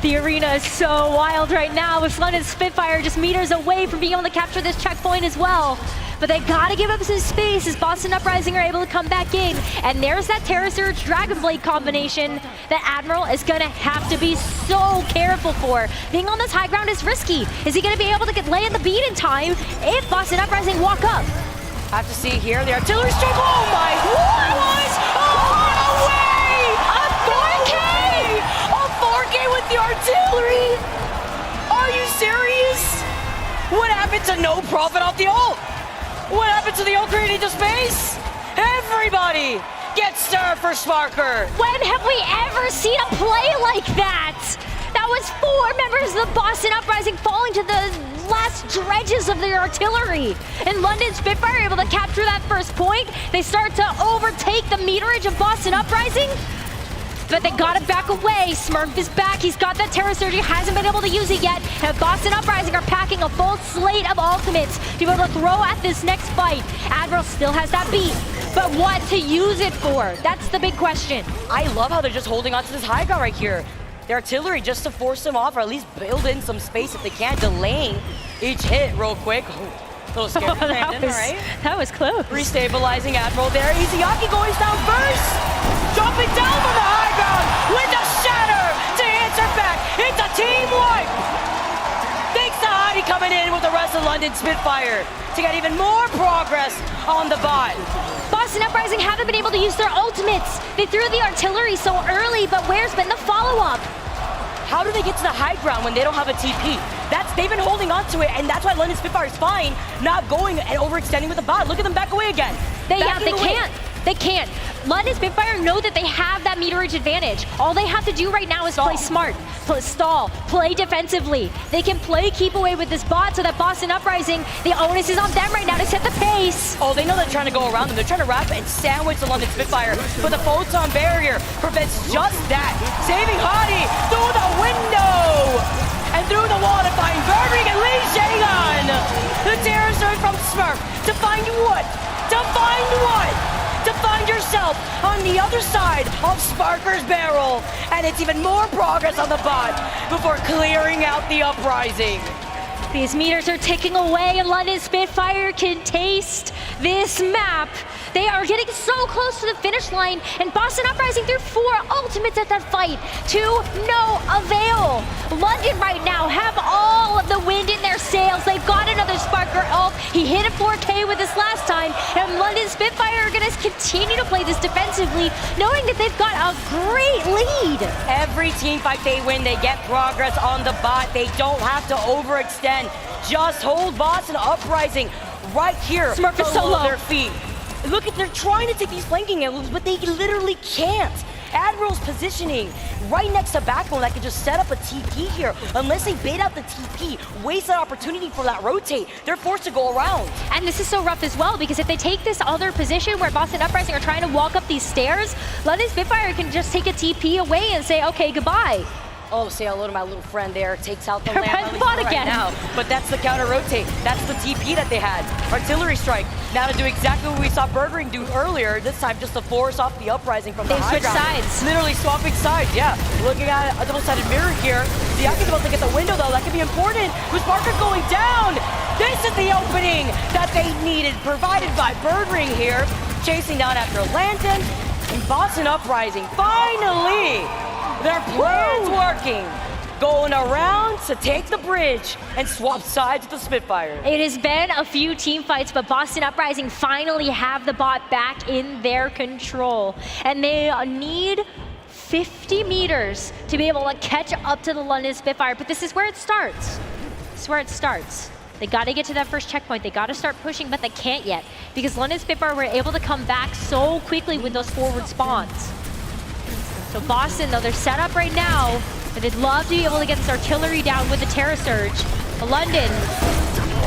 I: The arena is so wild right now with London Spitfire just meters away from being able to capture this checkpoint as well. But they gotta give up some space as Boston Uprising are able to come back in. And there's that Terror Surge Dragon Blade combination that Admiral is gonna have to be so careful for. Being on this high ground is risky. Is he gonna be able to lay in the beat in time if Boston Uprising walk up?
L: Have to see here, the artillery strike, oh my, what was, oh, no way!
I: A 4K!
L: A 4K with the artillery! Are you serious? What happened to no profit off the ult? What happened to the ult creating the space? Everybody gets stirred for Sparker.
I: When have we ever seen a play like that? That was 4 members of the Boston Uprising falling to the last dredges of their artillery. And London Spitfire able to capture that first point. They start to overtake the meterage of Boston Uprising. But they gotta back away. Smurf is back. He's got that Terror Surge. He hasn't been able to use it yet. And Boston Uprising are packing a full slate of ultimates to be able to throw at this next fight. Admiral still has that beat. But what to use it for? That's the big question.
L: I love how they're just holding on to this high ground right here. Their artillery just to force them off or at least build in some space if they can't, delaying each hit real quick. Little scary for Brandon, right?
I: That was close.
L: Restabilizing Admiral there. Izayaki going down first. Dropping down from the high ground with a shatter to answer back. It's a team wipe. Thanks to Hottie coming in with the rest of London Spitfire to get even more progress on the bot.
I: Boston Uprising haven't been able to use their ultimates. They threw the artillery so early, but where's been the follow-up?
L: How do they get to the high ground when they don't have a TP? They've been holding on to it, and that's why London Spitfire is fine, not going and overextending with the bot. Look at them back away again.
I: They can't. They can't. London Spitfire know that they have that meterage advantage. All they have to do right now is play smart, stall, play defensively. They can play keep away with this bot so that Boston Uprising, the onus is on them right now to set the pace.
L: Oh, they know they're trying to go around them. They're trying to wrap and sandwich the London Spitfire, but the photon barrier prevents just that. Saving Hottie through the window and through the wall to find Birdring and Lijiang. The Terror Surge from Smurf to find what? To find what? To find yourself on the other side of Sparker's barrel. And it's even more progress on the bot before clearing out the Uprising.
I: These meters are ticking away and London Spitfire can taste this map. They are getting so close to the finish line, and Boston Uprising threw 4 ultimates at that fight to no avail. London right now have all of the wind in their sails. They've got another Sparker ult. He hit a 4K with this last time, and London Spitfire are gonna continue to play this defensively, knowing that they've got a great lead.
L: Every team fight they win, they get progress on the bot. They don't have to overextend. Just hold Boston Uprising right here
I: Smurf is so low.
L: Their feet. Look at, they're trying to take these flanking angles, but they literally can't. Admiral's positioning right next to Backbone that can just set up a TP here. Unless they bait out the TP, waste that opportunity for that rotate, they're forced to go around.
I: And this is so rough as well, because if they take this other position where Boston Uprising are trying to walk up these stairs, London Spitfire can just take a TP away and say, okay, goodbye.
L: Oh, say hello to my little friend there. Takes out the
I: They're
L: lamp
I: red bot
L: right
I: again.
L: now. But that's the counter rotate. That's the TP that they had. Artillery strike. Now to do exactly what we saw Burgering do earlier. This time just to force off the uprising from the high
I: switched
L: ground.
I: sides.
L: Literally swapping sides, yeah. Looking at a double-sided mirror here. Ziaki's about to get the window though. That could be important. With Parker going down. This is the opening that they needed. Provided by Burgering here. Chasing down after Lantern. And Boston Uprising. Finally! Their plan's working. Going around to take the bridge and swap sides with the Spitfire.
I: It has been a few team fights, but Boston Uprising finally have the bot back in their control. And they need 50 meters to be able to catch up to the London Spitfire. But this is where it starts. This is where it starts. They got to get to that first checkpoint. They got to start pushing, but they can't yet because London Spitfire were able to come back so quickly with those forward spawns. So Boston, though, they're set up right now, but they'd love to be able to get this artillery down with the Terra Surge. But London.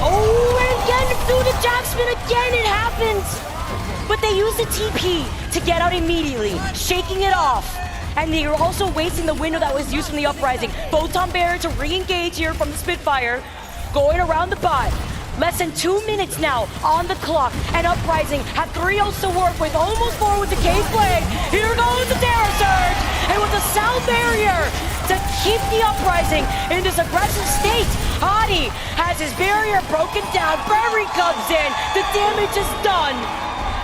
L: Oh, and again through the jackspin again, it happens. But they use the TP to get out immediately, shaking it off. And they are also wasting the window that was used from the Uprising. Photon Barrier to re-engage here from the Spitfire. Going around the bot. Less than 2 minutes now on the clock, and Uprising have 3 ults to work with, almost 4 with the Cave Blade. Here goes the Terra Surge, and with the sound barrier to keep the Uprising in this aggressive state. Hadi has his barrier broken down, Barry comes in, the damage is done,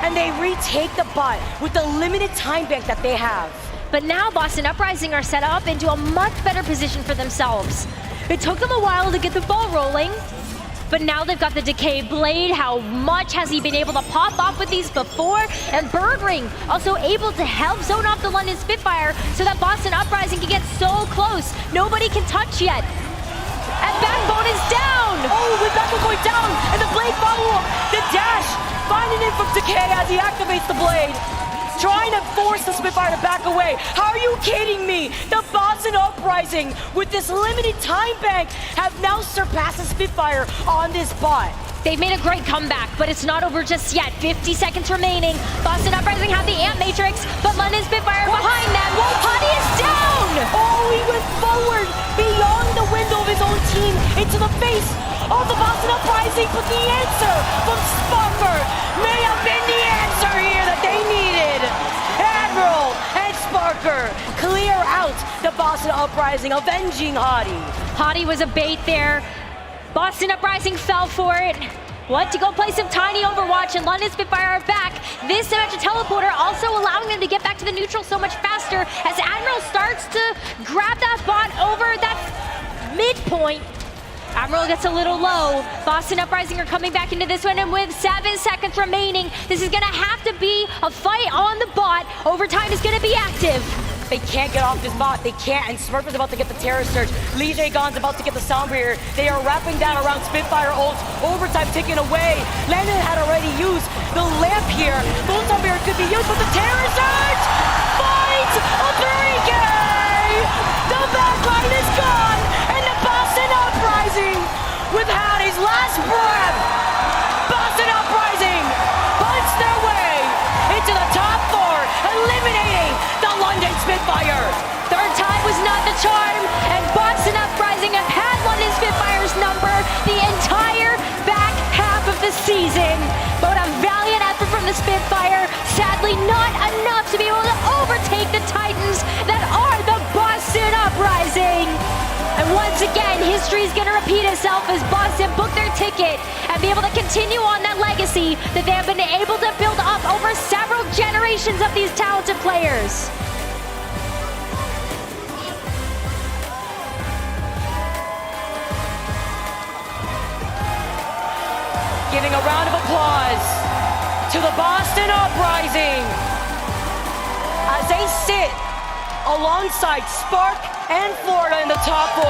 L: and they retake the bot with the limited time bank that they have.
I: But now Boston Uprising are set up into a much better position for themselves. It took them a while to get the ball rolling, but now they've got the Decay Blade. How much has he been able to pop off with these before? And Burgering also able to help zone off the London Spitfire so that Boston Uprising can get so close. Nobody can touch yet. And Backbone is down!
L: Oh, with Backbone going down, and the Blade follow-up, the dash, finding it from Decay as he activates the Blade. Trying to force the Spitfire to back away. How are you kidding me? The Boston Uprising, with this limited time bank, have now surpassed the Spitfire on this bot.
I: They've made a great comeback, but it's not over just yet. 50 seconds remaining. Boston Uprising have the Amp Matrix, but London Spitfire behind them. Hadi is down!
L: Oh, he went forward, beyond the window of his own team, into the face of the Boston Uprising, but the answer from Sparker may have been the answer here that they needed. Admiral and Sparker clear out the Boston Uprising, avenging Hadi.
I: Hadi was a bait there. Boston Uprising fell for it. What? To go play some tiny Overwatch, and London Spitfire are back. This magic teleporter also allowing them to get back to the neutral so much faster as Admiral starts to grab that bot over that midpoint. Admiral gets a little low. Boston Uprising are coming back into this one, and with 7 seconds remaining, this is gonna have to be a fight on the bot. Overtime is gonna be active.
L: They can't get off this bot. They can't, and Smurf is about to get the Terror Surge. Lijiang's about to get the Sound Barrier. They are wrapping down around Spitfire ults. Overtime taken away. Landon had already used the lamp here. Photon Barrier could be used, but the Terror Surge finds a 3K! The backline is gone, and the Boston Uprising, with Hadi's last breath, Boston Uprising punch their way into the top 4, eliminating the London Spitfire.
I: Third time was not the charm, and Boston Uprising have had London Spitfire's number the entire back half of the season. But a valiant effort from the Spitfire, sadly not enough to be able to overtake the Titans that are the Boston Uprising. And once again, history is going to repeat itself as Boston book their ticket and be able to continue on that legacy that they have been able to build up over several generations of these talented players.
L: Giving a round of applause to the Boston Uprising as they sit alongside Spark and Florida in the top 4.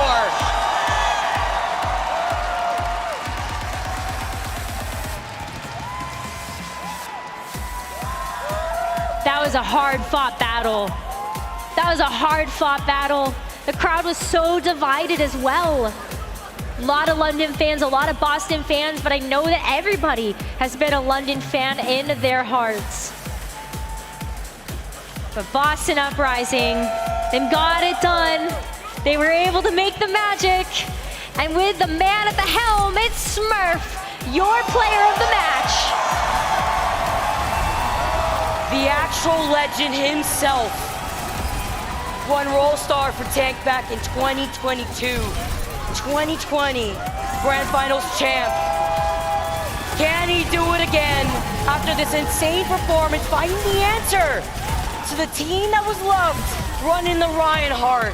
I: That was a hard-fought battle. That was a hard-fought battle. The crowd was so divided as well. A lot of London fans, a lot of Boston fans, but I know that everybody has been a London fan in their hearts. But Boston Uprising, they've got it done. They were able to make the magic. And with the man at the helm, it's Smurf, your player of the match.
L: The actual legend himself won Roll Star for Tank back in 2022. 2020 Grand Finals champ. Can he do it again after this insane performance, finding the answer to the team that was loved, running the Reinhardt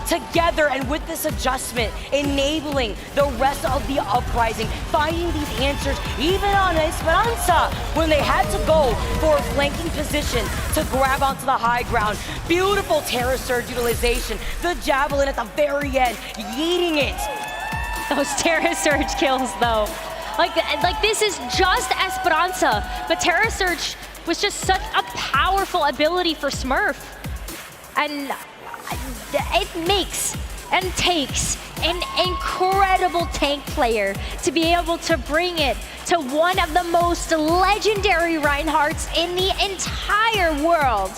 L: together, and with this adjustment, enabling the rest of the Uprising, finding these answers even on Esperanza when they had to go for a flanking position to grab onto the high ground. Beautiful Terror Surge utilization, the Javelin at the very end, yeeting it.
I: Those Terra Surge kills, though. Like this is just Esperanza, but Terra Surge was just such a powerful ability for Smurf. And it makes and takes an incredible tank player to be able to bring it to one of the most legendary Reinhardts in the entire world.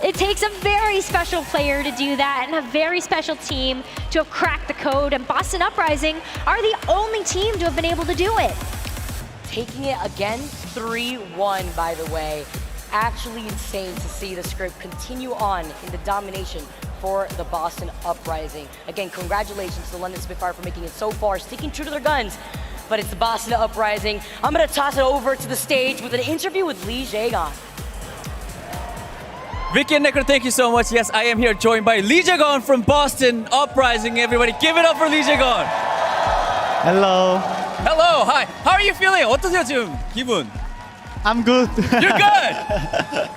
I: It takes a very special player to do that and a very special team to have cracked the code, and Boston Uprising are the only team to have been able to do it.
L: Taking it again, 3-1 by the way. Actually insane to see the script continue on in the domination for the Boston Uprising. Again, congratulations to the London Spitfire for making it so far, sticking true to their guns, but it's the Boston Uprising. I'm gonna toss it over to the stage with an interview with Lijiang.
C: Vicky and Necro, thank you so much. Yes, I am here joined by Lijiang from Boston Uprising. Everybody, give it up for Lijiang.
M: Hello.
C: Hello, hi. How are you feeling? 어떠세요 지금 기분?
M: I'm good.
C: You're good.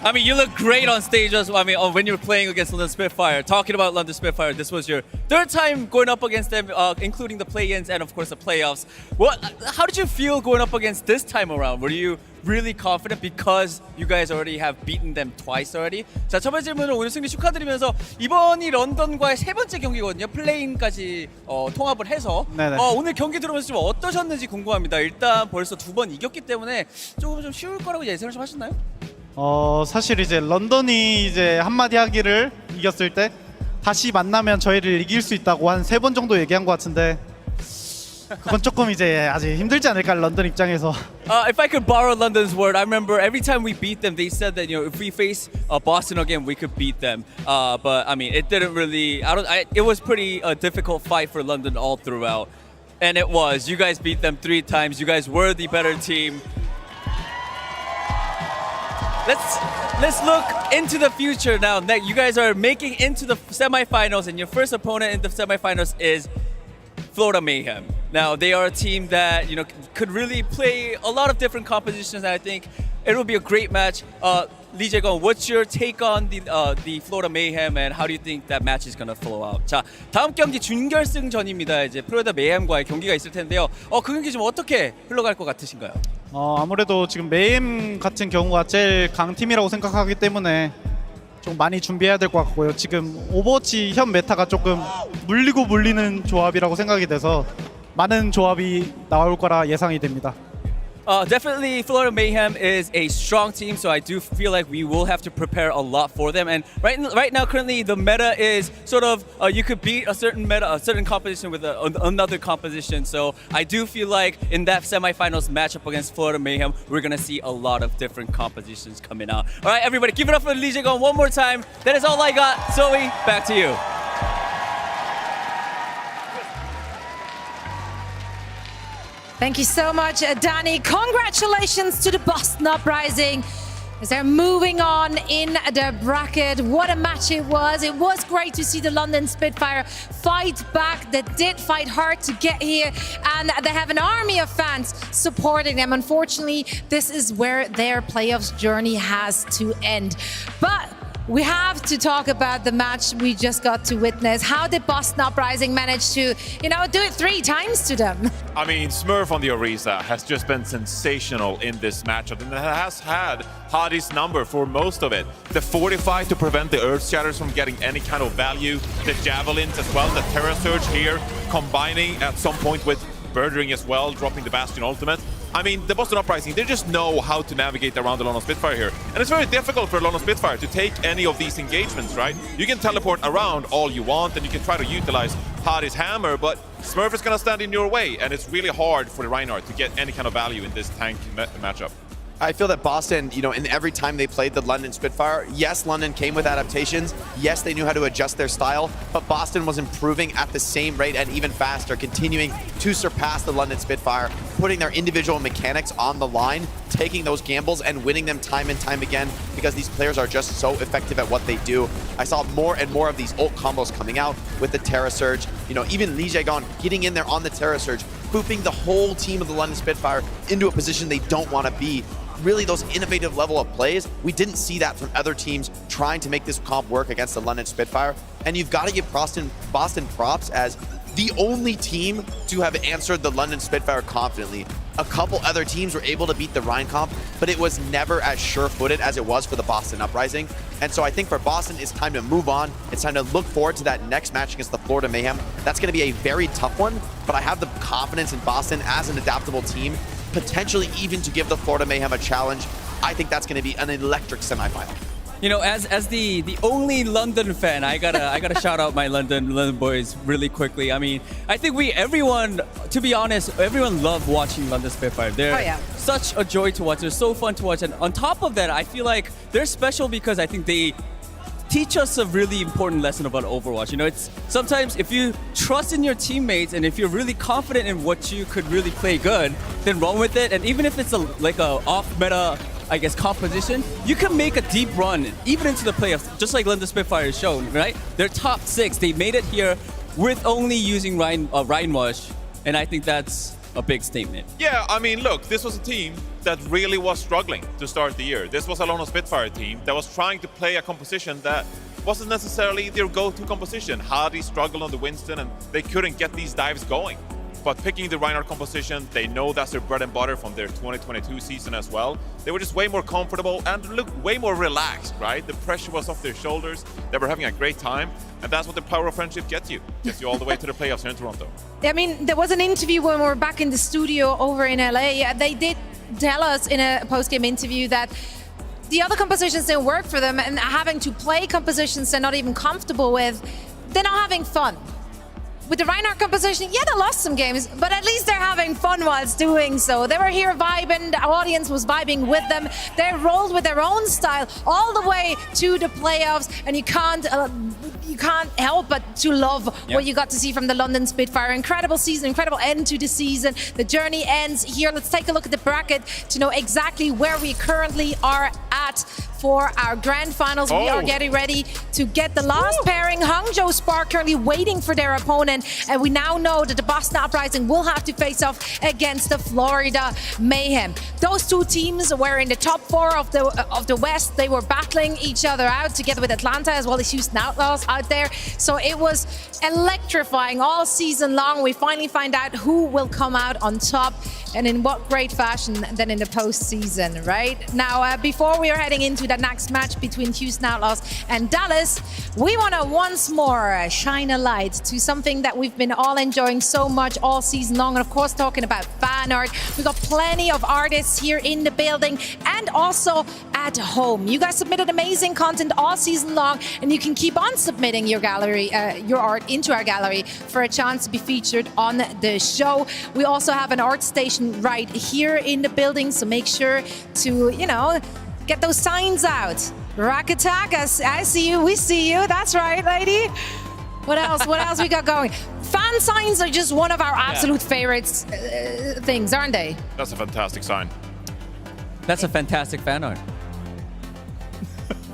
C: I mean, you look great on stage as well. I mean, when you were playing against London Spitfire. Talking about London Spitfire, this was your third time going up against them, including the play-ins and of course the playoffs. How did you feel going up against this time around? Were you really confident because you guys already have beaten them twice already? 자, 첫 번째 질문은 오늘 승리 축하드리면서 이번이 런던과의 세 번째 경기거든요. 플레이인까지 통합을 해서 오늘 경기 들어보면서 좀 어떠셨는지 궁금합니다. 일단 벌써 두 번 이겼기 때문에 조금 좀 쉬울 거라고 예상을 좀 하셨나요?
M: 사실 이제 런던이 이제 한마디 하기를 이겼을 때 다시 만나면 저희를 이길 수 있다고 한 3번 정도 얘기한 것 같은데 그건 조금 이제 아직 힘들지 않을까 런던 입장에서.
C: If I could borrow London's word, I remember every time we beat them, they said that if we face Boston again, we could beat them. But I mean, it didn't really. It was pretty difficult fight for London all throughout, and it was. You guys beat them 3 times. You guys were the better team. Let's look into the future now. You guys are making into the semifinals, and your first opponent in the semifinals is Florida Mayhem. Now they are a team that could really play a lot of different compositions, and I think it will be a great match. Lijiang, what's your take on the Florida Mayhem, and how do you think that match is gonna flow out? 자, 다음 경기 준결승전입니다. 이제 플로리다 메이햄과의 경기가 있을 텐데요. 그 경기 좀 어떻게 흘러갈 것 같으신가요?
M: 아무래도 지금 메임 같은 경우가 제일 강팀이라고 생각하기 때문에 좀 많이 준비해야 될 것 같고요. 지금 오버워치 현 메타가 조금 물리고 물리는 조합이라고 생각이 돼서 많은 조합이 나올 거라 예상이 됩니다.
C: Definitely, Florida Mayhem is a strong team, so I do feel like we will have to prepare a lot for them. And right now, currently, the meta is sort of you could beat a certain meta, a certain composition with another composition. So I do feel like in that semifinals matchup against Florida Mayhem, we're gonna see a lot of different compositions coming out. All right, everybody, give it up for Lijiang one more time. That is all I got. Zoe, back to you.
B: Thank you so much, Danny. Congratulations to the Boston Uprising as they're moving on in the bracket. What a match it was. It was great to see the London Spitfire fight back. They did fight hard to get here, and they have an army of fans supporting them. Unfortunately, this is where their playoffs journey has to end. But we have to talk about the match we just got to witness. How did Boston Uprising manage to, do it 3 times to them?
D: I mean, Smurf on the Orisa has just been sensational in this matchup, and has had Hadi's number for most of it. The Fortify to prevent the Earth Shatters from getting any kind of value, the Javelins as well, the Terra Surge here, combining at some point with Birdring as well, dropping the Bastion ultimate. I mean, the Boston Uprising, they just know how to navigate around the London Spitfire here. And it's very difficult for London Spitfire to take any of these engagements, right? You can teleport around all you want, and you can try to utilize Hadi's hammer, but Smurf is going to stand in your way, and it's really hard for the Reinhardt to get any kind of value in this tank matchup.
E: I feel that Boston, in every time they played the London Spitfire, yes, London came with adaptations. Yes, they knew how to adjust their style, but Boston was improving at the same rate and even faster, continuing to surpass the London Spitfire, putting their individual mechanics on the line, taking those gambles and winning them time and time again because these players are just so effective at what they do. I saw more and more of these ult combos coming out with the Terra Surge. Even Lijiang getting in there on the Terra Surge, booping the whole team of the London Spitfire into a position they don't want to be. Really, those innovative level of plays, we didn't see that from other teams trying to make this comp work against the London Spitfire. And you've got to give Boston props as the only team to have answered the London Spitfire confidently. A couple other teams were able to beat the Rhine comp, but it was never as sure-footed as it was for the Boston Uprising. And so I think for Boston, it's time to move on. It's time to look forward to that next match against the Florida Mayhem. That's going to be a very tough one, but I have the confidence in Boston as an adaptable team, potentially even to give the Florida Mayhem a challenge. I think that's going to be an electric semifinal.
C: As the only London fan, I gotta shout out my London boys really quickly. I mean, I think everyone, to be honest, everyone loved watching London Spitfire. They're such a joy to watch. They're so fun to watch. And on top of that, I feel like they're special because I think they teach us a really important lesson about Overwatch. It's sometimes if you trust in your teammates and if you're really confident in what you could really play good, then run with it. And even if it's like a off-meta, I guess, composition, you can make a deep run even into the playoffs, just like London Spitfire has shown, right? They're top 6. They made it here with only using Rhine Rush, and I think that's a big statement.
D: Yeah, I mean, look, this was a team that really was struggling to start the year. This was a London Spitfire team that was trying to play a composition that wasn't necessarily their go-to composition. Hadi struggled on the Winston, and they couldn't get these dives going. But picking the Reinhardt composition, they know that's their bread and butter from their 2022 season as well. They were just way more comfortable and looked way more relaxed, right? The pressure was off their shoulders. They were having a great time. And that's what the power of friendship gets you all the way to the playoffs here in Toronto.
B: I mean, there was an interview when we were back in the studio over in LA. They did tell us in a post-game interview that the other compositions didn't work for them, and having to play compositions they're not even comfortable with, they're not having fun. With the Reinhardt composition, yeah, they lost some games, but at least they're having fun whilst doing so. They were here vibing, the audience was vibing with them. They rolled with their own style all the way to the playoffs, and you can't help but to love what you got to see from the London Spitfire. Incredible season, incredible end to the season. The journey ends here. Let's take a look at the bracket to know exactly where we currently are at for our grand finals. We are getting ready to get the last pairing. Hangzhou Spark currently waiting for their opponent, and we now know that the Boston Uprising will have to face off against the Florida Mayhem. Those two teams were in the top 4 of the West. They were battling each other out together with Atlanta as well as Houston Outlaws out there. So it was electrifying all season long. We finally find out who will come out on top and in what great fashion then in the postseason, right? Now, before we are heading into the next match between Houston Outlaws and Dallas, we want to once more shine a light to something that we've been all enjoying so much all season long. And of course, talking about fan art. We've got plenty of artists here in the building and also at home. You guys submitted amazing content all season long, and you can keep on submitting your gallery, your art into our gallery for a chance to be featured on the show. We also have an art station right here in the building, so make sure to, get those signs out. Rakatak, I see you, we see you. That's right, lady. What else? What else we got going? Fan signs are just one of our absolute favorites things, aren't they?
D: That's a fantastic sign.
C: That's a fantastic fan art.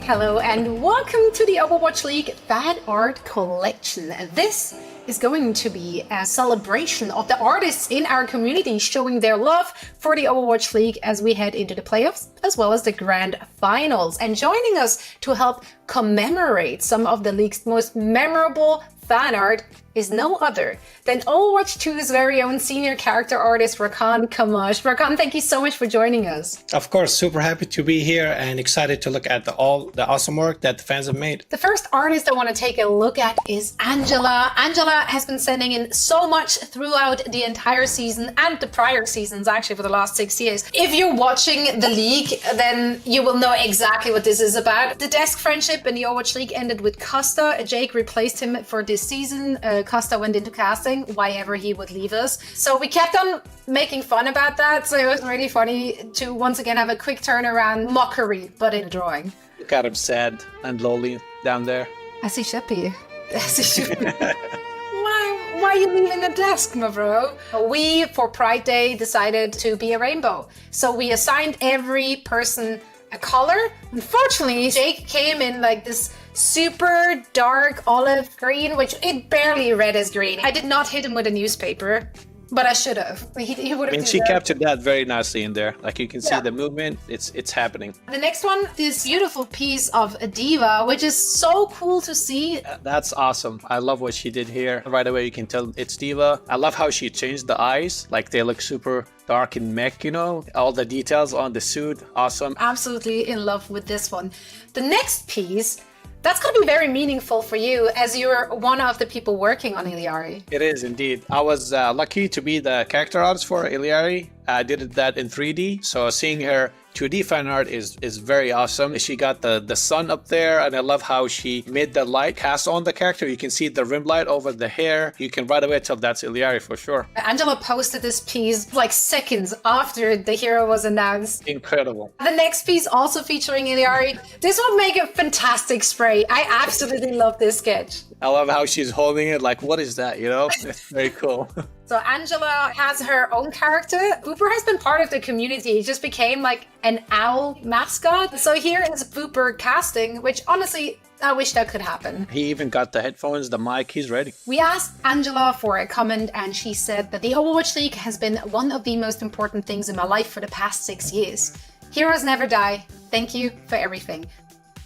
N: Hello and welcome to the Overwatch League Fan Art Collection. This is going to be a celebration of the artists in our community showing their love for the Overwatch League as we head into the playoffs as well as the grand finals. And joining us to help commemorate some of the league's most memorable fan art is no other than Overwatch 2's very own senior character artist, Rakan Kamash. Rakan, thank you so much for joining us.
O: Of course, super happy to be here and excited to look at all the awesome work that the fans have made.
N: The first artist I want to take a look at is Angela. Angela has been sending in so much throughout the entire season and the prior seasons, actually, for the last 6 years. If you're watching the league, then you will know exactly what this is about. The desk friendship in the Overwatch League ended with Costa. Jake replaced him for this season. Costa went into casting, why ever he would leave us. So we kept on making fun about that. So it was really funny to once again have a quick turnaround mockery, but in a drawing.
O: Look at him sad and lonely down there.
N: As he should be. As he should be. Why are you leaving the desk, my bro? We, for Pride Day, decided to be a rainbow. So we assigned every person a color. Unfortunately, Jake came in like this super dark olive green, which it barely read as green. I did not hit him with a newspaper, but I should have. He would have.
O: I mean, she captured that very nicely in there. Like you can see the movement, it's happening.
N: The next one, this beautiful piece of a diva, which is so cool to see.
O: That's awesome. I love what she did here. Right away, you can tell it's Diva. I love how she changed the eyes. Like they look super dark and mech, you know? All the details on the suit, awesome.
N: Absolutely in love with this one. The next piece, that's going to be very meaningful for you as you're one of the people working on Iliari.
O: It is indeed. I was lucky to be the character artist for Iliari. I did that in 3D, so seeing her 2D fan art is very awesome. She got the sun up there, and I love how she made the light cast on the character. You can see the rim light over the hair. You can right away tell that's Iliari for sure.
N: Angela posted this piece like seconds after the hero was announced.
O: Incredible.
N: The next piece also featuring Iliari. This would make a fantastic spray. I absolutely love this sketch.
O: I love how she's holding it like, what is that, you know? It's very cool.
N: So Angela has her own character. Booper has been part of the community. He just became like an owl mascot. So here is Booper casting, which honestly, I wish that could happen.
O: He even got the headphones, the mic, he's ready.
N: We asked Angela for a comment and she said that the Overwatch League has been one of the most important things in my life for the past 6 years. Heroes never die. Thank you for everything.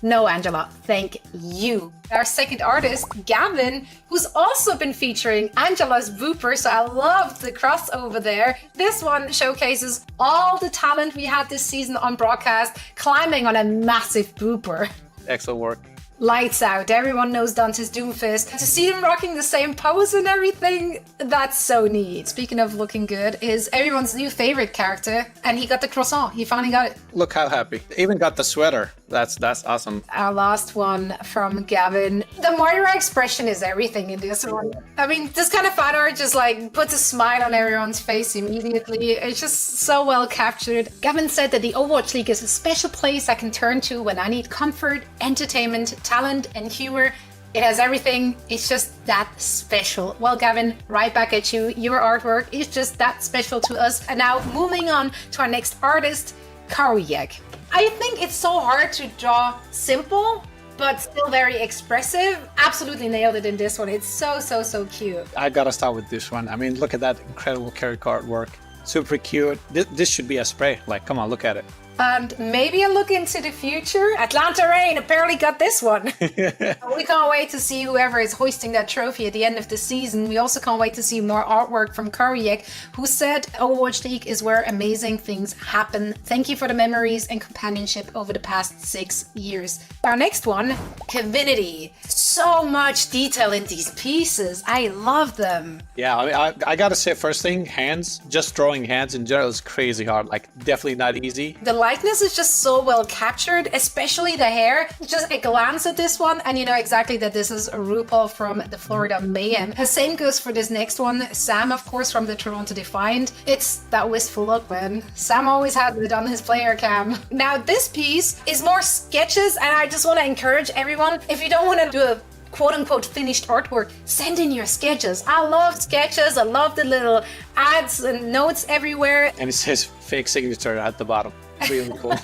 N: No, Angela, thank you. Our second artist, Gavin, who's also been featuring Angela's Booper, so I love the crossover there. This one showcases all the talent we had this season on broadcast, climbing on a massive Booper.
O: Excellent work.
N: Lights out. Everyone knows Dante's Doomfist. To see him rocking the same pose and everything, that's so neat. Speaking of looking good, is everyone's new favorite character, and he got the croissant. He finally got it.
O: Look how happy. Even got the sweater. That's awesome.
N: Our last one from Gavin. The Moira expression is everything in this one. I mean, this kind of fan art just like puts a smile on everyone's face immediately. It's just so well captured. Gavin said that the Overwatch League is a special place I can turn to when I need comfort, entertainment, talent, and humor. It has everything. It's just that special. Well, Gavin, right back at you. Your artwork is just that special to us. And now moving on to our next artist, Karyek. I think it's so hard to draw simple, but still very expressive. Absolutely nailed it in this one. It's so cute.
O: I gotta start with this one. I mean, look at that incredible character artwork. Super cute. This should be a spray. Like, come on, look at it.
N: And maybe a look into the future. Atlanta Reign apparently got this one. We can't wait to see whoever is hoisting that trophy at the end of the season. We also can't wait to see more artwork from Karyek, who said Overwatch League is where amazing things happen. Thank you for the memories and companionship over the past 6 years. Our next one, Community. So much detail in these pieces. I love them.
O: Yeah, I mean, I gotta say, first thing, hands. Just drawing hands in general is crazy hard. Like, definitely not easy.
N: The likeness is just so well captured, especially the hair. Just a glance at this one and you know exactly that this is RuPaul from the Florida Mayhem. The same goes for this next one. Sam, of course, from the Toronto Defiant. It's that wistful look, man. Sam always had it on his player cam. Now this piece is more sketches, and I just want to encourage everyone, if you don't want to do a quote-unquote finished artwork, send in your sketches. I love sketches. I love the little ads and notes everywhere.
O: And it says fake signature at the bottom. Really cool.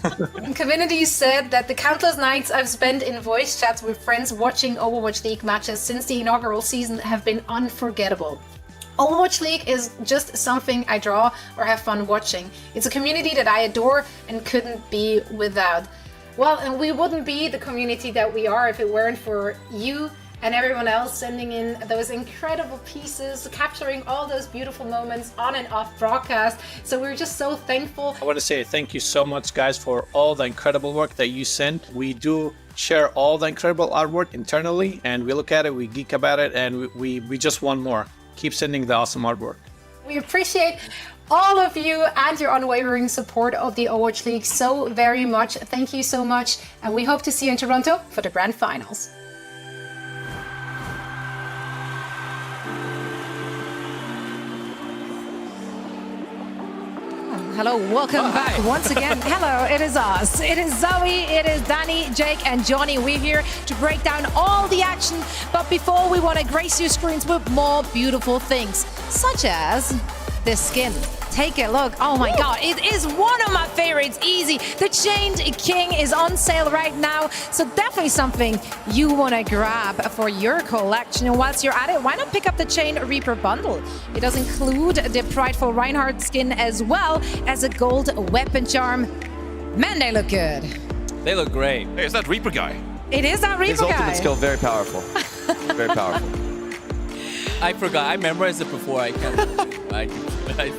N: Community said that the countless nights I've spent in voice chats with friends watching Overwatch League matches since the inaugural season have been unforgettable. Overwatch League is just something I draw or have fun watching. It's a community that I adore and couldn't be without. Well, and we wouldn't be the community that we are if it weren't for you, and everyone else sending in those incredible pieces, capturing all those beautiful moments on and off broadcast. So we're just so thankful.
O: I want to say thank you so much, guys, for all the incredible work that you send. We do share all the incredible artwork internally, and we look at it, we geek about it, and we just want more. Keep sending the awesome artwork.
N: We appreciate all of you and your unwavering support of the Overwatch League so very much. Thank you so much, and we hope to see you in Toronto for the grand finals.
B: Hello, welcome back once again. Hello, it is us. It is Zoe, it is Danny, Jake, and Johnny. We're here to break down all the action. But before, we want to grace your screens with more beautiful things, such as this skin. Take a look. Oh my God, it is one of my favorites. Easy. The Chained King is on sale right now, so definitely something you want to grab for your collection. And whilst you're at it, why not pick up the Chain Reaper bundle? It does include the Prideful Reinhardt skin as well as a gold weapon charm. Man, they look good.
C: They look great.
D: Hey, is that Reaper guy?
B: It is that Reaper
E: His
B: guy.
E: ultimate skill, very powerful. Very powerful.
C: I forgot. I memorized it before. I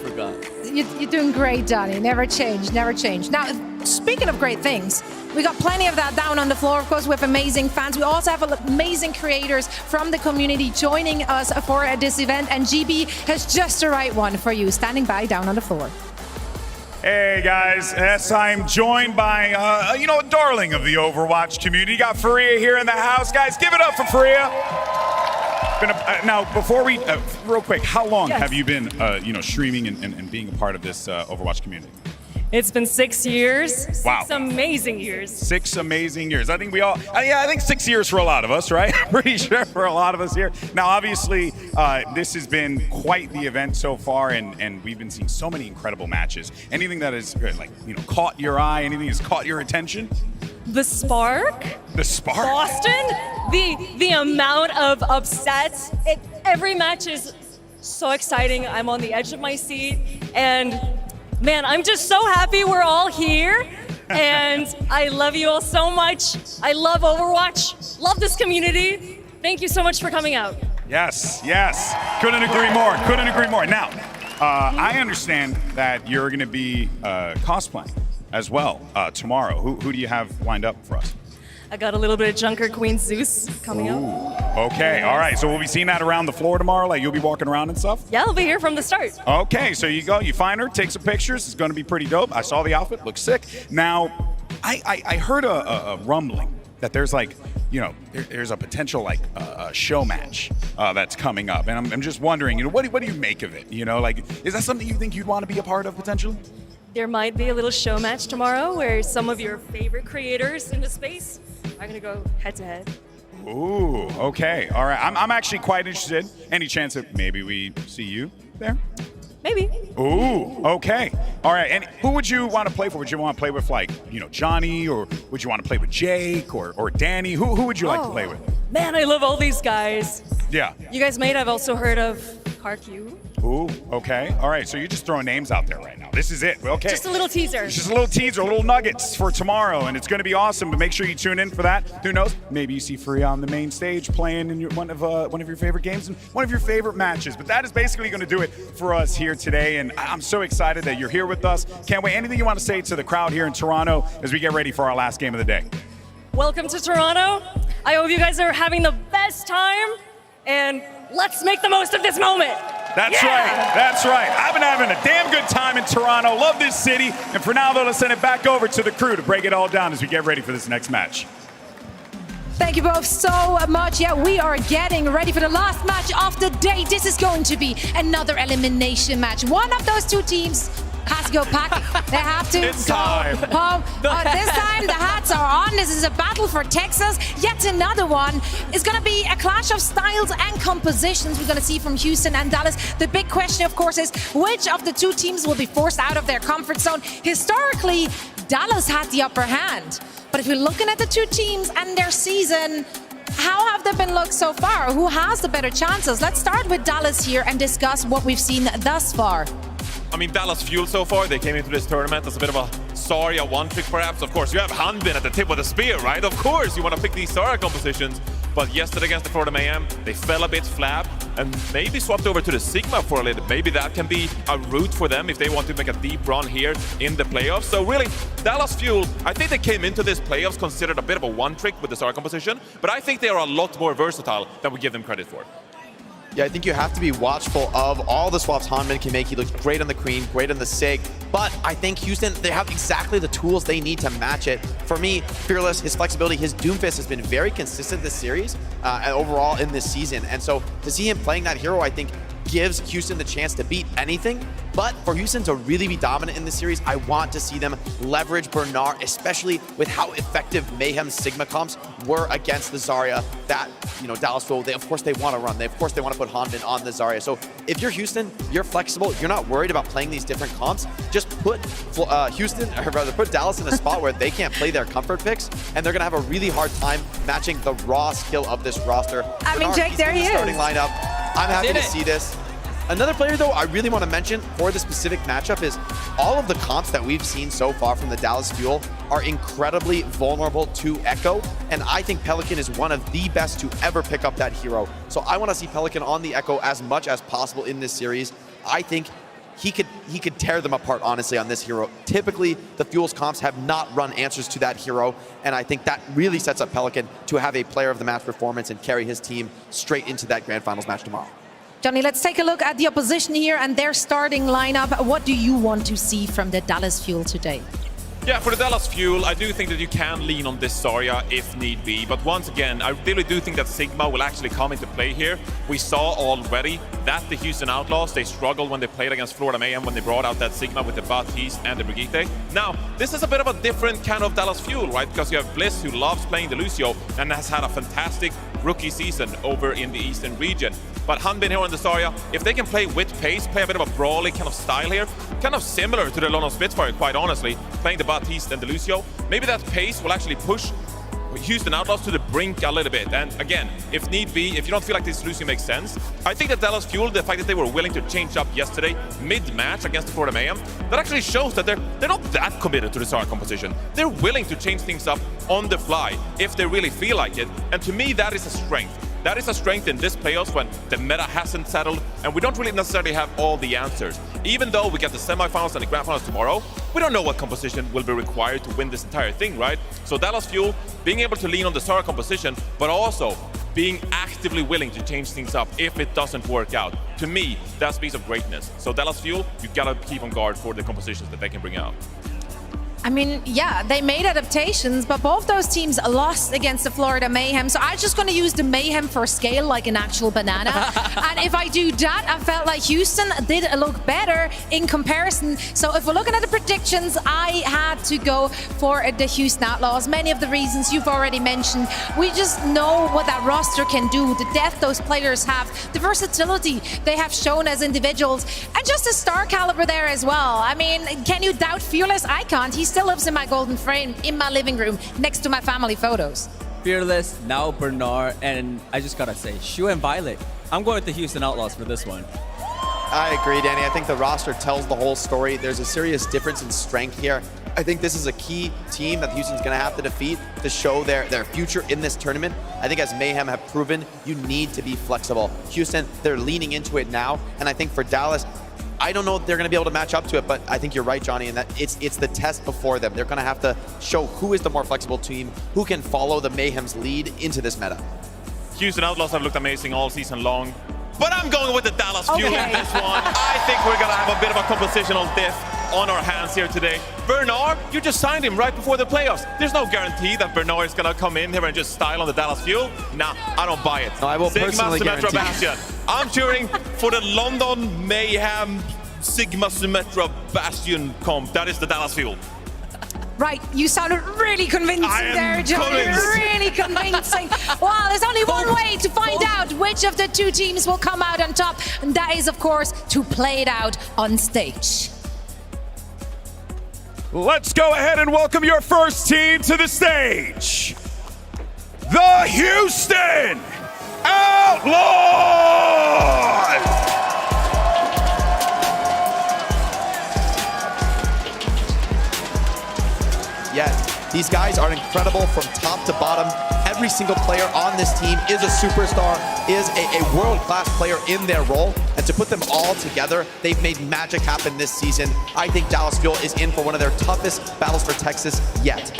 C: forgot.
B: You're doing great, Johnny. Never change, never change. Now, speaking of great things, we got plenty of that down on the floor, of course, with amazing fans. We also have amazing creators from the community joining us for this event, and GB has just the right one for you, standing by down on the floor.
F: Hey guys, yes, I'm joined by, a darling of the Overwatch community. Got Faria here in the house. Guys, give it up for Faria. Now, before we, real quick, how long have you been, streaming and being a part of this Overwatch community?
P: It's been 6 years.
F: Wow.
P: 6 amazing years.
F: 6 amazing years. I think I think 6 years for a lot of us, right? I'm pretty sure for a lot of us here. Now, obviously, this has been quite the event so far, and we've been seeing so many incredible matches. Anything that has, caught your eye, anything that's caught your attention?
P: The Spark.
F: The Spark?
P: Boston. The amount of upsets. Every match is so exciting. I'm on the edge of my seat, and man, I'm just so happy we're all here, and I love you all so much. I love Overwatch, love this community. Thank you so much for coming out.
F: Yes. Couldn't agree more. Now, I understand that you're going to be cosplaying as well tomorrow. Who do you have lined up for us?
P: I got a little bit of Junker Queen Zeus coming up.
F: Okay, all right. So we'll be seeing that around the floor tomorrow? Like, you'll be walking around and stuff?
P: Yeah, I'll be here from the start.
F: Okay, so you go, you find her, take some pictures. It's going to be pretty dope. I saw the outfit, looks sick. Now, I heard a rumbling that there's there's a potential show match that's coming up. And I'm just wondering, what do you make of it? Is that something you think you'd want to be a part of potentially?
P: There might be a little show match tomorrow where some of your favorite creators in the space are going to go head to head.
F: Ooh, okay. All right. I'm actually quite interested. Any chance that maybe we see you there?
P: Maybe.
F: Ooh, okay. All right. And who would you want to play for? Would you want to play with Johnny, or would you want to play with Jake or Danny? Who would you like to play with?
P: Man, I love all these guys.
F: Yeah.
P: You guys I've also heard of CarQ.
F: Ooh, okay. All right, so you're just throwing names out there right now. This is it. Okay.
P: Just a little teaser.
F: It's just a little teaser, little nuggets for tomorrow, and it's going to be awesome. But make sure you tune in for that. Who knows? Maybe you see Free on the main stage playing in one of your favorite games and one of your favorite matches. But that is basically going to do it for us here today, and I'm so excited that you're here with us. Can't wait. Anything you want to say to the crowd here in Toronto as we get ready for our last game of the day?
P: Welcome to Toronto. I hope you guys are having the best time, and let's make the most of this moment.
F: That's right. I've been having a damn good time in Toronto. Love this city. And for now, though, let's send it back over to the crew to break it all down as we get ready for this next match.
B: Thank you both so much. Yeah, we are getting ready for the last match of the day. This is going to be another elimination match. One of those two teams has to go pack. They have to
F: It's
B: go
F: time.
B: home. This time the hats are on. This is a battle for Texas. Yet another one. It's going to be a clash of styles and compositions we're going to see from Houston and Dallas. The big question, of course, is which of the two teams will be forced out of their comfort zone? Historically, Dallas had the upper hand. But if we're looking at the two teams and their season, how have they been looked so far? Who has the better chances? Let's start with Dallas here and discuss what we've seen thus far.
D: I mean, Dallas fueled so far. They came into this tournament as a bit of a Zarya one-trick, perhaps. Of course, you have Hanbin at the tip of the spear, right? Of course, you want to pick these Zarya compositions. But yesterday against the Florida Mayhem, they fell a bit flat and maybe swapped over to the Sigma for a little. Maybe that can be a route for them if they want to make a deep run here in the playoffs. So really, Dallas Fuel, I think they came into this playoffs considered a bit of a one-trick with the star composition, but I think they are a lot more versatile than we give them credit for.
E: Yeah, I think you have to be watchful of all the swaps Hanmin can make. He looks great on the Queen, great on the Sig, but I think Houston, they have exactly the tools they need to match it. For me, Fearless, his flexibility, his Doomfist has been very consistent this series and overall in this season. And so to see him playing that hero, I think gives Houston the chance to beat anything. But for Houston to really be dominant in this series, I want to see them leverage Bernard, especially with how effective Mayhem's Sigma comps were against the Zarya that, Dallas Fuel, of course they want to run. Of course they want to put Hanmin on the Zarya. So if you're Houston, you're flexible, you're not worried about playing these different comps. Just put put Dallas in a spot where they can't play their comfort picks, and they're going to have a really hard time matching the raw skill of this roster.
B: I mean, Jake, there he is.
E: Starting lineup. I'm happy to see this. Another player, though, I really want to mention for the specific matchup is all of the comps that we've seen so far from the Dallas Fuel are incredibly vulnerable to Echo, and I think Pelican is one of the best to ever pick up that hero. So I want to see Pelican on the Echo as much as possible in this series. I think he could tear them apart, honestly, on this hero. Typically, the Fuel's comps have not run answers to that hero, and I think that really sets up Pelican to have a player of the match performance and carry his team straight into that Grand Finals match tomorrow.
B: Johnny, let's take a look at the opposition here and their starting lineup. What do you want to see from the Dallas Fuel today?
D: Yeah, for the Dallas Fuel, I do think that you can lean on this Zarya if need be. But once again, I really do think that Sigma will actually come into play here. We saw already that the Houston Outlaws, they struggled when they played against Florida Mayhem when they brought out that Sigma with the Baptiste and the Brigitte. Now, this is a bit of a different kind of Dallas Fuel, right? Because you have Bliss, who loves playing the Lucio and has had a fantastic rookie season over in the Eastern region. But Hanbin here on the Zarya, if they can play with pace, play a bit of a brawly kind of style here, kind of similar to the London Spitfire, quite honestly, playing the Baptiste and the Lucio, maybe that pace will actually push Houston Outlaws to the brink a little bit. And again, if need be, if you don't feel like this Lucio makes sense, I think that Dallas Fuel, the fact that they were willing to change up yesterday mid-match against the Florida Mayhem, that actually shows that they're not that committed to the Zarya composition. They're willing to change things up on the fly if they really feel like it. And to me, that is a strength. That is a strength in this playoffs when the meta hasn't settled and we don't really necessarily have all the answers. Even though we get the semifinals and the grand finals tomorrow, we don't know what composition will be required to win this entire thing, right? So Dallas Fuel, being able to lean on the Zarya composition, but also being actively willing to change things up if it doesn't work out. To me, that speaks of greatness. So Dallas Fuel, you gotta keep on guard for the compositions that they can bring out.
B: I mean, yeah, they made adaptations, but both those teams lost against the Florida Mayhem. So I'm just going to use the Mayhem for scale like an actual banana. And if I do that, I felt like Houston did look better in comparison. So if we're looking at the predictions, I had to go for the Houston Outlaws. Many of the reasons you've already mentioned. We just know what that roster can do, the depth those players have, the versatility they have shown as individuals, and just the star caliber there as well. I mean, can you doubt Fearless? I can't. He still lives in my golden frame in my living room next to my family photos.
C: Fearless, now Bernard, and I just gotta say, Shu and Violet. I'm going with the Houston Outlaws for this one.
E: I agree, Danny. I think the roster tells the whole story. There's a serious difference in strength here. I think this is a key team that Houston's going to have to defeat to show their future in this tournament. I think as Mayhem have proven, you need to be flexible. Houston, they're leaning into it now, and I think for Dallas, I don't know if they're going to be able to match up to it, but I think you're right, Johnny, in that it's the test before them. They're going to have to show who is the more flexible team, who can follow the Mayhem's lead into this meta.
D: Houston Outlaws have looked amazing all season long, but I'm going with the Dallas Fuel in this one. I think we're going to have a bit of a compositional diff on our hands here today. Bernard, you just signed him right before the playoffs. There's no guarantee that Bernard is going to come in here and just style on the Dallas Fuel. Nah, I don't buy it.
E: No, I will
D: Sigma
E: personally
D: Symmetra
E: guarantee.
D: Bastion. I'm cheering for the London Mayhem Sigma Symmetra Bastion comp. That is the Dallas Fuel.
B: Right, you sounded really convincing there, Johnny. Really convincing. Well, there's only one way to find out which of the two teams will come out on top, and that is, of course, to play it out on stage.
F: Let's go ahead and welcome your first team to the stage. The Houston Outlaws!
E: Yeah, These guys are incredible from top to bottom. Every single player on this team is a superstar, is a world-class player in their role. And to put them all together, they've made magic happen this season. I think Dallas Fuel is in for one of their toughest battles for Texas yet.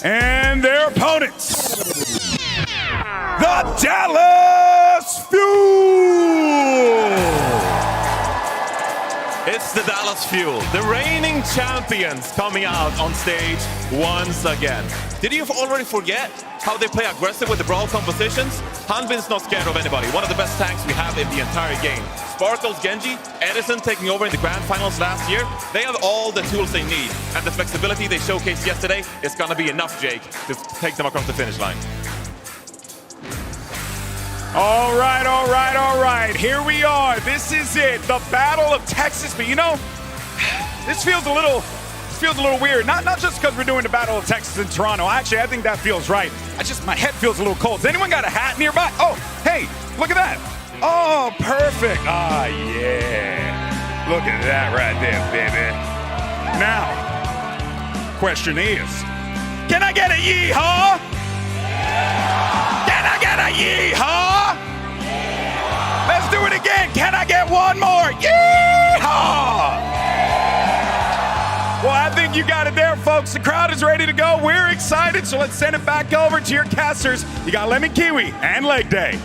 F: And their opponents, the Dallas Fuel!
D: It's the Dallas Fuel, the reigning champions, coming out on stage once again. Did you already forget how they play aggressive with the brawl compositions? Hanbin's not scared of anybody, one of the best tanks we have in the entire game. Sparkle's Genji, Edison taking over in the grand finals last year. They have all the tools they need, and the flexibility they showcased yesterday is gonna be enough, Jake, to take them across the finish line.
F: All right, all right, all right. Here we are. This is it, the Battle of Texas. But you know, this feels a little weird. Not just because we're doing the Battle of Texas in Toronto. Actually, I think that feels right. My head feels a little cold. Has anyone got a hat nearby? Oh, hey, look at that. Oh, perfect. Ah, yeah. Look at that right there, baby. Now, question is, can I get a yeehaw? Can I get a yeehaw? Let's do it again. Can I get one more? Yeehaw! Well, I think you got it there, folks. The crowd is ready to go. We're excited, so let's send it back over to your casters. You got Lemon Kiwi and Leg Day.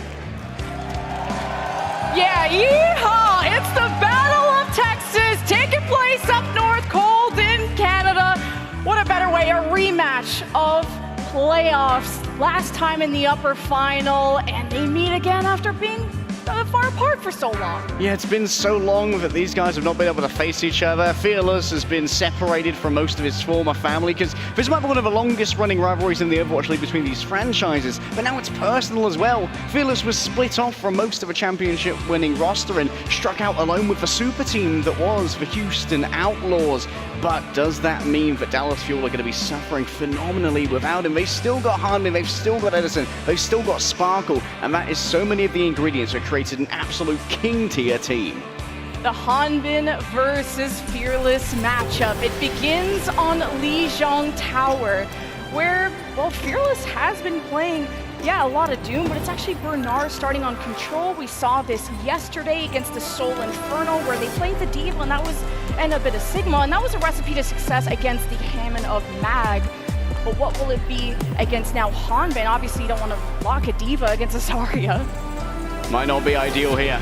Q: Yeah, yeehaw! It's the Battle of Texas taking place up north, cold in Canada. What a better way, a rematch of playoffs. Last time in the upper final, and they meet again after being far apart for so long.
R: Yeah, it's been so long that these guys have not been able to face each other. Fearless has been separated from most of his former family, because this might be one of the longest running rivalries in the Overwatch League between these franchises, but now it's personal as well. Fearless was split off from most of a championship winning roster and struck out alone with the super team that was the Houston Outlaws. But does that mean that Dallas Fuel are going to be suffering phenomenally without him? They've still got Hanbin, they've still got Edison, they've still got Sparkle, and that is so many of the ingredients that created an absolute king tier team.
Q: The Hanbin versus Fearless matchup. It begins on Lijiang Tower, where, well, Fearless has been playing, yeah, a lot of Doom, but it's actually Bernard starting on Control. We saw this yesterday against the Soul Inferno, where they played the D.Va, and a bit of Sigma, and that was a recipe to success against the Hammond of Mag. But what will it be against now Hanbin? Obviously, you don't want to lock a D.Va against a Zarya.
R: Might not be ideal here.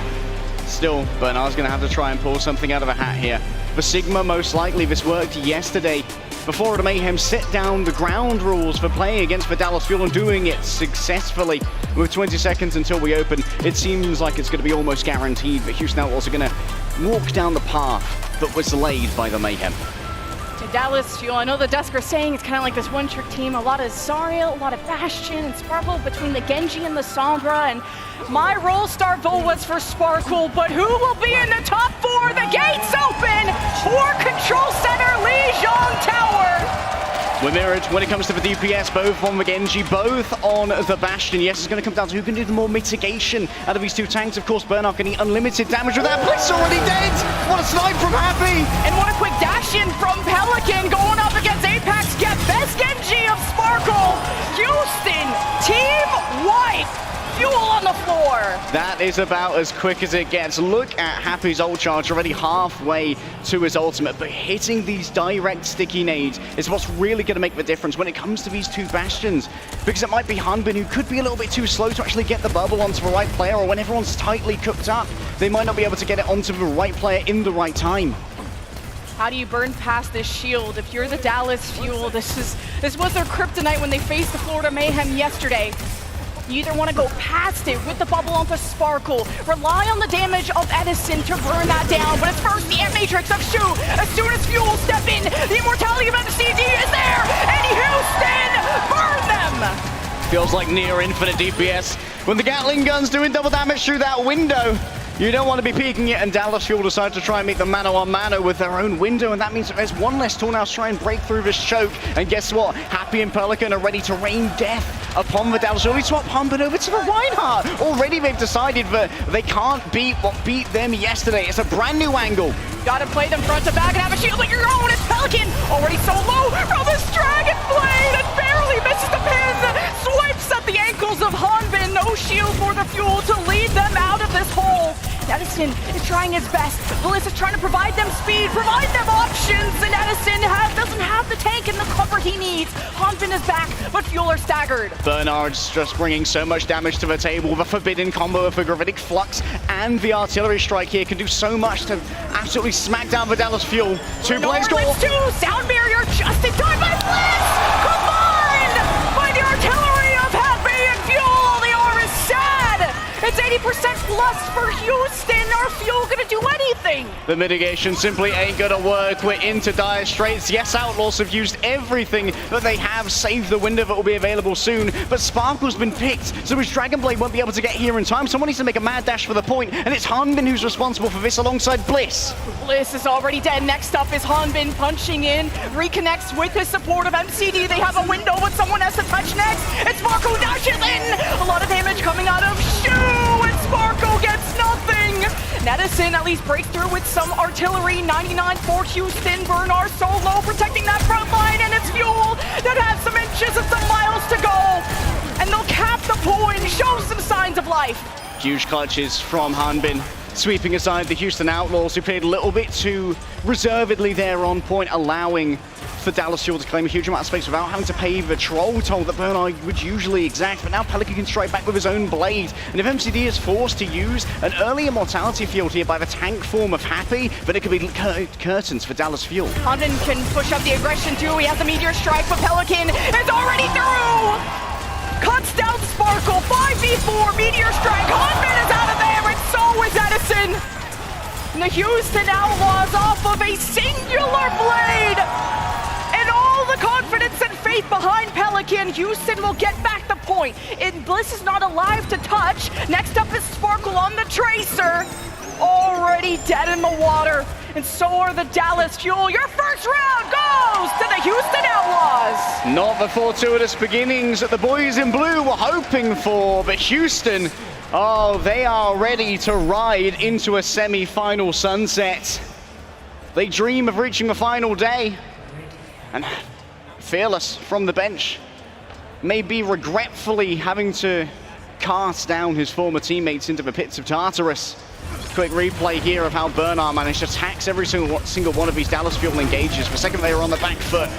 R: Still, Bernard's going to have to try and pull something out of a hat here. For Sigma, most likely, this worked yesterday. Before the Mayhem set down the ground rules for playing against the Dallas Fuel and doing it successfully. With 20 seconds until we open, it seems like it's going to be almost guaranteed that Houston Outlaws are going to walk down the path that was laid by the Mayhem.
Q: To Dallas Fuel, I know the Dusk are saying it's kind of like this one-trick team. A lot of Zarya, a lot of Bastion and Sparkle between the Genji and the Sombra. And my role start vote was for Sparkle, but who will be in the top 4? The gates open for Control Center, Lijiang Tower.
R: We're mirrored when it comes to the DPS, both on the Genji, both on the Bastion. Yes, it's going to come down to who can do the more mitigation out of these two tanks. Of course, Bernard getting unlimited damage with that. Blitz already dead! What a snipe from Happy!
Q: And what a quick dash in from Pelican going up against Apex. Get best Genji of Sparkle. Houston, team wipe. Fuel on the floor.
R: That is about as quick as it gets. Look at Happy's ult charge, already halfway to his ultimate, but hitting these direct sticky nades is what's really going to make the difference when it comes to these two Bastions, because it might be Hanbin who could be a little bit too slow to actually get the bubble onto the right player, or when everyone's tightly cooked up, they might not be able to get it onto the right player in the right time.
Q: How do you burn past this shield? If you're the Dallas Fuel, this was their kryptonite when they faced the Florida Mayhem yesterday. You either want to go past it with the bubble onto Sparkle, rely on the damage of Edison to burn that down, but it's first the M-Matrix of Shu. As soon as Fuel step in, the immortality of MCD is there, and Houston burn them!
R: Feels like near infinite DPS when the Gatling gun's doing double damage through that window. You don't want to be peeking it, and Dallas Fuel decide to try and meet the mano-a-mano with their own window, and that means that there's one less tool now to try and break through this choke. And guess what? Happy and Pelican are ready to rain death upon the Dallas Fuel. They swap Humping over to the Reinhardt. Already they've decided that they can't beat what beat them yesterday. It's a brand new angle.
Q: Gotta play them front to back and have a shield like your own. It's Pelican, already so low from his Dragon Blade, and barely misses the pin. Swipes at the ankles of Hanbin. No shield for the Fuel to lead them out of this hole. Edison is trying his best. Bliss is trying to provide them speed, provide them options, and Edison doesn't have the tank and the comfort he needs. Hanbin is back, but Fuel are staggered.
R: Bernard's just bringing so much damage to the table. The forbidden combo of the Gravitic Flux and the Artillery Strike here can do so much to absolutely smack down the Dallas Fuel. Two Blades go.
Q: Sound barrier just in time by Bliss! Combined by the artillery of Happy and Fuel! The R is sad! It's 80% plus for Houston. Are Fuel gonna do anything?
R: The mitigation simply ain't gonna work. We're into dire straits. Yes, Outlaws have used everything that they have, save the window that will be available soon. But Sparkle's been picked, so his Dragon Blade won't be able to get here in time. Someone needs to make a mad dash for the point, and it's Hanbin who's responsible for this alongside Bliss.
Q: Bliss is already dead. Next up is Hanbin punching in, reconnects with his support of MCD. They have a window, but someone has to touch next. It's Sparkle dashes in. A lot of damage coming out of Shu, and Sparkle gets nothing. Edison at least breaks through with some artillery. 99 for Houston. Bernard so low, protecting that front line, and it's Fuel that has some inches and some miles to go. And they'll cap the point, show some signs of life.
R: Huge clutches from Hanbin, sweeping aside the Houston Outlaws, who played a little bit too reservedly there on point, allowing for Dallas Fuel to claim a huge amount of space without having to pay the troll toll that Bernard would usually exact. But now Pelican can strike back with his own blade, and if MCD is forced to use an early immortality field here by the tank form of Happy, then it could be curtains for Dallas Fuel.
Q: Hanbin can push up the aggression too. He has a meteor strike, but Pelican is already through. Cuts down Sparkle, 5v4, meteor strike. Hanbin is out of there, and so is Edison. And the Houston Outlaws off of a singular blade. And all the confidence and faith behind Pelican, Houston will get back the point. And Bliss is not alive to touch. Next up is Sparkle on the Tracer. Already dead in the water. And so are the Dallas Fuel. Your first round goes to the Houston Outlaws.
R: Not the fortuitous beginnings that the boys in blue were hoping for, but Houston, oh, they are ready to ride into a semi-final sunset. They dream of reaching the final day. And Fearless from the bench may be regretfully having to cast down his former teammates into the pits of Tartarus. Quick replay here of how Bernard managed to tax every single one of these Dallas Fuel engages. The second they were on the back foot,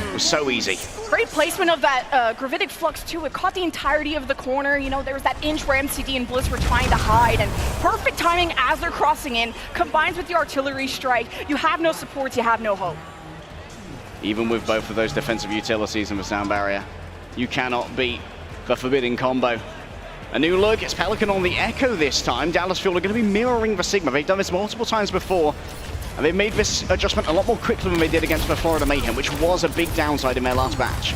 R: it was so easy.
Q: Great placement of that Gravitic Flux too. It caught the entirety of the corner. You know, there was that inch where MCD and Bliss were trying to hide, and perfect timing as they're crossing in, combines with the artillery strike. You have no supports, you have no hope.
R: Even with both of those defensive utilities and the sound barrier, you cannot beat the forbidden combo. A new look, it's Pelican on the Echo this time. Dallas Fuel are going to be mirroring the Sigma. They've done this multiple times before, and they made this adjustment a lot more quickly than they did against the Florida Mayhem, which was a big downside in their last match.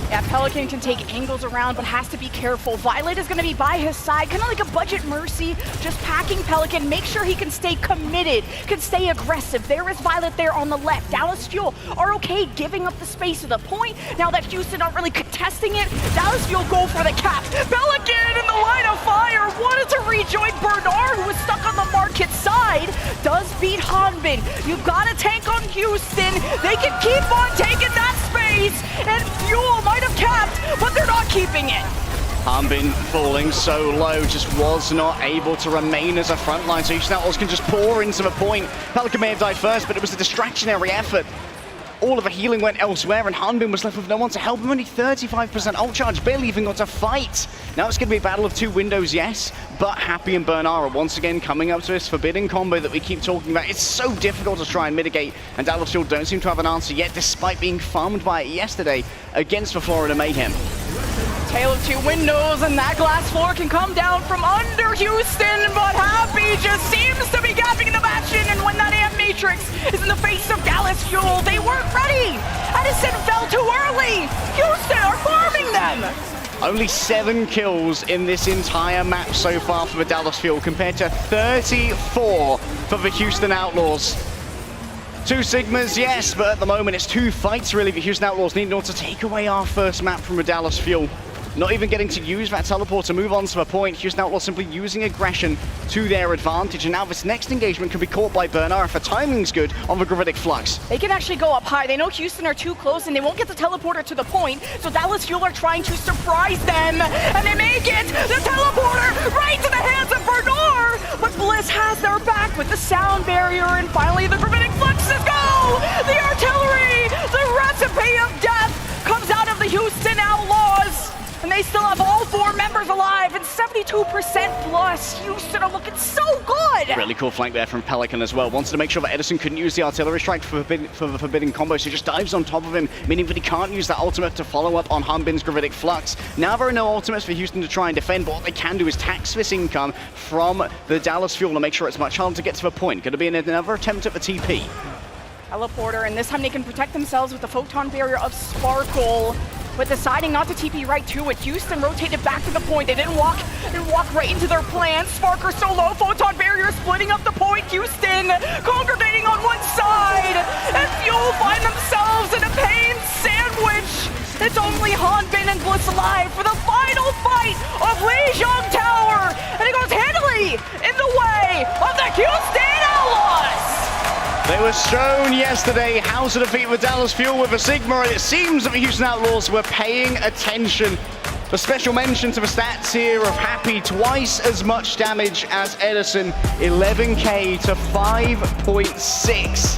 Q: Yeah, Pelican can take angles around, but has to be careful. Violet is going to be by his side, kind of like a budget Mercy, just packing Pelican, make sure he can stay committed, can stay aggressive. There is Violet there on the left. Dallas Fuel are okay giving up the space to the point. Now that Houston aren't really contesting it, Dallas Fuel go for the cap. Pelican in the line of fire, wanted to rejoin Bernard, who was stuck on the market side, does beat Hanbin. You got a tank on Houston. They can keep on taking that space, and Fuel might have capped, but they're not keeping it.
R: Hanbin falling so low, just was not able to remain as a frontline, so Houston Outlaws can just pour into the point. Pelican may have died first, but it was a distractionary effort. All of the healing went elsewhere, and Hanbin was left with no one to help him. Only 35% ult charge, barely even got to fight. Now it's going to be a battle of two windows, yes, but Happy and Bernard are once again coming up to this forbidden combo that we keep talking about. It's so difficult to try and mitigate, and Dallas Fuel don't seem to have an answer yet, despite being farmed by it yesterday against the Florida Mayhem.
Q: Tale of two windows, and that glass floor can come down from under Houston, but Happy just seems to be gapping the action, and when that Amp Matrix is in the face of Dallas Fuel, they weren't ready! Edison fell too early! Houston are farming them!
R: Only 7 kills in this entire map so far for the Dallas Fuel, compared to 34 for the Houston Outlaws. 2 Sigmas, yes, but at the moment it's 2 fights really the Houston Outlaws need in order to take away our first map from the Dallas Fuel. Not even getting to use that teleport to move on to a point. Houston Outlaws simply using aggression to their advantage. And now this next engagement can be caught by Bernard if the timing's good on the Gravitic Flux.
Q: They can actually go up high. They know Houston are too close and they won't get the teleporter to the point. So Dallas Fuel are trying to surprise them. And they may get the teleporter right to the hands of Bernard. But Bliss has their back with the sound barrier. And finally the Gravitic Fluxes go! The artillery! The recipe of death comes out of the Houston Outlaws. And they still have all 4 members alive, and 72% plus. Houston are looking so good!
R: Really cool flank there from Pelican as well. Wanted to make sure that Edison couldn't use the artillery strike for the forbidden combo, so he just dives on top of him, meaning that he can't use that ultimate to follow up on Hanbin's Gravitic Flux. Now there are no ultimates for Houston to try and defend, but what they can do is tax this income from the Dallas Fuel to make sure it's much harder to get to the point. Going to be another attempt at the TP.
Q: Teleporter, and this time they can protect themselves with the photon barrier of Sparkle. But deciding not to TP right to it, Houston rotated back to the point. They didn't walk right into their plan. Sparker so low, photon barrier splitting up the point. Houston congregating on one side, and Fuel find themselves in a pain sandwich. It's only Hanbin and Bliss alive for the final fight of Lijiang Tower, and it goes handily in the way of the Houston Outlaws.
R: They were shown yesterday how to defeat the Dallas Fuel with a Sigma, and it seems that the Houston Outlaws were paying attention. A special mention to the stats here of Happy, twice as much damage as Edison, 11k to 5.6.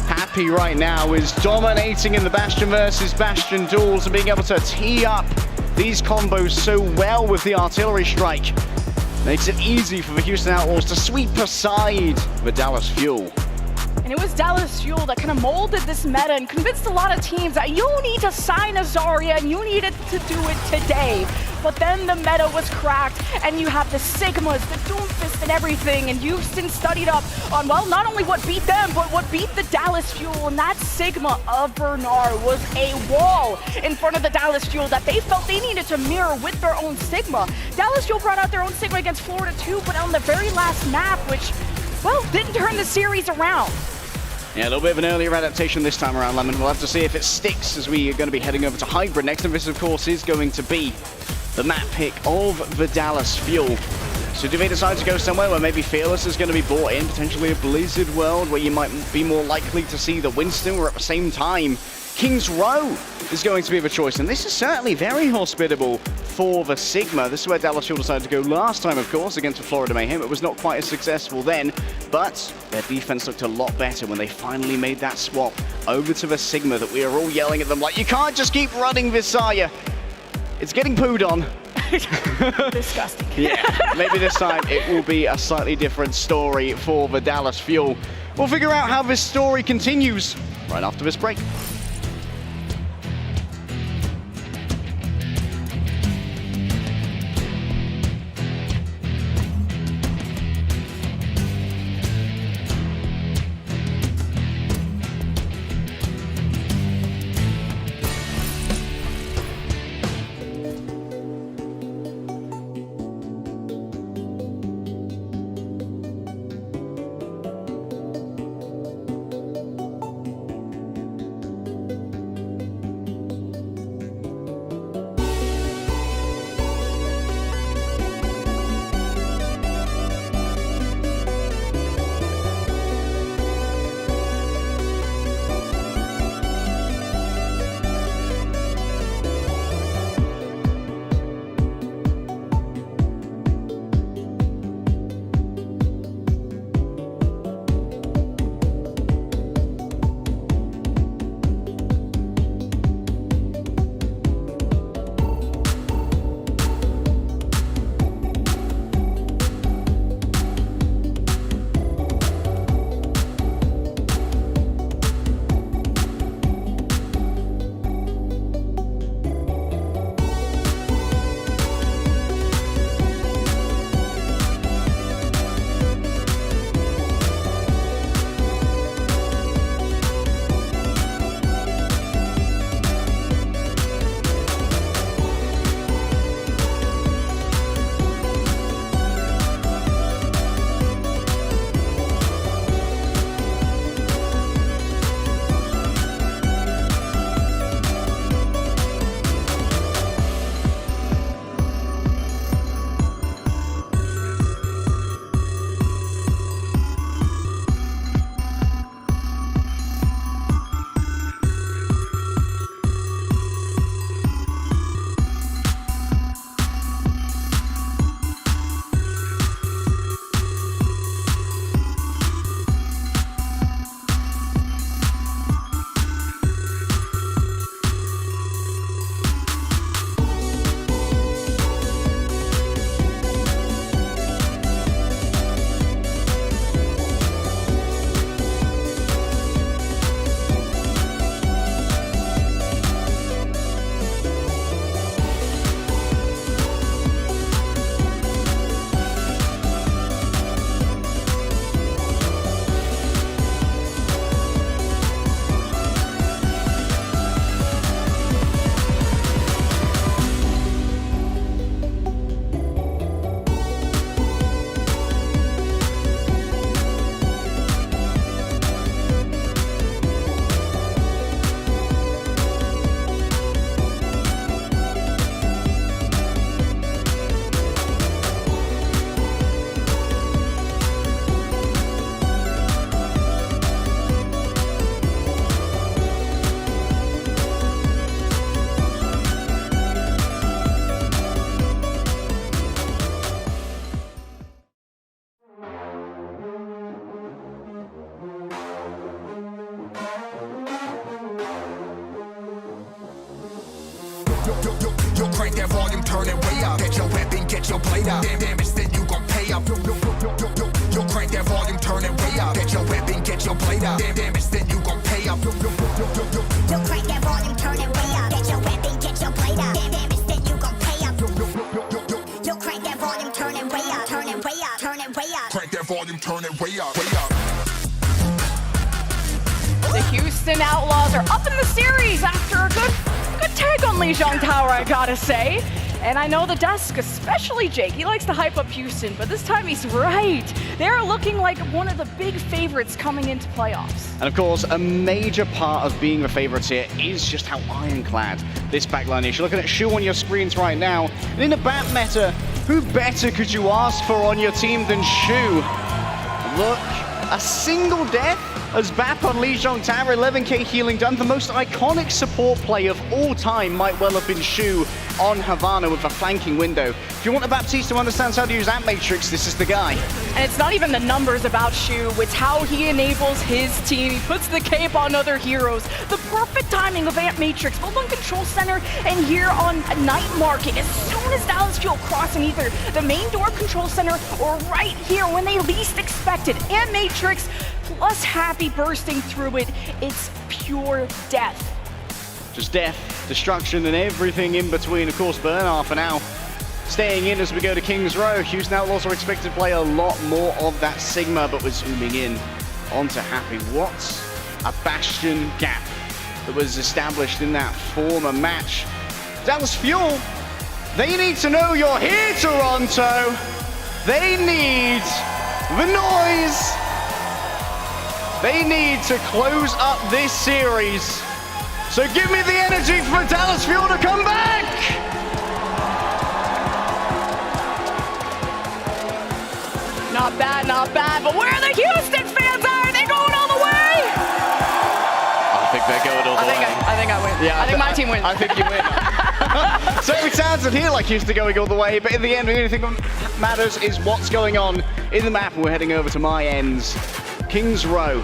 R: Happy right now is dominating in the Bastion versus Bastion duels and being able to tee up these combos so well with the artillery strike. Makes it easy for the Houston Outlaws to sweep aside the Dallas Fuel.
Q: And it was Dallas Fuel that kind of molded this meta and convinced a lot of teams that you need to sign a Zarya and you needed to do it today. But then the meta was cracked and you have the Sigmas, the Doomfist and everything, and Houston studied up on, well, not only what beat them, but what beat the Dallas Fuel. And that Sigma of Bernard was a wall in front of the Dallas Fuel that they felt they needed to mirror with their own Sigma. Dallas Fuel brought out their own Sigma against Florida too, but on the very last map, which, well, didn't turn the series around.
R: Yeah, a little bit of an earlier adaptation this time around, Lemon. We'll have to see if it sticks as we are going to be heading over to Hybrid next. And this, of course, is going to be the map pick of the Dallas Fuel. So do they decide to go somewhere where maybe Fearless is going to be brought in, potentially a Blizzard world where you might be more likely to see the Winston, or at the same time, King's Row is going to be the choice. And this is certainly very hospitable for the Sigma. This is where Dallas Fuel decided to go last time, of course, against the Florida Mayhem. It was not quite as successful then, but their defense looked a lot better when they finally made that swap over to the Sigma that we are all yelling at them like, you can't just keep running this Zarya. It's getting pooed on.
Q: Disgusting.
R: Yeah, maybe this time it will be a slightly different story for the Dallas Fuel. We'll figure out how this story continues right after this break.
A: crank that volume, turn it way up. Get your weapon, get your blade out. Damage, then you gon' pay up. Yo, crank that volume, turn it way up. Get your weapon, get your blade out. Damage, then you gon' pay up. Yo, crank that volume, turn it way up. Get your weapon, get your blade out. Damage, then you gon' pay up. Yo, crank that volume, turn it way up. Turn it way up. Turn it way up. Crank that volume, turn it way up. Way up.
Q: The Houston Outlaws are up in the series after a good tag on Lijiang Tower, I gotta say. And I know the desk, especially Jake, he likes to hype up Houston, but this time he's right. They're looking like one of the big favorites coming into playoffs.
R: And of course, a major part of being the favorites here is just how ironclad this backline is. You're looking at Shu on your screens right now. And in the BAP meta, who better could you ask for on your team than Shu? Look, a single death as BAP on Lijiang Tower, 11k healing done. The most iconic support play of all time might well have been Shu on Havana with a flanking window. If you want a Baptiste who understands how to use Ant Matrix, this is the guy.
Q: And it's not even the numbers about Shu, it's how he enables his team. He puts the cape on other heroes. The perfect timing of Ant Matrix, both on Control Center and here on Night Market. As soon as Dallas Fuel crossing either the main door Control Center or right here when they least expected, Ant Matrix plus Happy bursting through it, it's pure death.
R: Just death, destruction, and everything in between. Of course, Bernard for now staying in as we go to King's Row. Houston Outlaws are expected to play a lot more of that Sigma, but we're zooming in onto Happy. What a Bastion gap that was established in that former match. Dallas Fuel, they need to know you're here, Toronto. They need the noise. They need to close up this series. So give me the energy for Dallas Fuel to come back!
Q: Not bad, but where are the Houston fans? Are they going all the way?
R: I think they're going all the way.
Q: I think I win. Yeah, I think my team wins.
R: I think you win. So it sounds in here like Houston going all the way, but in the end, the only thing that matters is what's going on in the map. We're heading over to my ends. King's Row.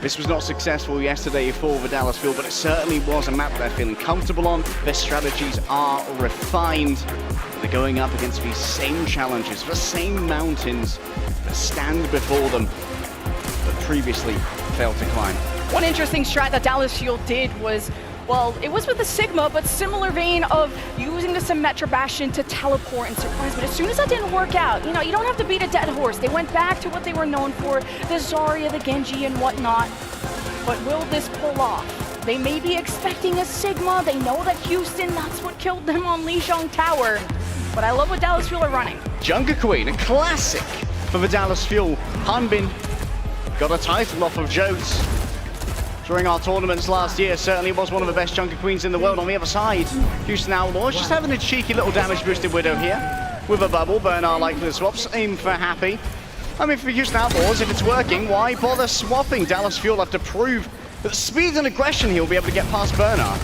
R: This was not successful yesterday for the Dallas Fuel, but it certainly was a map they're feeling comfortable on. Their strategies are refined. They're going up against these same challenges, the same mountains that stand before them, but previously failed to climb.
Q: One interesting strat that Dallas Fuel did was, well, it was with the Sigma, but similar vein of using the Symmetra Bastion to teleport and surprise. But as soon as that didn't work out, you know, you don't have to beat a dead horse. They went back to what they were known for, the Zarya, the Genji, and whatnot. But will this pull off? They may be expecting a Sigma. They know that Houston, that's what killed them on Lijiang Tower. But I love what Dallas Fuel are running.
R: Junker Queen, a classic for the Dallas Fuel. Hanbin got a title off of Jodes. During our tournaments last year, certainly was one of the best Junker Queens in the world. On the other side, Houston Outlaws just having a cheeky little damage boosted Widow here. With a bubble, Bernard like the swaps, aim for Happy. I mean, for Houston Outlaws, if it's working, why bother swapping? Dallas Fuel have to prove that speed and aggression he'll be able to get past Bernard.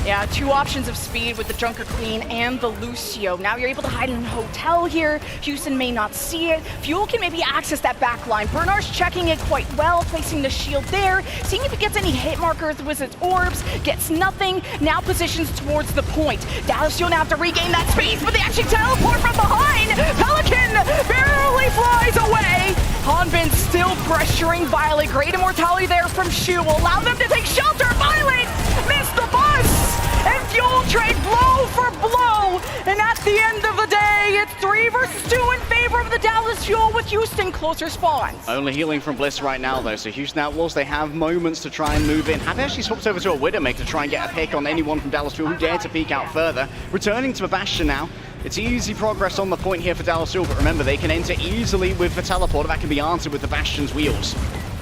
Q: Yeah, two options of speed with the Junker Queen and the Lucio. Now you're able to hide in a hotel here. Houston may not see it. Fuel can maybe access that back line. Bernard's checking it quite well, placing the shield there, seeing if he gets any hit markers with his orbs. Gets nothing. Now positions towards the point. Dallas Fuel now have to regain that space, but they actually teleport from behind. Pelican barely flies away. Hanbin still pressuring Violet. Great immortality there from Shu will allow them to take shelter. Violet missed the bus! And Fuel trade blow for blow! And at the end of the day, it's 3 versus 2 in favor of the Dallas Fuel with Houston closer spawns.
R: Only healing from Bliss right now, though, so Houston Outlaws, they have moments to try and move in. Have actually swapped over to a Widowmaker to try and get a pick on anyone from Dallas Fuel who dare to peek out further. Returning to the Bastion now. It's easy progress on the point here for Dallas Fuel, but remember, they can enter easily with the teleporter. That can be answered with the Bastion's wheels.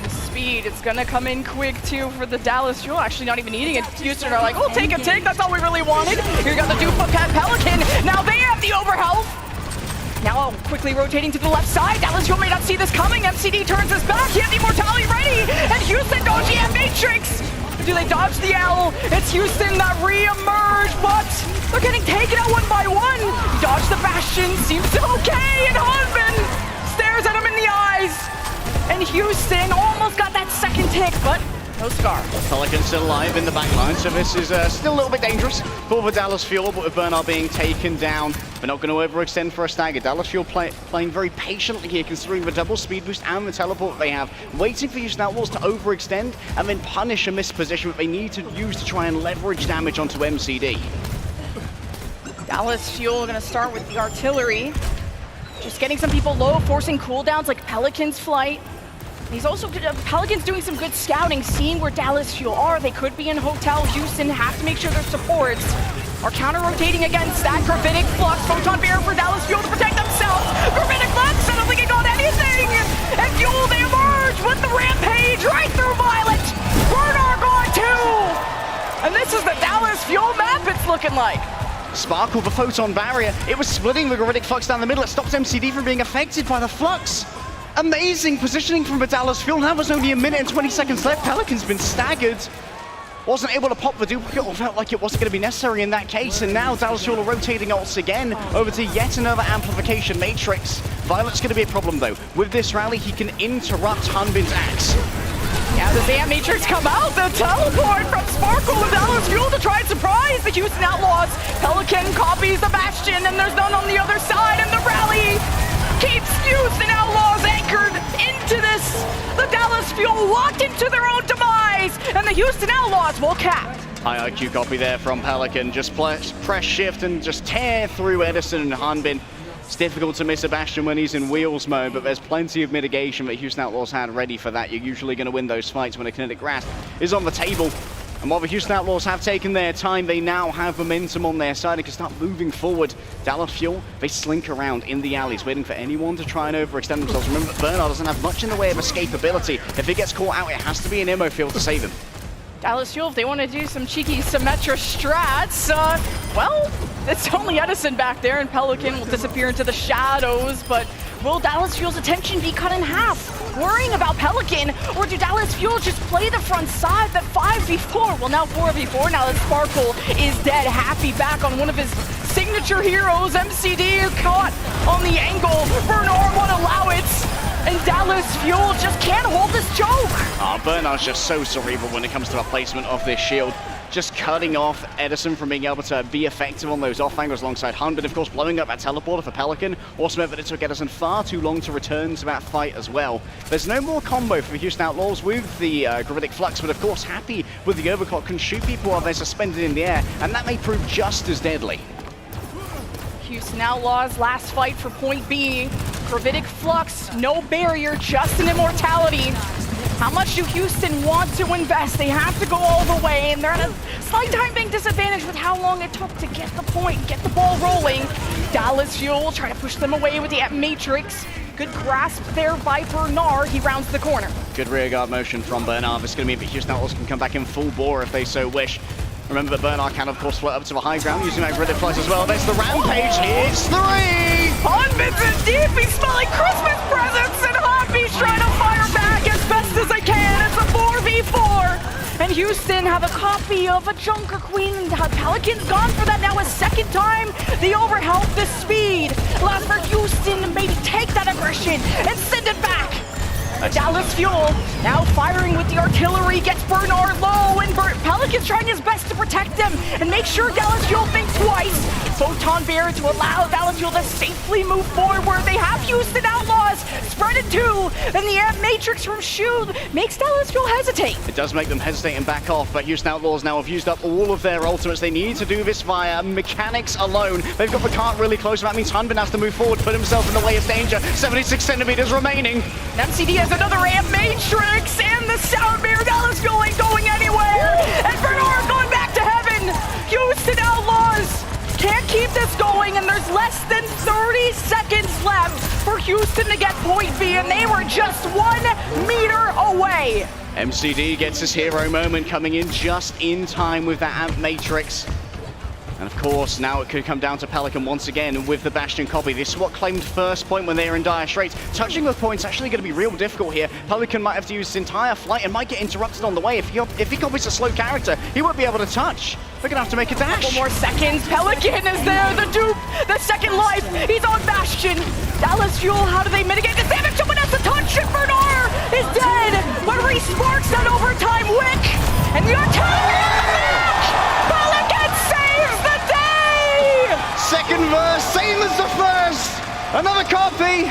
Q: Speed, it's gonna come in quick too for the Dallas Fuel, actually not even needing it. Houston are like, oh, take a take, that's all we really wanted. Here got the Dupa Cat Pelican, now they have the overhealth. Now quickly rotating to the left side, Dallas Fuel may not see this coming, MCD turns his back, he has the immortality ready, and Houston dodging at Matrix. Do they dodge the L? It's Houston that re-emerge, but they're getting taken out one by one. Dodge the Bastion, seems okay, and Hanbin stares at him in the eyes. And Houston almost got that second tick, but No Scar.
R: Pelican still alive in the back line, so this is still a little bit dangerous for the Dallas Fuel, but with Bernard being taken down, they're not going to overextend for a stagger. Dallas Fuel playing very patiently here, considering the double speed boost and the teleport they have, waiting for Houston Outlaws to overextend and then punish a missed position that they need to use to try and leverage damage onto MCD.
Q: Dallas Fuel gonna start with the artillery. Just getting some people low, forcing cooldowns like Pelican's flight. He's also, Pelican's doing some good scouting, seeing where Dallas Fuel are. They could be in Hotel Houston, have to make sure their supports are counter-rotating against that. Gravitic Flux, Photon Barrier for Dallas Fuel to protect themselves. Gravitic Flux, I don't think it got anything! And Fuel, they emerge with the Rampage right through Violet! Bernard gone too! And this is the Dallas Fuel map it's looking like.
R: Sparkle, the Photon Barrier, it was splitting the Gravitic Flux down the middle. It stopped MCD from being affected by the Flux. Amazing positioning from the Dallas Fuel. Now there's only a minute and 20 seconds left. Pelican's been staggered. Wasn't able to pop the duplicate, or felt like it wasn't going to be necessary in that case. And now Dallas Fuel are rotating ults again over to yet another amplification matrix. Violet's going to be a problem though. With this rally, he can interrupt Hanbin's axe.
Q: Yeah, the Zam Matrix come out, the teleport from Sparkle with Dallas Fuel to try and surprise the Houston Outlaws. Pelican copies the Bastion, and there's none on the other side, and the rally keeps Houston Outlaws anchored into this. The Dallas Fuel walked into their own demise, and the Houston Outlaws will cap.
R: High IQ copy there from Pelican. Just press shift and just tear through Edison and Hanbin. It's difficult to miss a Bastion when he's in wheels mode, but there's plenty of mitigation that Houston Outlaws had ready for that. You're usually going to win those fights when a kinetic grasp is on the table. And while the Houston Outlaws have taken their time, they now have momentum on their side and can start moving forward. Dallas Fuel, they slink around in the alleys, waiting for anyone to try and overextend themselves. Remember that Bernard doesn't have much in the way of escapability. If he gets caught out, it has to be an ammo field to save him.
Q: Dallas Fuel, if they want to do some cheeky Symmetra strats, well, it's only Edison back there, and Pelican will disappear into the shadows, but will Dallas Fuel's attention be cut in half? Worrying about Pelican, or do Dallas Fuel just play the front side, that 5v4? Well, now 4v4, now that Sparkle is dead. Happy back on one of his signature heroes, MCD caught on the angle. Bernard won't allow it, and Dallas Fuel just can't hold this joke.
R: Bernard's just so cerebral when it comes to the placement of this shield. Just cutting off Edison from being able to be effective on those off angles alongside Han, but of course blowing up that teleporter for Pelican also meant that it took Edison far too long to return to that fight as well. There's no more combo for the Houston Outlaws with the Gravitic Flux, but of course happy with the overclock, can shoot people while they're suspended in the air, and that may prove just as deadly.
Q: Houston Outlaws, last fight for point B. Gravitic Flux, no barrier, just an immortality. How much do Houston want to invest? They have to go all the way, and they're at a slight timing disadvantage with how long it took to get the point, get the ball rolling. Dallas Fuel trying to push them away with the Matrix. Good grasp there by Bernard. He rounds the corner.
R: Good rearguard motion from Bernard. This is going to mean that Houston Outlaws can come back in full bore if they so wish. Remember that Bernard can, of course, float up to the high ground using that Gravitic Flux as well. There's the Rampage. It's 3!
Q: Hanbin's in deep. He's smelling Christmas presents, and Hoppy's trying to fire back as best as they can. It's a 4v4. And Houston have a copy of a Junker Queen. Pelican's gone for that now a second time. The overhelp, the speed allows for Houston to maybe take that aggression and send it back. Dallas Fuel now firing with the artillery, gets Bernard low, and Pelican's trying his best to protect them and make sure Dallas Fuel thinks twice. Photon Barrier to allow Dallas Fuel to safely move forward where they have Houston Outlaws spread it too, and the Amp Matrix from Shield makes Dallas Fuel hesitate.
R: It does make them hesitate and back off, but Houston Outlaws now have used up all of their ultimates. They need to do this via mechanics alone. They've got the cart really close, so that means Hanbin has to move forward, put himself in the way of danger. 76 centimeters remaining.
Q: MCD has another Amp Matrix, and the Sound Bear. Dallas Fuel ain't going anywhere, and Bernard going back to heaven. Houston Outlaws can't keep this going, and there's less than 30 seconds left for Houston to get point B, and they were just 1 meter away.
R: MCD gets his hero moment, coming in just in time with that Amp Matrix. And of course, now it could come down to Pelican once again with the Bastion copy. This is what claimed first point when they were in dire straits. Touching the point's actually going to be real difficult here. Pelican might have to use his entire flight and might get interrupted on the way. If he copies a slow character, he won't be able to touch. They're going to have to make a dash.
Q: Couple more seconds. Pelican is there, the dupe, the second life. He's on Bastion. Dallas Fuel, how do they mitigate this damage? Someone has to touch it, Bernard!
L: is dead, but re-sparks that overtime wick, and the artillery on the match! Pelican saves the day!
R: Second verse, same as the first. Another copy,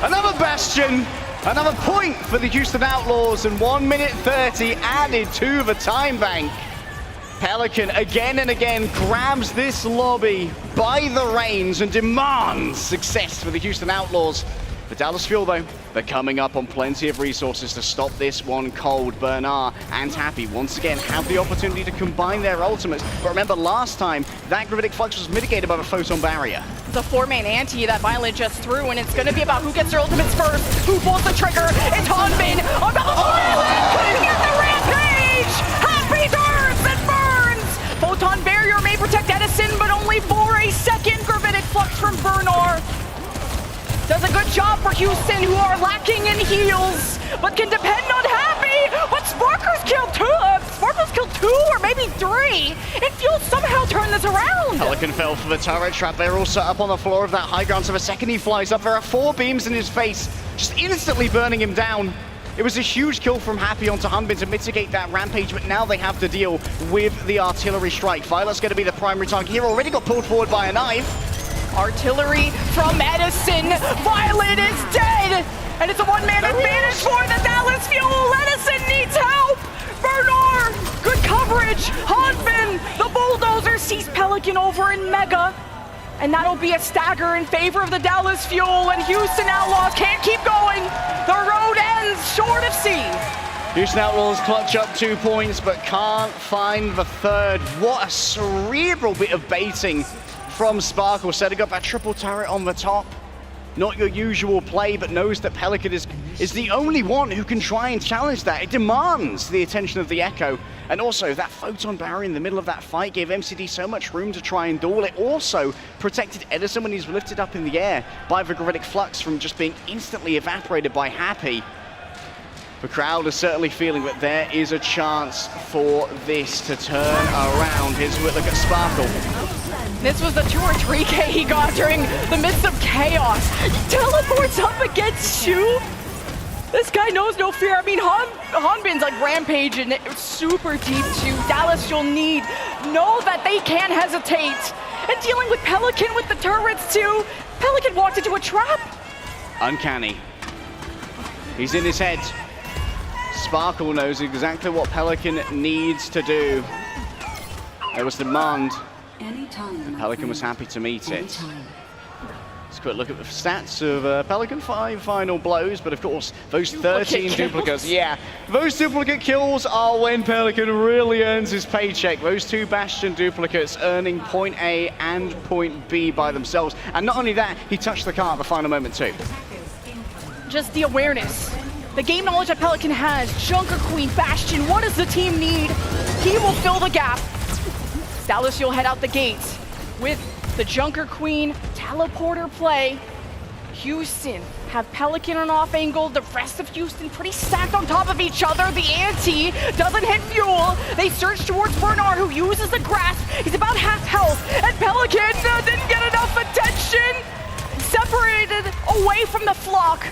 R: another bastion, another point for the Houston Outlaws, and 1 minute 30 added to the time bank. Pelican again and again grabs this lobby by the reins and demands success for the Houston Outlaws. The Dallas Fuel, though, they're coming up on plenty of resources to stop this one cold. Bernard and Happy once again have the opportunity to combine their ultimates. But remember, last time, that Gravitic Flux was mitigated by the Photon Barrier.
Q: The 4-man ante that Violet just threw, and it's going to be about who gets their ultimates first, who pulls the trigger. It's Hanbin on top of Violet! Couldn't get the rampage! Happy turns and burns! Photon Barrier may protect Edison, but only for a second. Gravitic Flux from Bernard does a good job for Houston, who are lacking in heals, but can depend on Happy. But Sparkers killed two or maybe three, and Fuel somehow turned this around.
R: Pelican fell for the turret trap. They're all set up on the floor of that high ground, so the second he flies up, there are 4 beams in his face, just instantly burning him down. It was a huge kill from Happy onto Hanbin to mitigate that rampage, but now they have to deal with the artillery strike. Violet's going to be the primary target here, already got pulled forward by a knife.
Q: Artillery from Edison. Violet is dead, and it's a one-man advantage for the Dallas Fuel. Edison needs help. Bernard, good coverage. Hanbin, the bulldozer, sees Pelican over in Mega, and that'll be a stagger in favor of the Dallas Fuel, and Houston Outlaws can't keep going. The road ends short of C.
R: Houston Outlaws clutch up 2 points, but can't find the third. What a cerebral bit of baiting from Sparkle, setting up that triple turret on the top. Not your usual play, but knows that Pelican is the only one who can try and challenge that. It demands the attention of the Echo. And also, that Photon Barrier in the middle of that fight gave MCD so much room to try and duel. It also protected Edison when he's lifted up in the air by the Gravitic Flux from just being instantly evaporated by Happy. The crowd is certainly feeling that there is a chance for this to turn around. Here's a look at Sparkle.
Q: This was the 2 or 3K he got during the midst of chaos. He teleports up against Shu. This guy knows no fear. I mean, Hanbin's like rampaging super deep too. Dallas, you'll know that they can't hesitate. And dealing with Pelican with the turrets too. Pelican walked into a trap.
R: Uncanny. He's in his head. Sparkle knows exactly what Pelican needs to do. There was demand, and Pelican was happy to meet it. Let's quick look at the stats of Pelican. 5 final blows, but of course, those 13 duplicates. Yeah, those duplicate kills are when Pelican really earns his paycheck. Those 2 Bastion duplicates earning point A and point B by themselves. And not only that, he touched the car at the final moment too.
Q: Just the awareness. The game knowledge that Pelican has. Junker Queen, Bastion, what does the team need? He will fill the gap. Dallas, you'll head out the gates with the Junker Queen teleporter play. Houston have Pelican on off angle. The rest of Houston pretty stacked on top of each other. The ante doesn't hit Fuel. They surge towards Bernard, who uses the grasp. He's about half health, and Pelican didn't get enough attention. Separated away from the flock.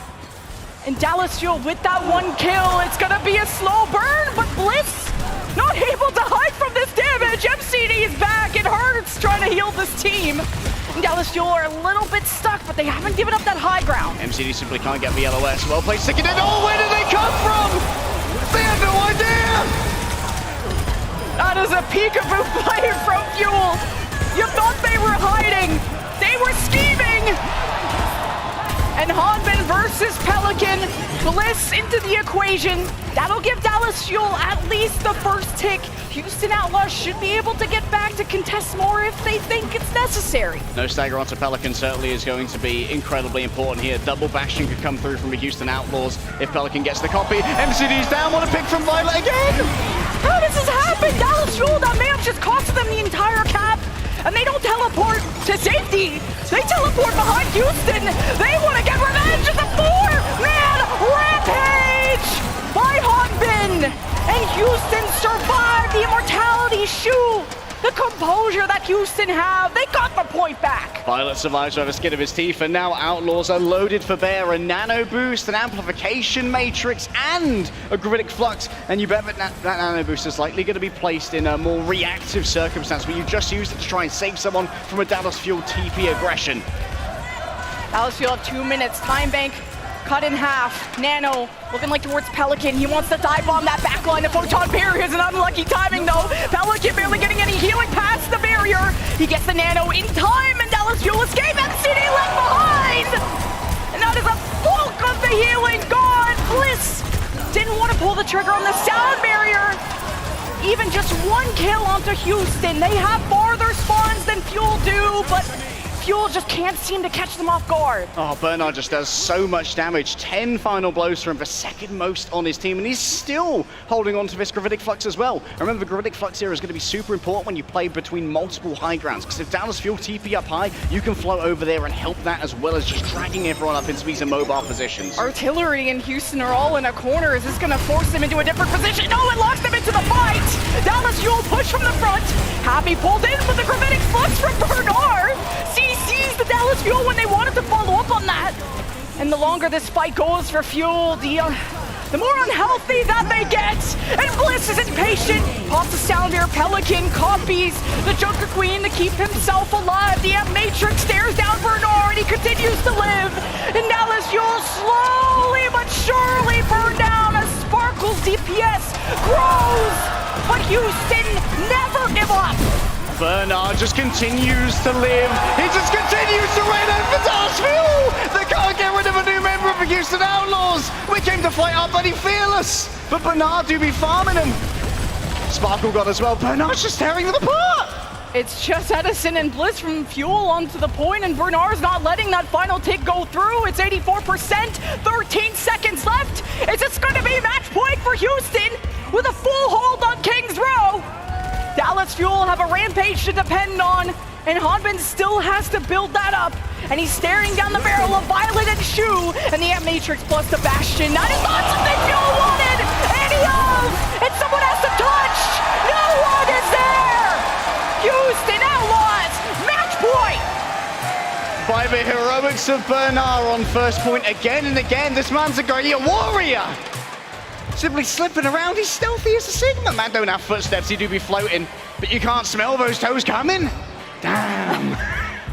Q: And Dallas Fuel with that 1 kill. It's gonna be a slow burn, but Bliss not able to hide from this damage. MCD is back. It hurts trying to heal this team. And Dallas Fuel are a little bit stuck, but they haven't given up that high ground.
R: MCD simply can't get the LOS. Well played, sticking it. Oh, where did they come from? They have no idea.
Q: That is a peekaboo play from Fuel. You thought they were hiding. They were scheming. And Hanbin versus Pelican. Bliss into the equation. That'll give Dallas Fuel at least the first tick. Houston Outlaws should be able to get back to contest more if they think it's necessary.
R: No stagger onto Pelican certainly is going to be incredibly important here. Double Bastion could come through from the Houston Outlaws if Pelican gets the copy. MCD's down, what a pick from Violet again!
Q: How does this happen? Dallas Fuel, that may have just costed them the entire cap. And they don't teleport to safety. They teleport behind Houston. They want to get revenge at the 4-man rampage by Hanbin. And Houston survived the immortality shoe. the composure that Houston have. They got the point back.
R: Violet survives by the skin of his teeth, and now Outlaws are loaded for bear. A nano boost, an amplification matrix, and a gravitic flux. And you bet that nano boost is likely going to be placed in a more reactive circumstance where you just used it to try and save someone from a Dallas Fuel TP aggression.
Q: Dallas Fuel have 2 minutes. Time bank cut in half. Nano looking like towards Pelican. He wants to dive bomb that backline. The photon barrier is an unlucky timing though. Pelican barely getting any healing past the barrier. He gets the Nano in time, and Dallas Fuel escape. MCD left behind! And that is a bulk of the healing gone. Bliss didn't want to pull the trigger on the sound barrier. Even just 1 kill onto Houston. They have farther spawns than Fuel do, but Fuel just can't seem to catch them off guard.
R: Oh, Bernard just does so much damage. 10 final blows for him, the second most on his team, and he's still holding on to this Gravitic Flux as well. Remember, the Gravitic Flux here is going to be super important when you play between multiple high grounds, because if Dallas Fuel TP up high, you can float over there and help that, as well as just dragging everyone up into these immobile positions.
Q: Artillery and Houston are all in a corner. Is this going to force them into a different position? No, it locks them into the fight. Dallas Fuel push from the front. Happy pulled in with the Gravitic Flux from Bernard. Sees the Dallas Fuel when they wanted to follow up on that. And the longer this fight goes for Fuel, the more unhealthy that they get. And Bliss is impatient. Pops the sound here. Pelican copies the Joker Queen to keep himself alive. The Matrix stares down Bernard. He continues to live. And Dallas Fuel slowly but surely burn down as Sparkle's DPS grows. But Houston never give up.
R: Bernard just continues to live. He just continues to rain over Dallas Fuel. They can't get rid of a new member of the Houston Outlaws. We came to fight our buddy Fearless, but Bernard do be farming him. Sparkle got as well. Bernard's just tearing them apart.
Q: It's just Edison and Bliss from Fuel onto the point, and Bernard's not letting that final tick go through. It's 84%, 13 seconds left. Is this going to be match point for Houston with a full hold on Kings Row? Dallas Fuel have a rampage to depend on, and Hanbin still has to build that up. And he's staring down the barrel of Violet and Shu, and the Matrix plus the Bastion. That is not something Fuel wanted! Any of! And someone has to touch! No one is there! Houston Outlaws, match point!
R: By the heroics of Bernard on first point again and again. This man's a guerrilla warrior! Simply slipping around, he's stealthy as a Sigma. Man don't have footsteps, he do be floating, but you can't smell those toes coming. Damn.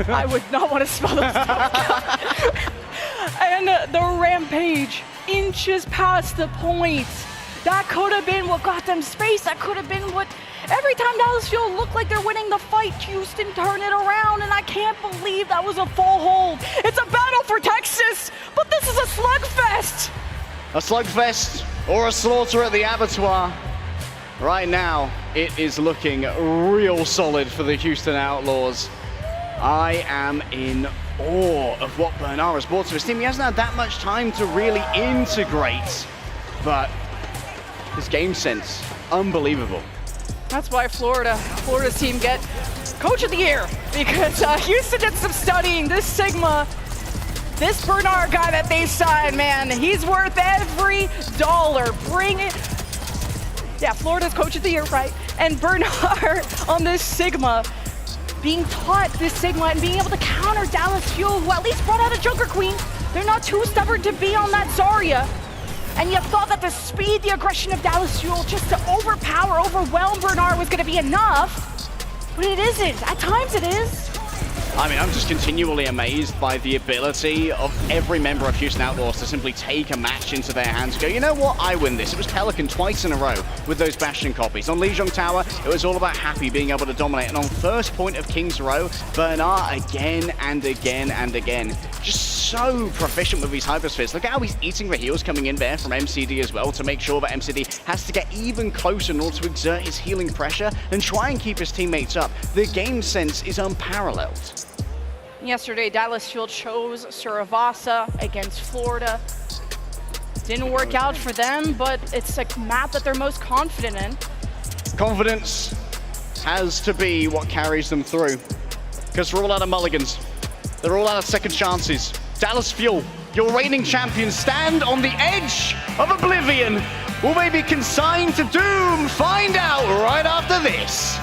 Q: I would not want to smell those toes. And the rampage inches past the point. That could have been what got them space. That could have been what, every time Dallas Fuel looked like they're winning the fight, Houston turned it around, and I can't believe that was a full hold. It's a battle for Texas, but this is a slugfest.
R: A slugfest or a slaughter at the abattoir. Right now, it is looking real solid for the Houston Outlaws. I am in awe of what Bernard has brought to his team. He hasn't had that much time to really integrate, but his game sense, unbelievable.
Q: That's why Florida's team get Coach of the Year, because Houston did some studying. This Sigma, this Bernard guy that they signed, man, he's worth every dollar. Bring it. Yeah, Florida's Coach of the Year, right? And Bernard on this Sigma, being taught this Sigma and being able to counter Dallas Fuel, who at least brought out a Joker Queen. They're not too stubborn to be on that Zarya. And you thought that the speed, the aggression of Dallas Fuel just to overwhelm Bernard was gonna be enough, but it isn't. At times it is.
R: I mean, I'm just continually amazed by the ability of every member of Houston Outlaws to simply take a match into their hands and go, you know what, I win this. It was Pelican twice in a row with those Bastion copies. On Lijiang Tower, it was all about Happy being able to dominate. And on first point of Kings Row, Bernard again and again and again. Just so proficient with these hyperspheres. Look at how he's eating the heals coming in there from MCD as well to make sure that MCD has to get even closer in order to exert his healing pressure and try and keep his teammates up. The game sense is unparalleled.
Q: Yesterday, Dallas Fuel chose Surasa against Florida. Didn't work out for them, but it's a map that they're most confident in.
R: Confidence has to be what carries them through, because they're all out of mulligans. They're all out of second chances. Dallas Fuel, your reigning champions, stand on the edge of oblivion. Will they be consigned to doom? Find out right after this.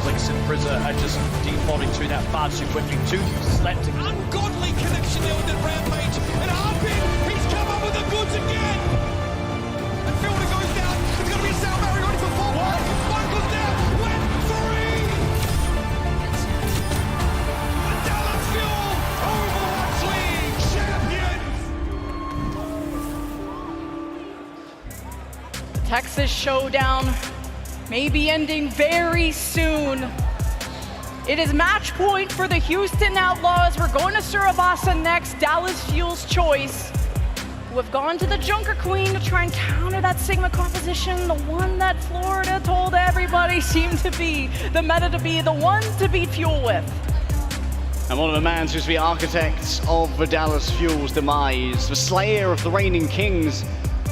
R: feels like Surasa are just defaulting through that far too quickly. 2 uses left to
K: Ungodly connection there with the Rampage. And Harbin, he's come up with the goods again. And Fielder goes down. It's going to be a Sal Barry ready for 4-1. Michael's down. Went 3. The Dallas Fuel Overwatch League champions.
Q: Texas showdown may be ending very soon. It is match point for the Houston Outlaws. We're going to Surasa next, Dallas Fuel's choice, who have gone to the Junker Queen to try and counter that Sigma composition, the one that Florida told everybody seemed to be the meta to be, the one to beat Fuel with.
R: And one of the man who's the architects of the Dallas Fuel's demise, the slayer of the reigning kings,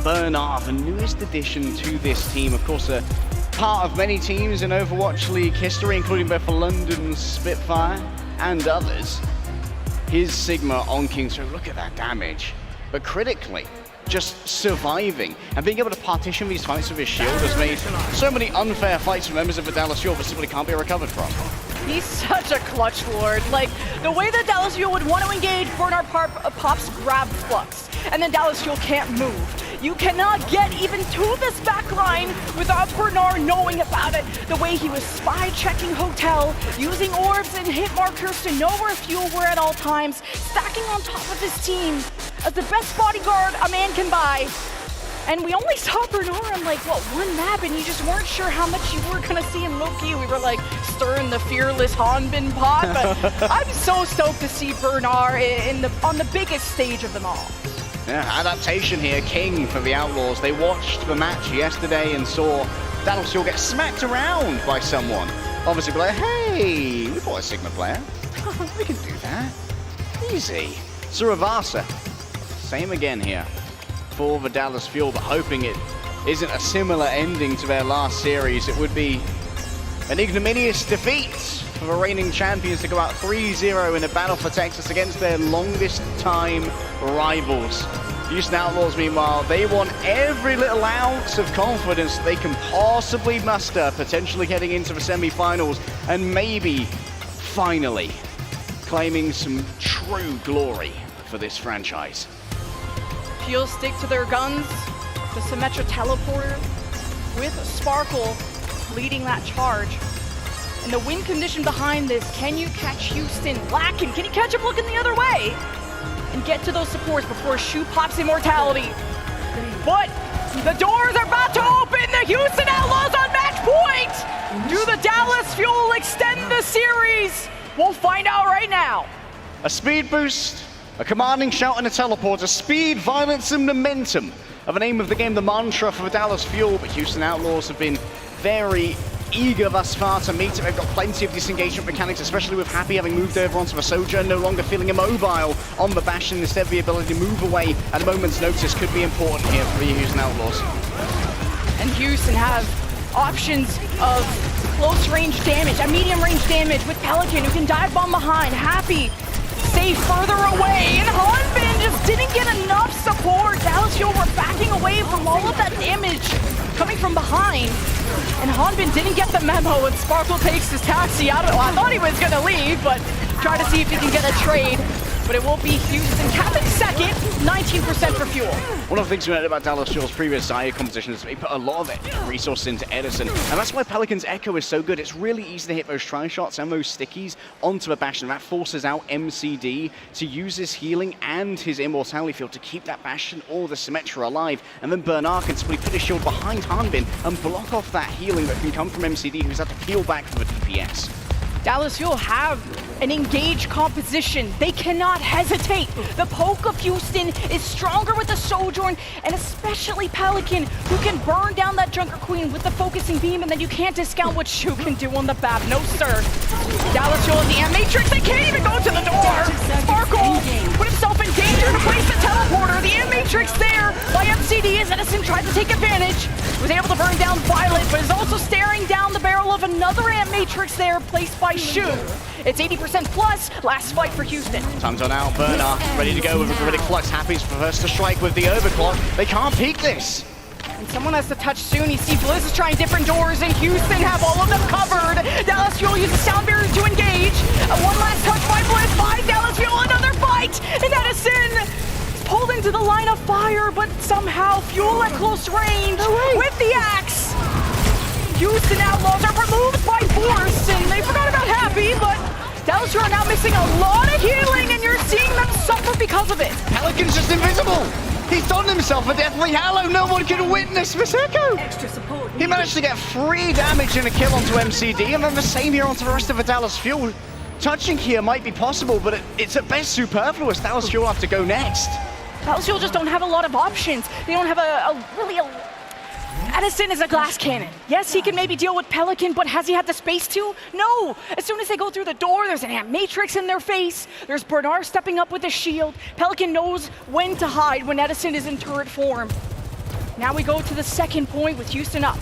R: Bernard, the newest addition to this team. Of course, a part of many teams in Overwatch League history, including both the London Spitfire and others. His Sigma on King's Row, look at that damage. But critically, just surviving and being able to partition these fights with his shield has made so many unfair fights for members of the Dallas Fuel that simply can't be recovered from.
Q: He's such a clutch lord. Like, the way that Dallas Fuel would want to engage, Bernard pops grab Flux, and then Dallas Fuel can't move. You cannot get even to this back line without Bernard knowing about it. The way he was spy checking Hotel, using orbs and hit markers to know where Fuel were at all times, stacking on top of his team as the best bodyguard a man can buy. And we only saw Bernard on like, what, one map, and you just weren't sure how much you were gonna see him low-key. We were like stirring the fearless Hanbin pot, but I'm so stoked to see Bernard on the biggest stage of them all.
R: Yeah, adaptation here, king for the Outlaws. They watched the match yesterday and saw Dallas Fuel get smacked around by someone. Obviously, be like, hey, we bought a Sigma player. We can do that. Easy. Surasa, same again here for the Dallas Fuel, but hoping it isn't a similar ending to their last series. It would be an ignominious defeat for the reigning champions to go out 3-0 in a battle for Texas against their longest time rivals. Houston Outlaws, meanwhile, they want every little ounce of confidence they can possibly muster, potentially heading into the semi-finals and maybe finally claiming some true glory for this franchise.
Q: Fuel stick to their guns, the Symmetra teleporter with Sparkle leading that charge. And the win condition behind this, can you catch Houston lacking? Can you catch him looking the other way? And get to those supports before Shu pops immortality. But the doors are about to open. The Houston Outlaws on match point. Do the Dallas Fuel extend the series? We'll find out right now.
R: A speed boost, a commanding shout and a teleporter. Speed, violence, and momentum are the name of the game, the mantra for the Dallas Fuel. But Houston Outlaws have been very eager thus far to meet it. They've got plenty of disengagement mechanics, especially with Happy having moved over onto the Sojourn, no longer feeling immobile on the Bastion. Instead, the ability to move away at a moment's notice could be important here for the Houston Outlaws.
Q: And Houston have options of close range damage, a medium range damage with Pelican, who can dive bomb behind. Happy stay further away, and Hanbin just didn't get enough support. Dallas Fuel were backing away from all of that damage coming from behind. And Hanbin didn't get the memo, and Sparkle takes his taxi out of it. Well, I thought he was gonna leave, but try to see if he can get a trade. But it will be Houston capping second, 19% for Fuel.
R: One of the things we know about Dallas Fuel's previous Zaya competition is they put a lot of resources into Edison, and that's why Pelican's Echo is so good. It's really easy to hit those tri-shots and those stickies onto the Bastion. That forces out MCD to use his healing and his immortality field to keep that Bastion or the Symmetra alive, and then Bernard can simply put his shield behind Hanbin and block off that healing that can come from MCD, who's had to peel back for the DPS.
Q: Dallas Fuel have an engaged composition. They cannot hesitate. The poke of Houston is stronger with the Sojourn, and especially Pelican, who can burn down that Junker Queen with the focusing beam, and then you can't discount what Shu can do on the BAP. No, sir. Dallas Fuel in the M-Matrix, they can't even go to the door. Sparkle put himself in danger to place the teleporter. The M-Matrix there by MCD as Edison tried to take advantage. Was able to burn down Violet, but is also staring down the barrel of another Amp-Matrix there placed by Shu. It's 80% plus, last fight for Houston.
R: Time's on out, Bernard ready to go with a Gravitic Flux. Happy's first to strike with the overclock. They can't peek this.
Q: And someone has to touch soon. You see Blizz is trying different doors, and Houston have all of them covered. Dallas Fuel uses sound barrier to engage. One last touch by Blizz, finds Dallas Fuel, another fight! And Edison pulled into the line of fire, but somehow Fuel at close range with the axe. Houston Outlaws are removed by force, and they forgot about Happy, but Dallas Fuel are now missing a lot of healing, and you're seeing them suffer because of it.
R: Pelican's just invisible. He's done himself a deathly halo. No one can witness Viseko.
L: Extra support.
R: He managed to get 3 damage and a kill onto MCD, and then the same here onto the rest of the Dallas Fuel. Touching here might be possible, but it's at best superfluous. Dallas Fuel have to go next.
Q: Dallas Fuel just don't have a lot of options. They don't have Edison is a glass cannon. Yes, he can maybe deal with Pelican, but has he had the space to? No! As soon as they go through the door, there's an Amp Matrix in their face. There's Bernard stepping up with a shield. Pelican knows when to hide when Edison is in turret form. Now we go to the second point with Houston up.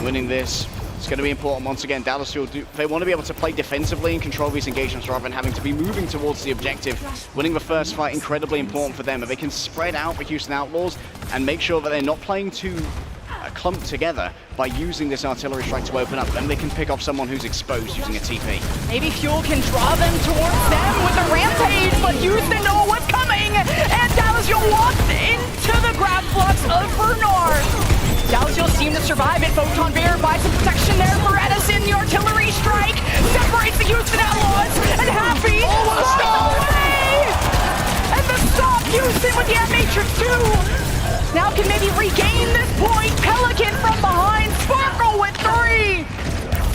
R: Winning this, it's going to be important once again. Dallas Fuel, they want to be able to play defensively and control these engagements rather than having to be moving towards the objective. Winning the first fight, incredibly important for them. If they can spread out the Houston Outlaws and make sure that they're not playing too clumped together by using this artillery strike to open up, then they can pick off someone who's exposed using a TP.
Q: Maybe Fuel can draw them towards them with a rampage, but Houston know what's coming, and Dallas Fuel walks into the grab flux of Bernard. Dallas Fuel seem to survive it. Photon Bear buys some protection there for Edison. The artillery strike separates the Houston Outlaws, and Happy flies away! And the stop Houston with the Amp Matrix 2. Now can maybe regain this point. Pelican from behind. Sparkle with 3.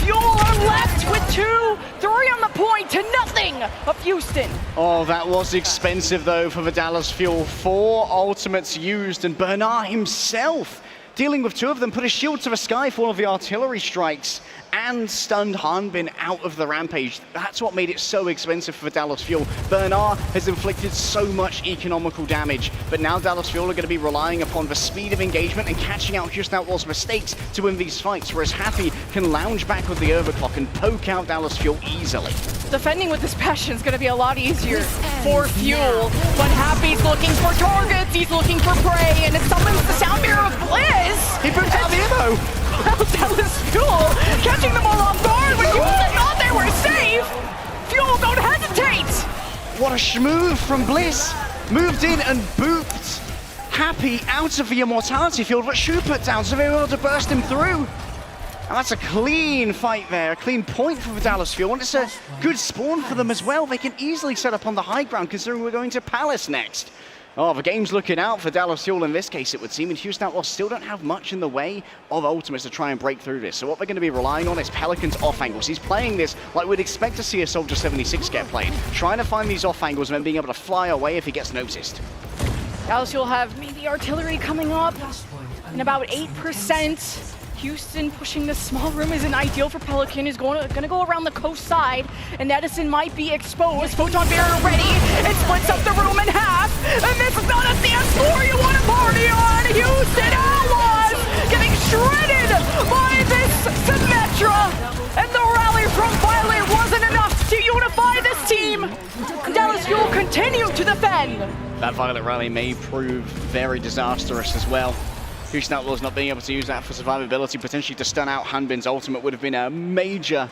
Q: Fuel are left with 2. 3 on the point to nothing of Houston.
R: Oh, that was expensive though for the Dallas Fuel. 4 ultimates used, and Bernard himself, dealing with 2 of them, put a shield to the sky for all of the artillery strikes and stunned Hanbin out of the rampage. That's what made it so expensive for Dallas Fuel. Bernard has inflicted so much economical damage, but now Dallas Fuel are going to be relying upon the speed of engagement and catching out Houston Outlaws' mistakes to win these fights, whereas Happy can lounge back with the overclock and poke out Dallas Fuel easily.
Q: Defending with this passion is going to be a lot easier for Fuel, but Happy's looking for targets, he's looking for prey, and it summons the sound mirror of Blizz!
R: He boots out the ammo!
Q: Well, Dallas Fuel catching them all off guard when Houston thought they were safe! Fuel, don't hesitate!
R: What a schmove from Bliss! Moved in and booped Happy out of the immortality field, but Shu put down, so they were able to burst him through. And that's a clean fight there, a clean point for the Dallas Fuel, and it's a good spawn for them as well. They can easily set up on the high ground, considering we're going to Palace next. Oh, the game's looking out for Dallas Fuel in this case, it would seem, and Houston Outlaws still don't have much in the way of ultimates to try and break through this. So what they're going to be relying on is Pelican's off angles. He's playing this like we'd expect to see a Soldier 76 get played, trying to find these off angles and then being able to fly away if he gets noticed.
Q: Dallas Fuel have maybe artillery coming up in about 8%. Houston pushing the small room isn't ideal for Pelican. He's going to go around the coast side, and Edison might be exposed. Photon Barrier ready. It splits up the room in half, and this is not a dance floor you want to party on. Houston Outlaws getting shredded by this Symmetra, and the rally from Violet wasn't enough to unify this team. Dallas Fuel continue to defend.
R: That Violet rally may prove very disastrous as well. Houston Outlaws not being able to use that for survivability, potentially to stun out Hanbin's ultimate would have been a major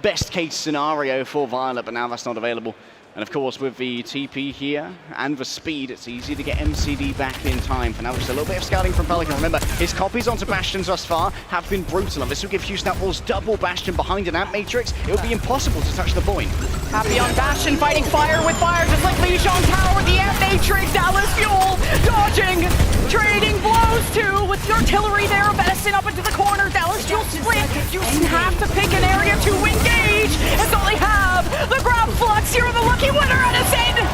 R: best case scenario for Violet, but now that's not available. And of course, with the TP here and the speed, it's easy to get MCD back in time. For now, just a little bit of scouting from Pelican. Remember, his copies onto Bastions thus far have been brutal, and this will give Houston Outlaws double Bastion behind an Amp Matrix. It will be impossible to touch the point.
Q: Happy on Bastion, fighting fire with fire, just like Lijiang Tower, the Amp Matrix, Dallas Fuel, dodging, trading blows too, with the artillery there, Edison up into the corner, Dallas Fuel split. Houston have to pick an area to engage, and so they have the grab flux here in the lucky winner, Edison!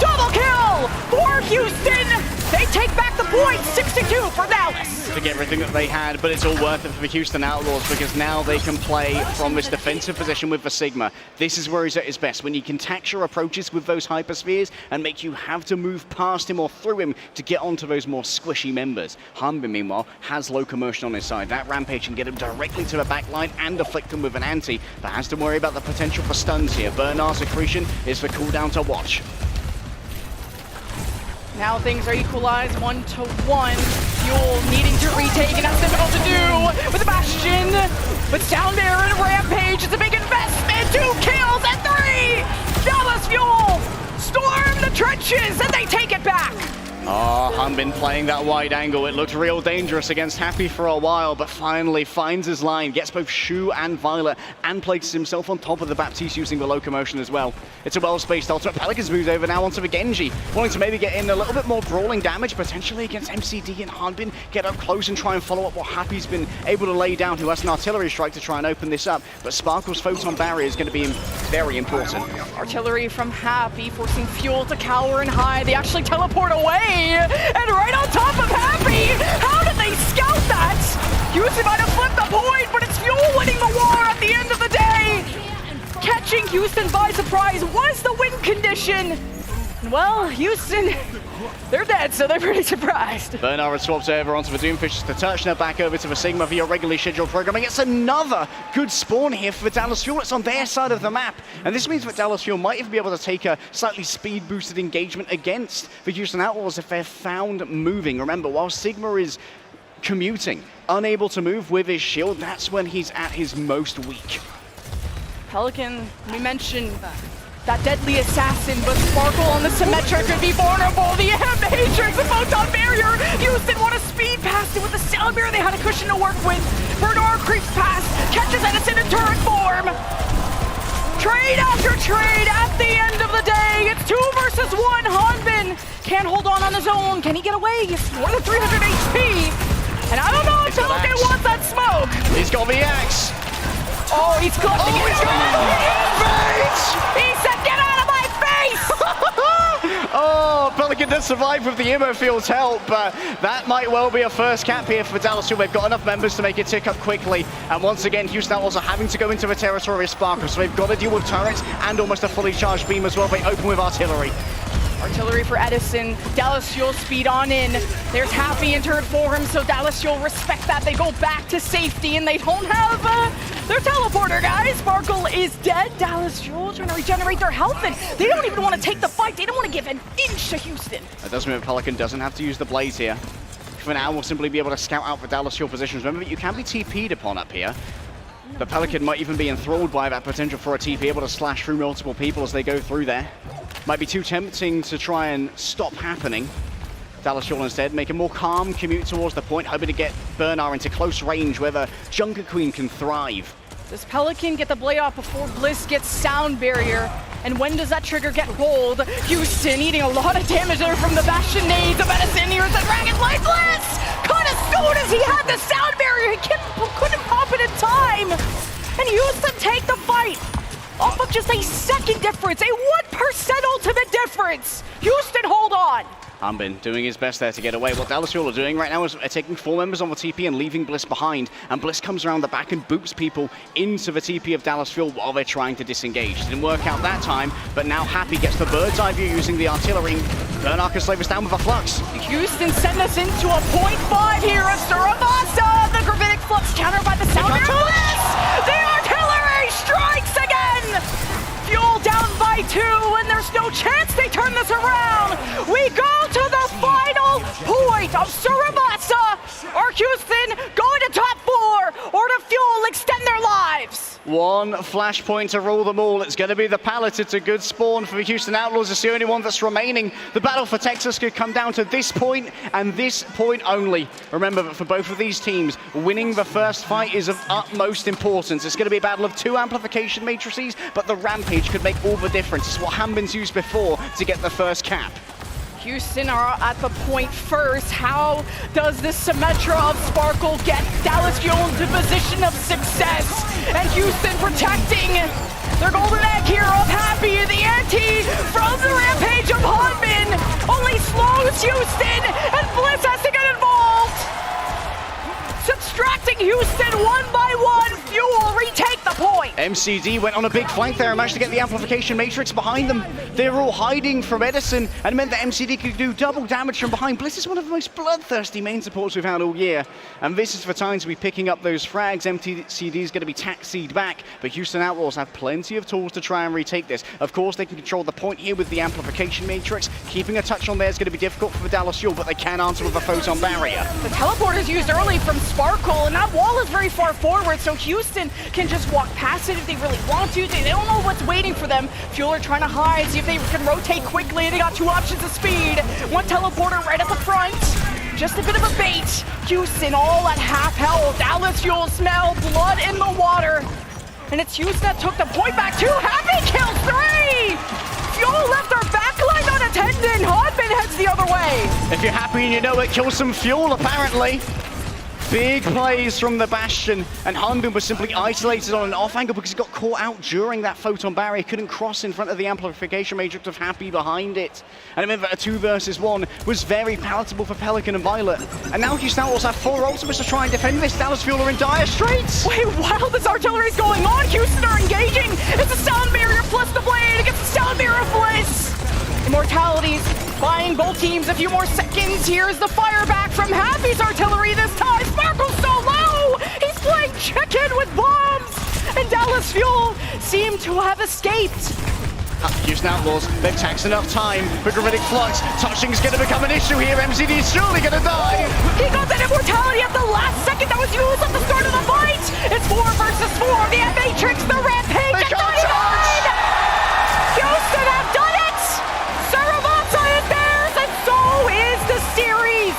Q: Double kill for Houston! They take back the point, 6-2 for Dallas.
R: To get everything that they had, but it's all worth it for the Houston Outlaws because now they can play from this defensive position with the Sigma. This is where he's at his best, when he can tax your approaches with those hyperspheres and make you have to move past him or through him to get onto those more squishy members. Hanbin, meanwhile, has low commotion on his side. That rampage can get him directly to the back line and afflict him with an anti, but has to worry about the potential for stuns here. Bernard's accretion is the cooldown to watch.
Q: Now things are equalized 1-1. Fuel needing to retake, and that's difficult to do with the Bastion. But Sound Bear and Rampage, it's a big investment. 2 kills and 3! Dallas Fuel storm the trenches, and they take it back.
R: Oh, Hanbin playing that wide angle. It looked real dangerous against Happy for a while, but finally finds his line, gets both Shu and Violet, and places himself on top of the Baptiste using the locomotion as well. It's a well-spaced ultimate. Pelicans moves over now onto the Genji, wanting to maybe get in a little bit more brawling damage, potentially against MCD and Hanbin. Get up close and try and follow up what Happy's been able to lay down, who has an artillery strike to try and open this up. But Sparkle's photon barrier is going to be very important.
Q: Artillery from Happy, forcing Fuel to cower and hide. They actually teleport away. And right on top of Happy! How did they scout that? Houston might have flipped the point, but it's Fuel winning the war at the end of the day! Catching Houston by surprise was the win condition! Well, Houston, they're dead, so they're pretty surprised.
R: Bernard swaps over onto the Doomfishes to touch, now back over to the Sigma via regularly scheduled programming. It's another good spawn here for Dallas Fuel. It's on their side of the map, and this means that Dallas Fuel might even be able to take a slightly speed-boosted engagement against the Houston Outlaws if they're found moving. Remember, while Sigma is commuting, unable to move with his shield, that's when he's at his most weak.
Q: Pelican, we mentioned that deadly assassin, but Sparkle on the Symmetra could be vulnerable. The Matrix, the Photon Barrier. Houston want to speed past it with the Sound Barrier. They had a cushion to work with. Bernard creeps past, catches Edison in turret form. Trade after trade at the end of the day. It's 2 versus 1. Hanbin can't hold on his own. Can he get away? He's more than 300 HP. And I don't know if Pelican wants that smoke.
R: He's got the axe.
Q: Oh, he's collecting it. He said, get out of my face!
R: Oh, Pelican does survive with the Immo Field's help, but that might well be a first cap here for Dallas Fuel. They've got enough members to make it tick up quickly. And once again, Houston Outlaws are having to go into the territory of Sparkle, so they've got to deal with turrets and almost a fully charged beam as well. They open with artillery.
Q: Artillery for Edison. Dallas Fuel speed on in. There's Happy in turret form, so Dallas Fuel respect that. They go back to safety, and they don't have their teleporter, guys. Sparkle is dead. Dallas Fuel trying to regenerate their health, and they don't even want to take the fight. They don't want to give an inch to Houston.
R: That does mean Pelican doesn't have to use the Blaze here. For now, we'll simply be able to scout out for Dallas Fuel positions. Remember that you can be TP'd upon up here. The Pelican might even be enthralled by that potential for a TP, able to slash through multiple people as they go through there. Might be too tempting to try and stop happening. Dallas Fuel instead make a more calm commute towards the point, hoping to get Bernard into close range where the Junker Queen can thrive.
Q: Does Pelican get the blade off before Bliss gets Sound Barrier? And when does that trigger get rolled? Houston eating a lot of damage there from the Bastion nades of Edison. Here's the Dragonfly Bliss! Caught as soon as he had the Sound Barrier. He couldn't pop it in time. And Houston take the fight off of just a second difference, a 1% ultimate difference. Houston, hold on.
R: Hanbin doing his best there to get away. What Dallas Fuel are doing right now is taking 4 members on the TP and leaving Bliss behind. And Bliss comes around the back and boops people into the TP of Dallas Fuel while they're trying to disengage. Didn't work out that time, but now Happy gets the bird's eye view using the artillery. Bernard can slave us down with a flux.
Q: Houston send us into a 0.5 here of Surasa. The Gravitic Flux countered by the Sound Barrier Bliss. The artillery strikes again. Fuel down by 2, and there's no chance they turn this around. We go to the final point of Surasa. Are Houston going to top 4, or to Fuel extend their lives?
R: One flashpoint to rule them all. It's going to be the pallet. It's a good spawn for the Houston Outlaws. It's the only one that's remaining. The battle for Texas could come down to this point and this point only. Remember that for both of these teams, winning the first fight is of utmost importance. It's going to be a battle of 2 amplification matrices, but the Rampage could make all the difference. It's what Hanbin's used before to get the first cap.
Q: Houston are at the point first. How does this Symmetra of Sparkle get Dallas Fuel into position of success? And Houston protecting their golden egg here of Happy. The anti from the Rampage of Hanbin only slows Houston, and Bliss has to get involved. Since distracting Houston one by one. Fuel retake the point.
R: MCD went on a big flank there and managed to get the amplification matrix behind them. They were all hiding from Edison and it meant that MCD could do double damage from behind. Bliss is one of the most bloodthirsty main supports we've had all year. And this is for time to be picking up those frags. MCD is going to be taxied back, but Houston Outlaws have plenty of tools to try and retake this. Of course, they can control the point here with the amplification matrix. Keeping a touch on there is going to be difficult for the Dallas Fuel, but they can answer with a photon barrier.
Q: The teleport is used early from Sparkle, and that wall is very far forward, so Houston can just walk past it if they really want to. They don't know what's waiting for them. Fuel are trying to hide, see if they can rotate quickly. They got two options of speed. One teleporter right at the front. Just a bit of a bait. Houston all at half health. Dallas Fuel smell blood in the water. And it's Houston that took the point back. Two Happy kills, three! Fuel left our backline unattended. Hodman heads the other way.
R: If you're happy and you know it, kill some Fuel apparently. Big plays from the Bastion, and Hanbin was simply isolated on an off angle because he got caught out during that photon barrier. Couldn't cross in front of the amplification matrix of Happy behind it. And remember, a 2 versus 1 was very palatable for Pelican and Violet. And now Houston Outlaws have 4 ultimates to try and defend this. Dallas Fuel are in dire straits.
Q: Wait, while this artillery is going on, Houston are engaging. It's a sound barrier plus the blade against the sound barrier of Bliss. Immortalities buying both teams a few more seconds. Here's the fire back from Happy's artillery this time. Sparkle's so low! He's playing check-in with bombs! And Dallas Fuel seem to have escaped.
R: Houston Outlaws, they've taxed enough time. But Gravitic Flux, touching's going to become an issue here. MCD is surely going to die.
Q: He got that immortality at the last second that was used at the start of the fight. It's 4 versus 4. The Matrix, the Rampage,
R: they can't charge!
Q: Houston have done it! Surasa is theirs, and so is the series.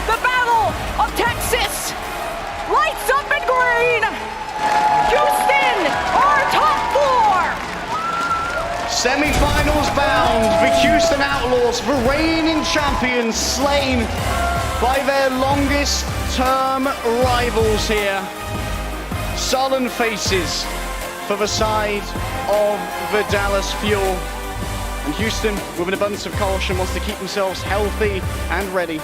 Q: The Battle of Texas lights up in green. Houston are top 4.
R: Semi-finals bound, the Houston Outlaws, the reigning champions, slain by their longest term rivals here. Sullen faces for the side of the Dallas Fuel. And Houston, with an abundance of caution, wants to keep themselves healthy and ready.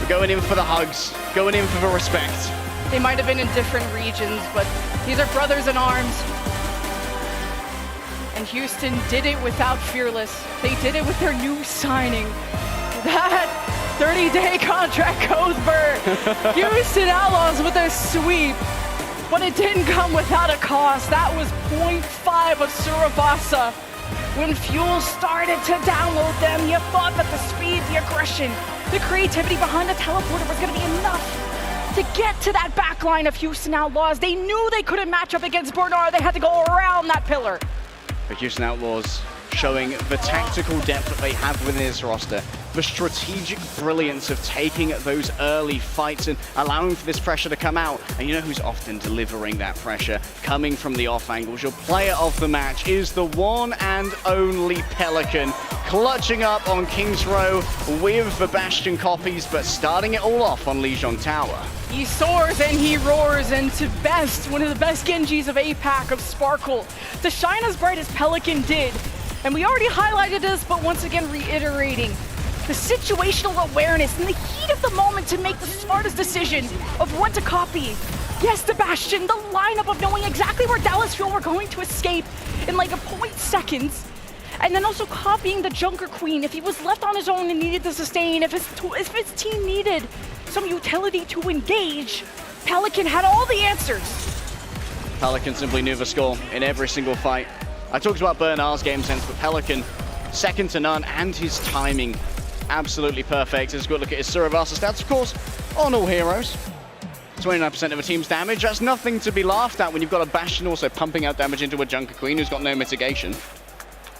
R: We're going in for the hugs, going in for the respect.
Q: They might have been in different regions, but these are brothers in arms. And Houston did it without Fearless. They did it with their new signing. That 30-day contract goes burr. Houston Outlaws with a sweep. But it didn't come without a cost. That was 0.5 of Surasa. When Fuel started to download them, you thought that the speed, the aggression, the creativity behind the teleporter was going to be enough to get to that backline of Houston Outlaws. They knew they couldn't match up against Bernard. They had to go around that pillar.
R: The Houston Outlaws showing the tactical depth that they have within this roster, the strategic brilliance of taking those early fights and allowing for this pressure to come out. And you know who's often delivering that pressure? Coming from the off angles. Your player of the match is the one and only Pelican, clutching up on King's Row with the Bastion copies, but starting it all off on Lijiang Tower.
Q: He soars and he roars, and to best, one of the best Genjis of APAC, of Sparkle, to shine as bright as Pelican did. And we already highlighted this, but once again reiterating, the situational awareness and the heat of the moment to make the smartest decision of what to copy. Yes, the Bastion, the lineup of knowing exactly where Dallas Fuel were going to escape in like a 0.2 seconds. And then also copying the Junker Queen if he was left on his own and needed to sustain, if his team needed some utility to engage, Pelican had all the answers.
R: Pelican simply knew the score in every single fight. I talked about Bernard's game sense, but Pelican, second to none, and his timing, absolutely perfect. Let's go look at his Surasa stats, of course, on all heroes. 29% of a team's damage, that's nothing to be laughed at when you've got a Bastion also pumping out damage into a Junker Queen who's got no mitigation.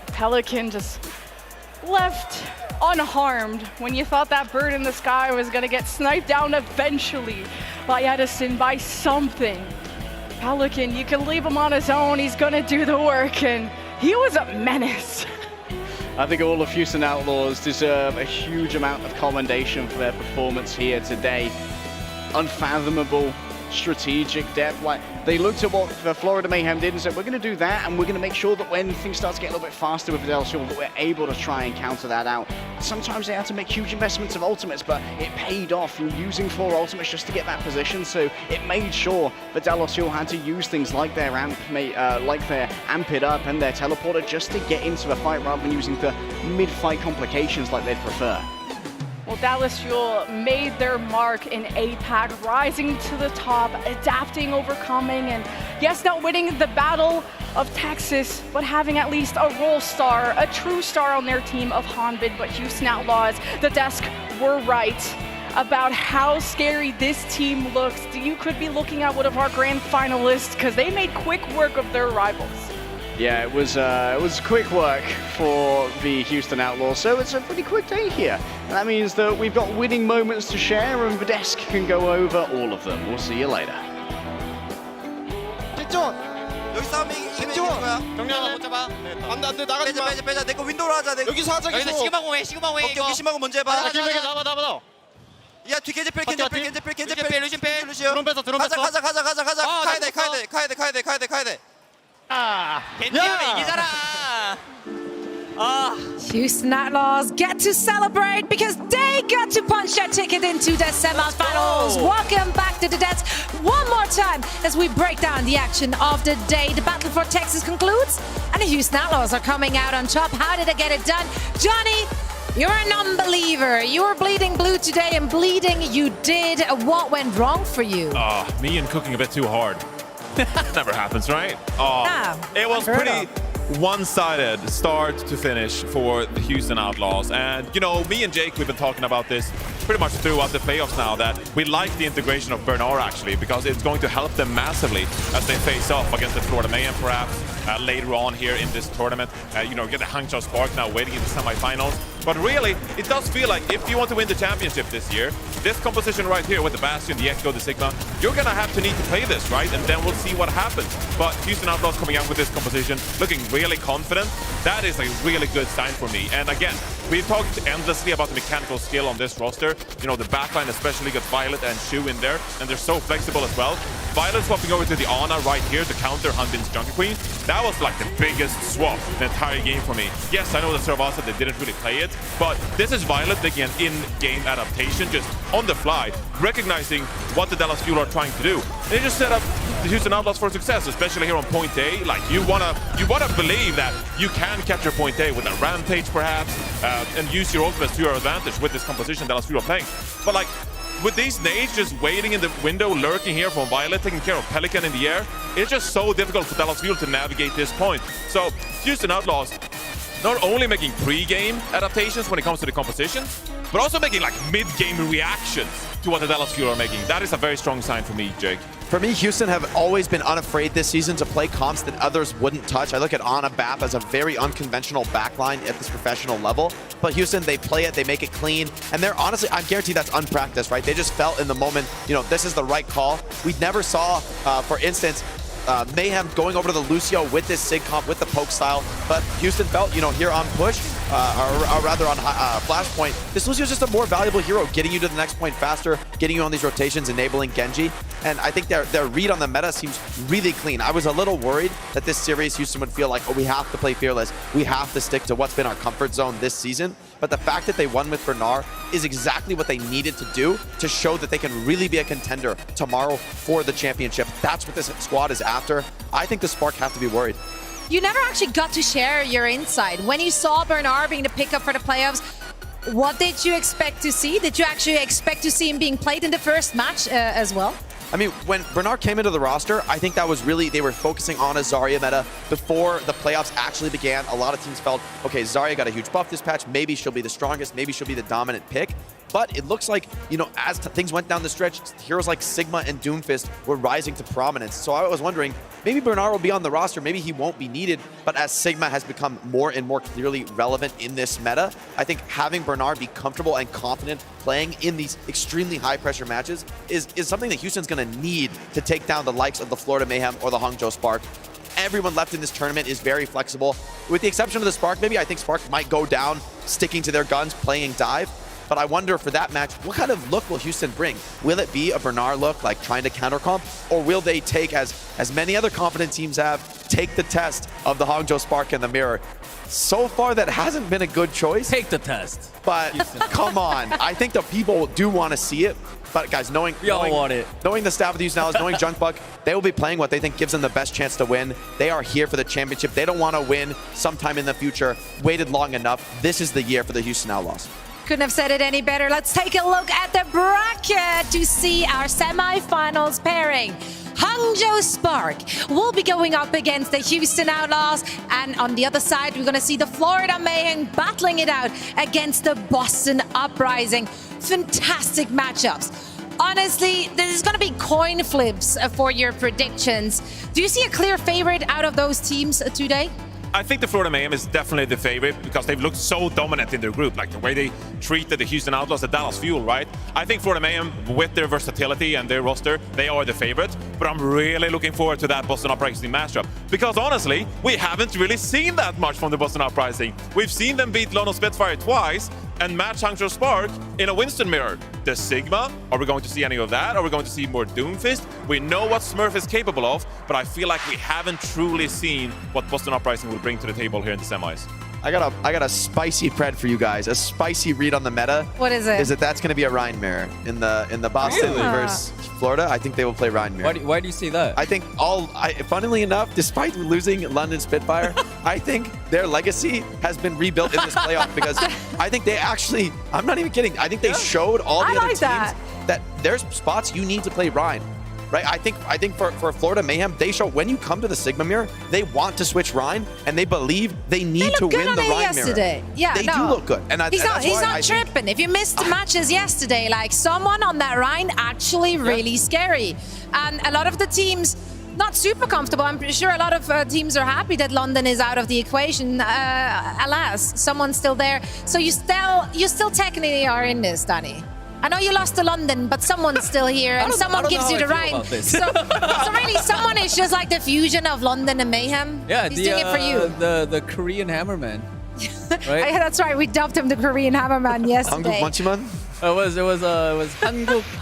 Q: Pelican just left unharmed when you thought that bird in the sky was gonna get sniped down eventually by Edison, by something. Pelican, you can leave him on his own, he's gonna do the work, and he was a menace.
R: I think all of Houston Outlaws deserve a huge amount of commendation for their performance here today. Unfathomable strategic depth. Like, they looked at what the Florida Mayhem did and said, we're going to do that, and we're going to make sure that when things start to get a little bit faster with Dallas Fuel, that we're able to try and counter that out. Sometimes they had to make huge investments of ultimates, but it paid off from using 4 ultimates just to get that position. So it made sure that Dallas Fuel had to use things like their amp it up and their teleporter just to get into the fight rather than using the mid-fight complications like they'd prefer.
Q: Well, Dallas Fuel made their mark in APAC, rising to the top, adapting, overcoming, and yes, not winning the Battle of Texas, but having at least a role star, a true star on their team of Hanbin. But Houston Outlaws, the desk were right about how scary this team looks. You could be looking at one of our grand finalists because they made quick work of their rivals.
R: Yeah, it was quick work for the Houston Outlaws, so it's a pretty quick day here. And that means that we've got winning moments to share, and the desk can go over all of them. We'll see you later.
S: 여기 싸움이 이기면 이기는 거야. 정리하나 못 잡아. 안돼 나가지 마. 빼자. 내 거 윈도우로 하자. 여기서 하자. 여기서 시그마 공해 오케이 시그마 공 먼저 해봐. 길게 나와. 야 뒤 겐제필 루신 빼. 드론 뺐어. 가야 돼.
C: 겐지하면 이기잖아.
B: Houston Outlaws get to celebrate because they got to punch their ticket into the semifinals. Welcome back to the desk one more time as we break down the action of the day. The battle for Texas concludes and the Houston Outlaws are coming out on top. How did they get it done? Johnny, you're an unbeliever. You were bleeding blue today, and bleeding you did. What went wrong for you?
D: Me and cooking a bit too hard. Never happens, right? It was pretty one-sided start to finish for the Houston Outlaws. And, you know, me and Jake, we've been talking about this pretty much throughout the playoffs now, that we like the integration of Bernard, actually, because it's going to help them massively as they face off against the Florida Mayhem, perhaps, later on here in this tournament. You know, get the Hangzhou Spark now waiting in the semifinals. But really, it does feel like if you want to win the championship this year, this composition right here with the Bastion, the Echo, the Sigma, you're going to need to play this, right? And then we'll see what happens. But Houston Outlaws coming out with this composition, looking really confident, that is a really good sign for me. And again, we've talked endlessly about the mechanical skill on this roster. You know, the backline especially got Violet and Shu in there, and they're so flexible as well. Violet swapping over to the Ana right here to counter Hanbin's Jungle Queen. That was like the biggest swap the entire game for me. Yes, I know that Surasa, they didn't really play it, but this is Violet making an in-game adaptation, just on the fly, recognizing what the Dallas Fuel are trying to do. They just set up the Houston Outlaws for success, especially here on point A. Like, you wanna believe that you can capture point A with a Rampage, perhaps, and use your ultimates to your advantage with this composition Dallas Fuel are playing. But like, with these nades just waiting in the window, lurking here from Violet, taking care of Pelican in the air, it's just so difficult for Dallas Fuel to navigate this point. So Houston Outlaws not only making pre-game adaptations when it comes to the composition, but also making like mid-game reactions to what the Dallas Fuel are making. That is a very strong sign for me, Jake.
E: For me, Houston have always been unafraid this season to play comps that others wouldn't touch. I look at Ana Bap as a very unconventional backline at this professional level. But Houston, they play it, they make it clean, and they're honestly, I guarantee that's unpracticed, right? They just felt in the moment, you know, this is the right call. We never saw, for instance, Mayhem going over to the Lucio with this Sig comp, with the poke style, but Houston felt, you know, here on push, or rather on Flashpoint, this Lucio's just a more valuable hero, getting you to the next point faster, getting you on these rotations, enabling Genji, and I think their read on the meta seems really clean. I was a little worried that this series Houston would feel like, oh, we have to play Fearless, we have to stick to what's been our comfort zone this season, but the fact that they won with Bernard is exactly what they needed to do to show that they can really be a contender tomorrow for the championship. That's what this squad is after. I think the Spark have to be worried.
B: You never actually got to share your insight. When you saw Bernard being the pickup for the playoffs, what did you expect to see? Did you actually expect to see him being played in the first match as well?
E: I mean, when Bernard came into the roster, I think that was really, they were focusing on a Zarya meta before the playoffs actually began. A lot of teams felt, okay, Zarya got a huge buff this patch. Maybe she'll be the strongest. Maybe she'll be the dominant pick. But it looks like, you know, as things went down the stretch, heroes like Sigma and Doomfist were rising to prominence. So I was wondering, maybe Bernard will be on the roster, maybe he won't be needed. But as Sigma has become more and more clearly relevant in this meta, I think having Bernard be comfortable and confident playing in these extremely high-pressure matches is something that Houston's going to need to take down the likes of the Florida Mayhem or the Hangzhou Spark. Everyone left in this tournament is very flexible. With the exception of the Spark, maybe I think Spark might go down sticking to their guns, playing dive. But I wonder for that match, what kind of look will Houston bring? Will it be a Bernard look, like trying to counter comp? Or will they take, as many other confident teams have, take the test of the Hangzhou Spark and the Mirror? So far, that hasn't been a good choice.
C: Take the test.
E: But come on. I think the people do want to see it. But guys, knowing the staff of the Houston Analysts, knowing Junkbuck, they will be playing what they think gives them the best chance to win. They are here for the championship. They don't want to win sometime in the future. Waited long enough. This is the year for the Houston Outlaws.
B: Couldn't have said it any better. Let's take a look at the bracket to see our semi-finals pairing. Hangzhou Spark will be going up against the Houston Outlaws, and on the other side we're going to see the Florida Mayhem battling it out against the Boston Uprising. Fantastic matchups. Honestly, this is going to be coin flips for your predictions. Do you see a clear favorite out of those teams today?
D: I think the Florida Mayhem is definitely the favorite because they've looked so dominant in their group, like the way they treated the Houston Outlaws, the Dallas Fuel, right? I think Florida Mayhem, with their versatility and their roster, they are the favorite, but I'm really looking forward to that Boston Uprising matchup because honestly, we haven't really seen that much from the Boston Uprising. We've seen them beat London Spitfire twice and match Hangzhou Spark in a Winston mirror. The Sigma, are we going to see any of that? Are we going to see more Doomfist? We know what Smurf is capable of, but I feel like we haven't truly seen what Boston Uprising will bring to the table here in the semis.
E: I got a spicy pred for you guys. A spicy read on the meta.
B: What is it?
E: Is that that's going to be a Rhine mirror in the Boston versus Florida? I think they will play Rhine mirror.
C: Why do you say that?
E: I think funnily enough, despite losing London Spitfire, I think their legacy has been rebuilt in this playoff because I think they actually, I'm not even kidding, I think they showed all the other teams that there's spots you need to play Rhine. Right, I think for Florida Mayhem, they show when you come to the Sigma mirror, they want to switch Rhine and they believe they need to win the Rhine mirror.
B: Yeah,
E: they do look good, and
B: he's not tripping. If you missed the matches yesterday, like someone on that Rhine actually really scary, and a lot of the teams not super comfortable. I'm pretty sure a lot of teams are happy that London is out of the equation. Alas, someone's still there, so you still technically are in this, Danny. I know you lost to London, but someone's still here, and someone gives you the Rhine. So really, someone is just like the fusion of London and Mayhem.
C: Yeah,
B: he's doing it for you.
C: The Korean Hammerman. Right?
B: That's right. We dubbed him the Korean Hammerman yesterday.
E: 한국 망치만?
C: It was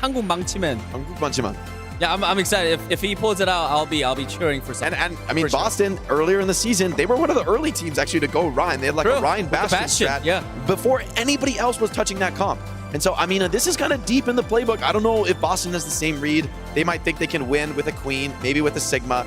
C: 한국 망치맨.
E: 한국 망치만.
C: Yeah, I'm excited. If he pulls it out, I'll be cheering for something.
E: And I mean, Boston earlier in the season, they were one of the early teams actually to go Rhine. They had like a Rhine Bastion strat before anybody else was touching that comp. And so, I mean, this is kind of deep in the playbook. I don't know if Boston has the same read. They might think they can win with a Queen, maybe with a Sigma,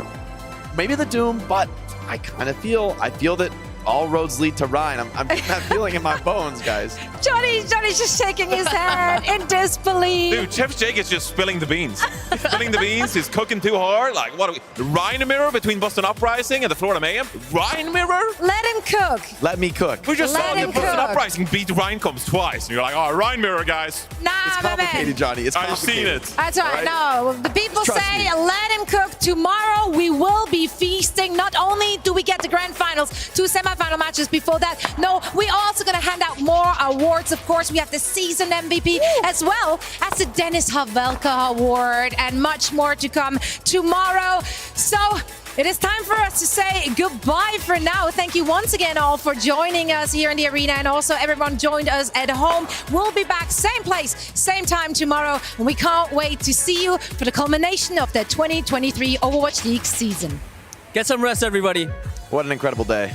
E: maybe the Doom, but I kind of feel that all roads lead to Rhine. I'm getting that feeling in my bones, guys.
B: Johnny's just shaking his head in disbelief.
D: Dude, Chef Jake is just spilling the beans. Spilling the beans. He's cooking too hard. Like, what are we? Rhine mirror between Boston Uprising and the Florida Mayhem? Rhine mirror?
B: Let him cook.
E: Let me cook.
D: We just saw the Boston Uprising beat Rhine comps twice. And you're like, oh, Rhine mirror, guys.
B: Nah,
E: it's complicated, Johnny. It's complicated.
D: I've seen it.
B: That's right. No, the people say let him cook. Tomorrow we will be feasting. Not only do we get the grand finals, 2 semi-final matches before that. No, we're also going to hand out more awards. Of course, we have the season MVP as well as the Dennis Havelka Award and much more to come tomorrow. So it is time for us to say goodbye for now. Thank you once again all for joining us here in the arena, and also everyone joined us at home. We'll be back same place, same time tomorrow, and we can't wait to see you for the culmination of the 2023 Overwatch League season.
C: Get some rest, everybody.
E: What an incredible day.